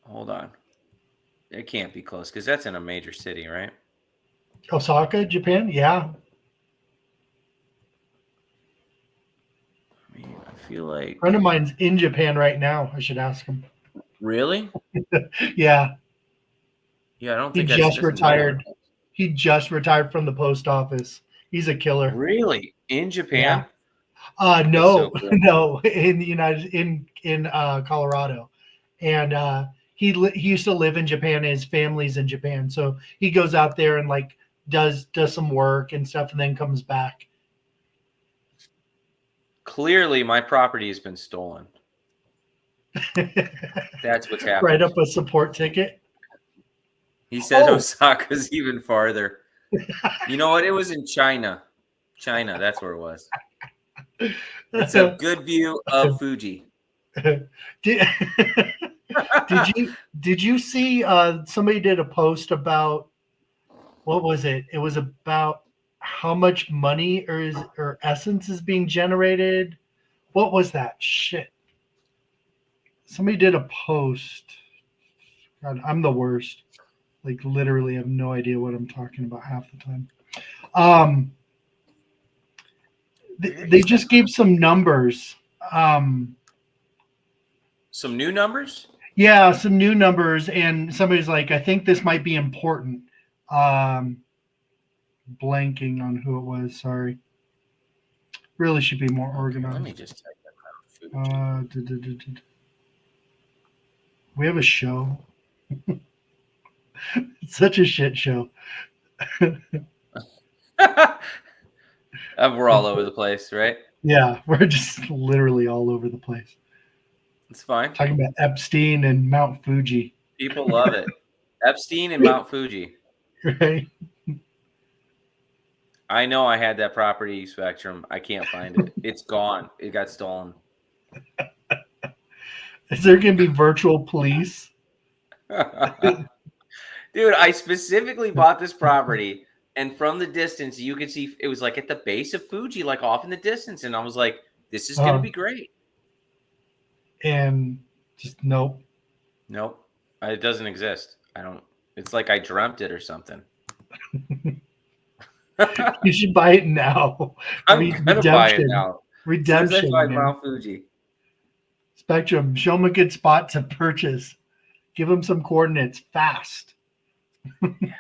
Hold on. It can't be close because that's in a major city, right? Osaka, Japan? Yeah. I mean, I feel like. A friend of mine's in Japan right now. I should ask him. Really? Yeah. Yeah, I don't He think just doesn't know where. retired. He just retired from the post office. He's a killer. Really? In Yeah. Japan? That's so No, cool. no, in the in Colorado, and he used to live in Japan. His family's in Japan, so he goes out there and like does some work and stuff, and then comes back. Clearly, my property has been stolen. That's what's happened. Write up a support ticket. He said Osaka's even farther. You know what? It was in China. China, that's where it was. It's a good view of Fuji. did, did you see somebody did a post about what was it? It was about how much money or essence is being generated. What was that shit? Somebody did a post. God, I'm the worst. Like literally have no idea what I'm talking about half the time. They just gave some numbers. Some new numbers? Yeah, some new numbers, and somebody's like, I think this might be important. Blanking on who it was. Sorry. Really should be more organized. Let me just type that out. We have a show. It's such a shit show. We're all over the place, right? Yeah, we're just literally all over the place. It's fine. Talking about Epstein and Mount Fuji. People love it. Epstein and Mount Fuji. Right? I know I had that property, Spectrum. I can't find it. It's gone. It got stolen. Is there going to be virtual police? Dude, I specifically bought this property, and from the distance, you could see it was like at the base of Fuji, like off in the distance. And I was like, this is going to be great. And just nope. Nope. It doesn't exist. It's like I dreamt it or something. You should buy it now. I'm going to buy it now. Redemption. As soon as I buy Mount Fuji. Spectrum, show them a good spot to purchase. Give them some coordinates fast. Yeah.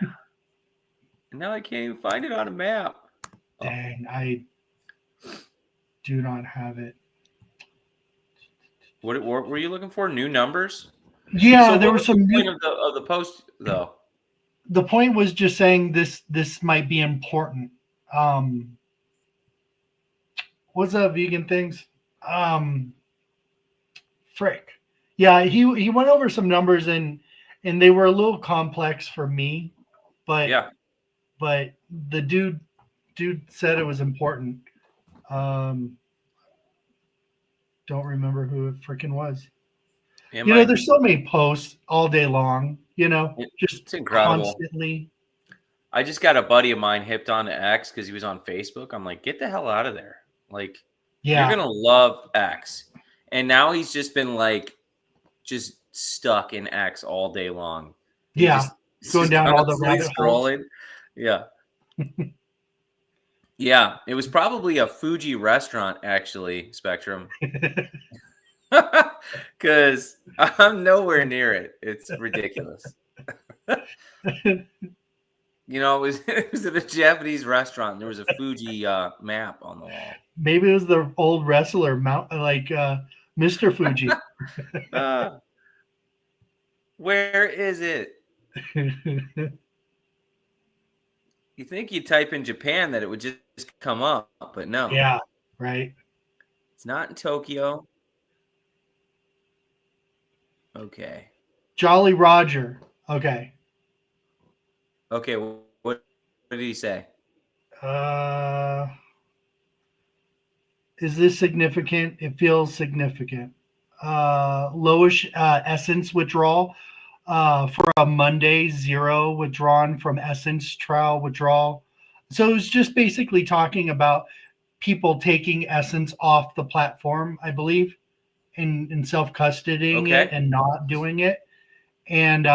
And now I can't even find it on a map. Dang, I do not have it. What were you looking for? New numbers? Yeah, so there was some point of the post though. The point was just saying this might be important. What's up, vegan things? Frick. Yeah, he went over some numbers and they were a little complex for me, but yeah. but the dude said it was important. Don't remember who it freaking was. There's so many posts all day long, just It's incredible. constantly. I just got a buddy of mine hipped on to X because he was on Facebook. I'm like, get the hell out of there. Like, you're going to love X. And now he's just been like, just stuck in X all day long. Going down all the rabbit scrolling. Holes. Yeah. Yeah. It was probably a Fuji restaurant, actually, Spectrum. Because I'm nowhere near it. It's ridiculous. It was at a Japanese restaurant. There was a Fuji map on the wall. Maybe it was the old wrestler, Mr. Fuji. Where is it? You think you type in Japan that it would just come up, but no. Yeah, right. It's not in Tokyo. Okay. Jolly Roger. Okay. Okay, what did he say? Is this significant? It feels significant. Lowish essence withdrawal for a Monday, 0 withdrawn from essence trial withdrawal. So it was just basically talking about people taking essence off the platform, I believe, and self-custodying it and not doing it. And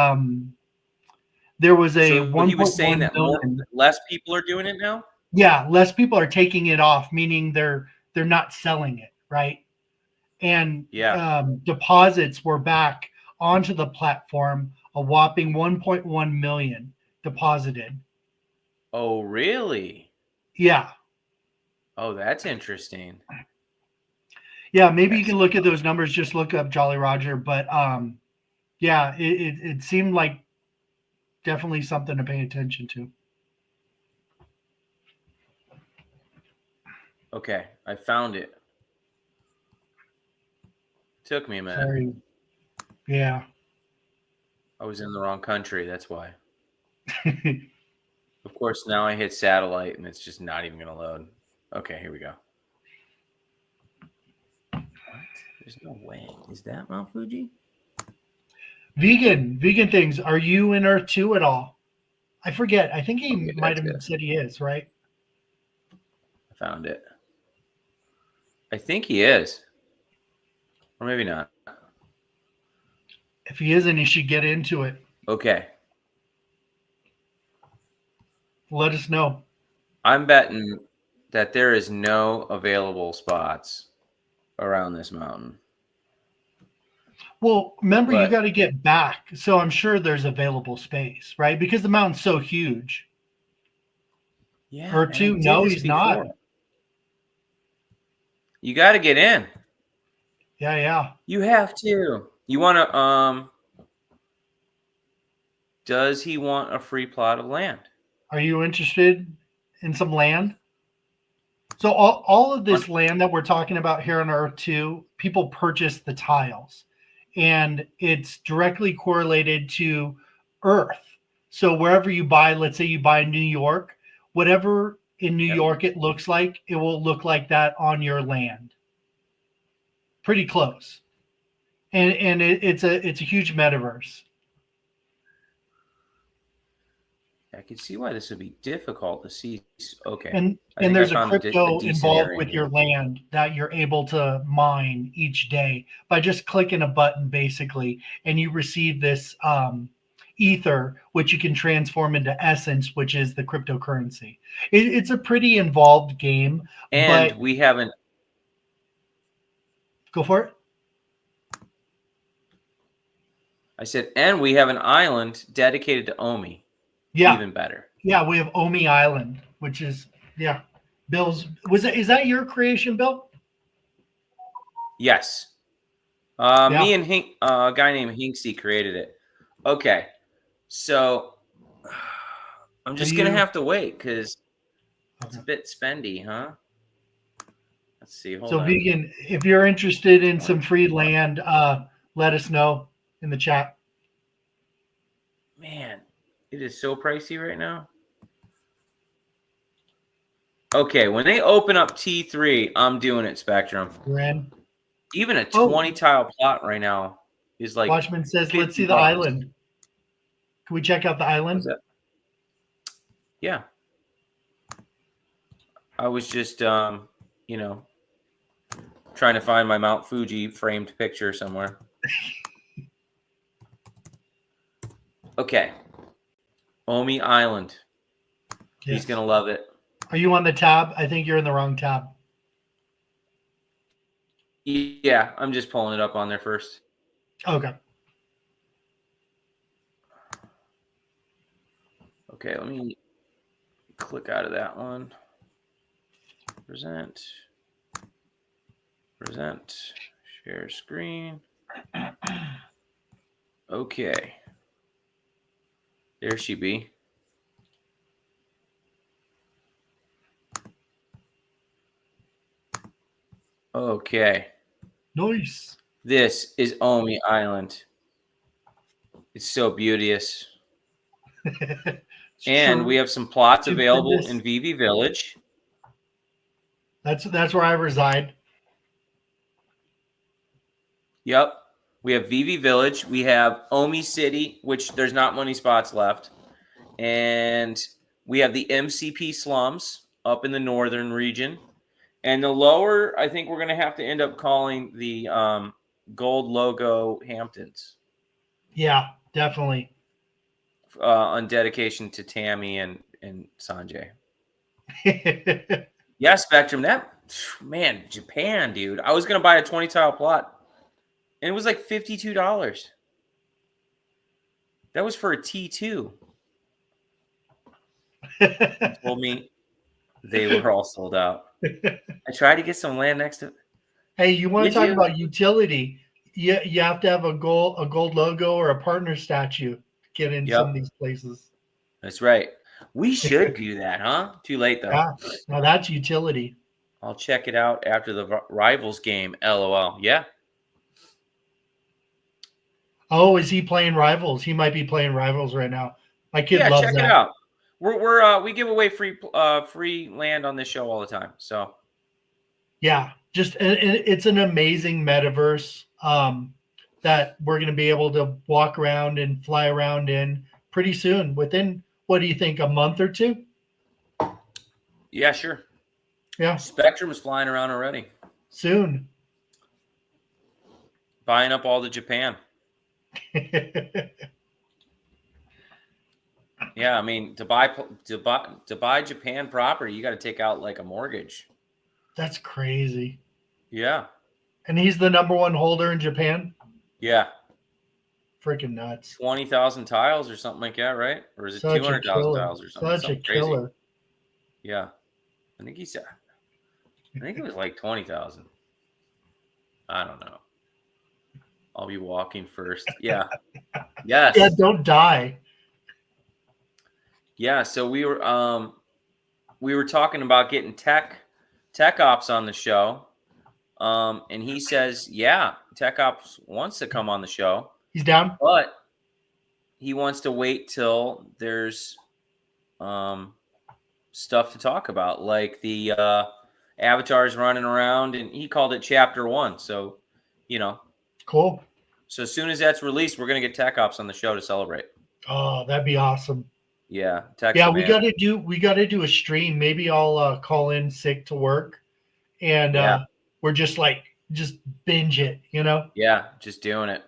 there was a he was saying that less people are doing it now? Yeah, less people are taking it off, meaning they're not selling it, right? And deposits were back onto the platform, a whopping 1.1 million deposited. Oh, really? Yeah. Oh, that's interesting. Yeah, maybe you can look at those numbers. Just look up Jolly Roger, but yeah, it seemed like definitely something to pay attention to. Okay, I found it. Took me a minute. Sorry. Yeah. I was in the wrong country, that's why. Of course, now I hit satellite and it's just not even going to load. Okay, here we go. What? There's no way. Is that Mount Fuji? Vegan things. Are you in Earth 2 at all? I forget. I think he might have said he is, right? I found it. I think he is. Or maybe not. If he isn't, he should get into it. Okay. Let us know. I'm betting that there is no available spots around this mountain. Well, remember, you got to get back. So I'm sure there's available space, right? Because the mountain's so huge. Yeah. Or 2, no, he's not. You got to get in. Yeah. You have to. You want to, does he want a free plot of land? Are you interested in some land? So all of this land that we're talking about here on Earth 2, people purchase the tiles. And it's directly correlated to Earth. So wherever you buy, let's say you buy New York, whatever in New York it looks like, it will look like that on your land. Pretty close. And it's a huge metaverse. I can see why this would be difficult to see. Okay. And there's a crypto involved with your land that you're able to mine each day by just clicking a button, basically, and you receive this ether, which you can transform into essence, which is the cryptocurrency. It's a pretty involved game. And but we haven't. Go for it. I said, and we have an island dedicated to Omi. Yeah. Even better. Yeah, we have Omi Island, which is, Bill's. Is that your creation, Bill? Yes. Me and a guy named Hinksy created it. Okay. So I'm just going to have to wait because it's a bit spendy, huh? Let's see. Hold on. Vegan, if you're interested in some free land, let us know in the chat. Man, it is so pricey right now. Okay, when they open up T3, I'm doing it, Spectrum. You're in. Even a 20 tile plot right now is like Watchman says, let's see $50. the island. Can we check out the island? What's that? Yeah. I was just, you know, trying to find my Mount Fuji framed picture somewhere. Okay. Omi Island. He's going to love it. Are you on the tab? I think you're in the wrong tab. Yeah, I'm just pulling it up on there first. Okay. Okay, let me click out of that one. Present. Share screen. Okay. There she be. Okay. Nice. This is Omi Island. It's so beauteous. And we have some plots available in VV Village. That's where I reside. Yep. We have VV Village. We have Omi City, which there's not many spots left. And we have the MCP slums up in the northern region. And the lower, I think we're going to have to end up calling the gold logo Hamptons. Yeah, definitely. On dedication to Tammy and Sanjay. Yeah, Spectrum. That, man, Japan, dude. I was going to buy a 20 tile plot, and it was like $52. That was for a T2. He told me they were all sold out. I tried to get some land next to. Hey, you want to talk about utility? You have to have a gold logo or a partner statue to get in some of these places. That's right. We should do that, huh? Too late though. Yeah. Now that's utility. I'll check it out after the Rivals game. LOL. Yeah. Oh, is he playing Rivals? He might be playing Rivals right now. My kid loves that. Check it out. We give away free land on this show all the time. So yeah, it's an amazing metaverse that we're going to be able to walk around and fly around in pretty soon. Within, what do you think, a month or two? Yeah, sure. Yeah, Spectrum is flying around already. Soon. Buying up all the Japan. Yeah, I mean, to buy Japan property, you got to take out like a mortgage. That's crazy. Yeah. And he's the #1 holder in Japan? Yeah. Freaking nuts. 20,000 tiles or something like that, right? Or is it 200,000 tiles or something? Such a killer. Crazy. Yeah. I think it was like 20,000. I don't know. I'll be walking first. Yeah. Yes. Yeah, don't die. Yeah, so we were talking about getting tech ops on the show. And he says, yeah, tech ops wants to come on the show. He's down. But he wants to wait till there's stuff to talk about, like the avatars running around, and he called it chapter 1. So, Cool. So as soon as that's released, we're gonna get tech ops on the show to celebrate. Oh, that'd be awesome. Yeah. We gotta do a stream. Maybe I'll call in sick to work, and we're just binge it, Yeah, just doing it.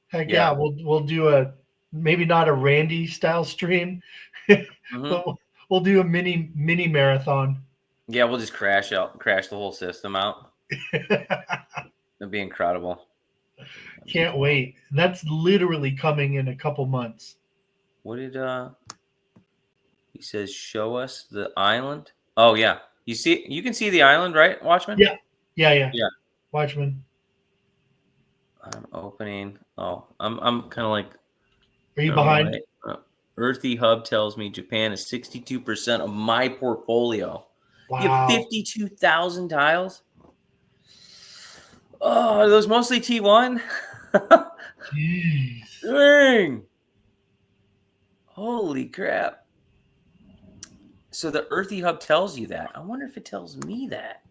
Heck yeah, we'll do a, maybe not a Randy style stream, but we'll do a mini marathon. Yeah, we'll just crash the whole system out. It'd be incredible. Can't wait. That's literally coming in a couple months. What did he says? Show us the island. Oh yeah, you can see the island, right, Watchman? Yeah. Watchman. I'm opening. Oh, I'm kind of like. Are you behind? Earthie Hub tells me Japan is 62% of my portfolio. Wow. You have 52,000 tiles. Oh, are those mostly T1? Jeez. Dang. Holy crap. So the Earthie Hub tells you that. I wonder if it tells me that.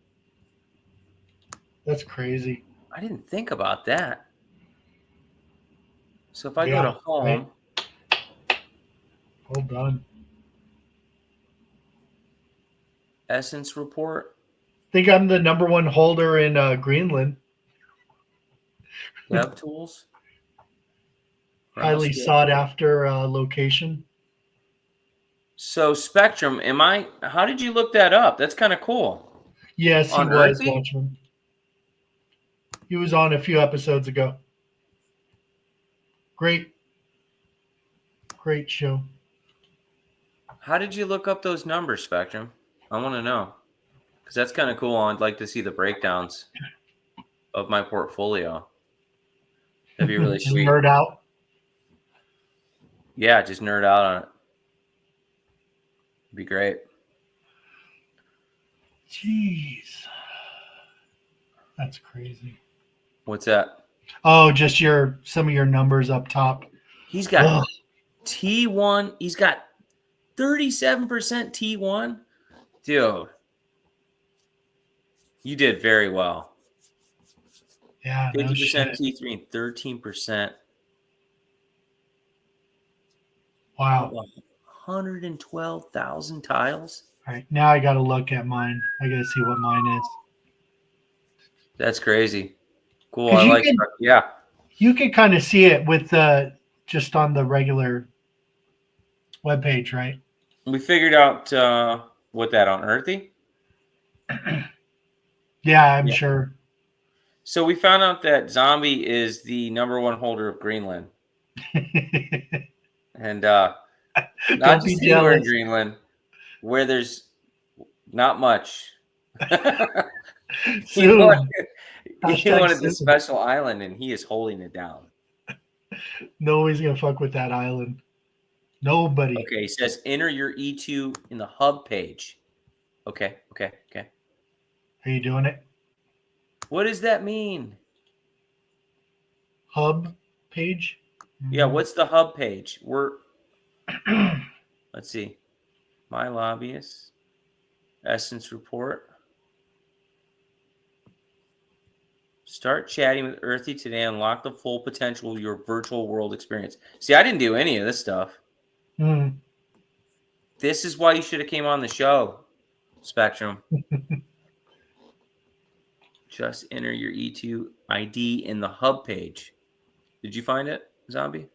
That's crazy. I didn't think about that. So if I go Yeah, to home, hold on. Essence report, I think I'm the number one holder in Greenland. dev tools, Highly browse sought schedule. after location. So Spectrum, how did you look that up? That's kind of cool. Yes, he On was, Earthie? Watchman. He was on a few episodes ago. Great show. How did you look up those numbers, Spectrum? I want to know. Because that's kind of cool. I'd like to see the breakdowns of my portfolio. That'd be really Just sweet. nerd out. Yeah, just nerd out on it. It'd be great. Jeez. That's crazy. What's that? Oh, just some of your numbers up top. He's got Ugh. T1. He's got 37% T1. Dude, you did very well. Yeah, no 50% shit. T3 and 13%. Wow. 112,000 tiles. All right, now I got to look at mine. I got to see what mine is. That's crazy. Cool. Because I like that. Yeah. you can kind of see it with just on the regular webpage, right? We figured out what that on Earthie. Yeah, I'm Yeah. sure. So we found out that Zombie is the number one holder of Greenland. And not Don't just be anywhere in jealous. Greenland, where there's not much. he Soon. wanted, he Hashtag wanted the soon. special island, and he is holding it down. Nobody's going to fuck with that island. Nobody. Okay, he says enter your E2 in the hub page. Okay. Are you doing it? What does that mean? Hub page? Yeah, what's the hub page? Let's see. My lobbyist. Essence report. Start chatting with Earthie today. Unlock the full potential of your virtual world experience. See, I didn't do any of this stuff. Mm. This is why you should have came on the show, Spectrum. Just enter your E2 ID in the hub page. Did you find it, Zombie?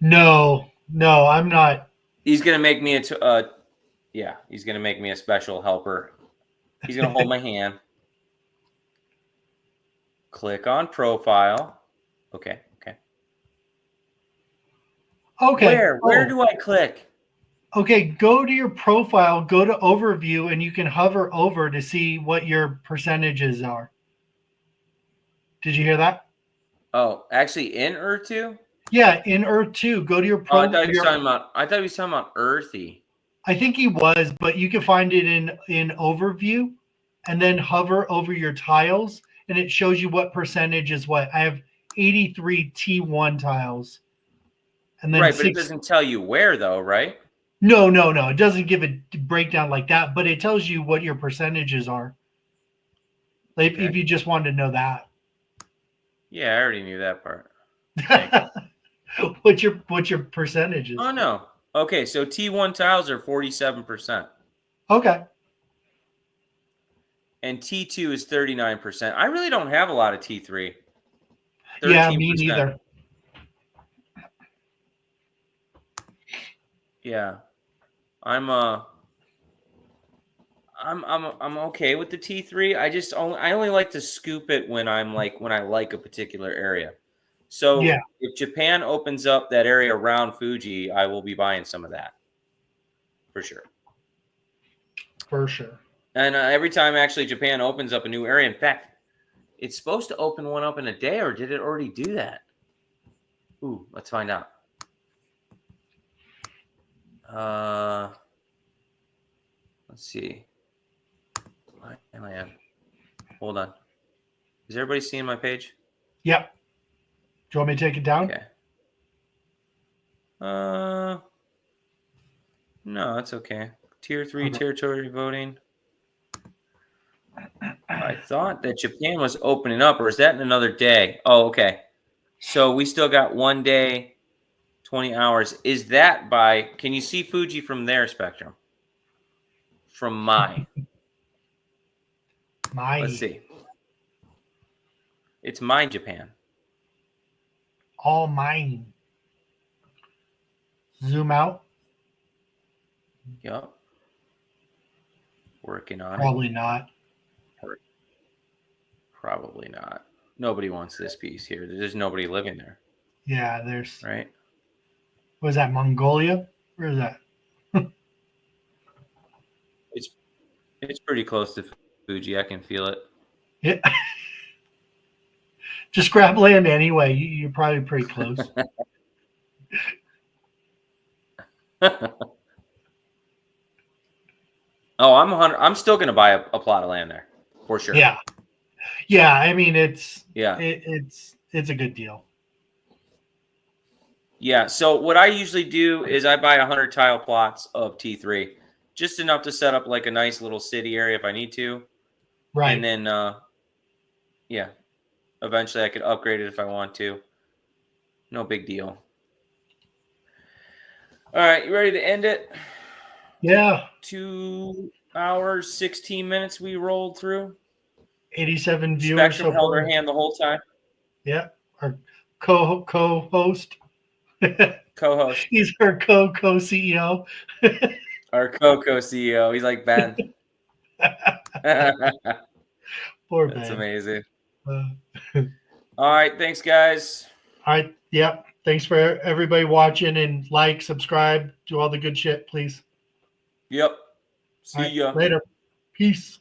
No, I'm not. He's gonna make me he's gonna make me a special helper. He's gonna hold my hand. Click on profile. Okay. Okay. Where do I click? Okay, go to your profile, go to overview, and you can hover over to see what your percentages are. Did you hear that? Oh, actually in Earth 2? Yeah, in Earth 2, go to your Oh, I profile. thought he was talking about Earthie. I think he was, but you can find it in overview and then hover over your tiles and it shows you what percentage is what. I have 83 T1 tiles. And then Right, but it doesn't tell you where though, right? No. It doesn't give a breakdown like that, but it tells you what your percentages are. Like Okay. if you just wanted to know that. Yeah, I already knew that part. What's your percentages? Oh no. Okay, so T1 tiles are 47%. Okay. And T2 is 39%. I really don't have a lot of T3. 13%. Yeah, me neither. Yeah. I'm okay with the T3. I only like to scoop it when I like a particular area. So Yeah. if Japan opens up that area around Fuji, I will be buying some of that. For sure. And every time actually Japan opens up a new area, in fact, it's supposed to open one up in a day, or did it already do that? Ooh, let's find out. Let's see. Why am I at? Hold on. Is everybody seeing my page? Yep. Do you want me to take it down? Okay. No, it's okay. Tier 3 Okay. territory voting. I thought that Japan was opening up, or is that in another day? Oh, okay. So we still got 1 day, 20 hours. Is that by, can you see Fuji from their spectrum? From my. Let's see. It's my Japan. All mine. Zoom out. Yep. Working on Probably not. it. Probably not. Nobody wants this piece here. There's nobody living there, Yeah, there's. right? Was that Mongolia? Where is that? It's pretty close to Fuji. I can feel it. Yeah. Just grab land anyway. You're probably pretty close. Oh, I'm still gonna buy a plot of land there for sure. Yeah. Yeah. I mean, it's Yeah. it's a good deal. Yeah. So what I usually do is I buy 100 tile plots of T3, just enough to set up like a nice little city area if I need to, Right. and then yeah, eventually I could upgrade it if I want to. No big deal. All right, you ready to end it? Yeah. 2 hours, 16 minutes we rolled through. 87 viewers. Spectrum held her hand the whole time. Yeah. Our co-host. Co-host. He's our co-CEO. Our co-CEO. He's like Ben. Poor That's Ben. amazing. All right, thanks, guys. right. Yep. Thanks for everybody watching, and like, subscribe, do all the good shit, please. Yep. See ya. Later. Peace.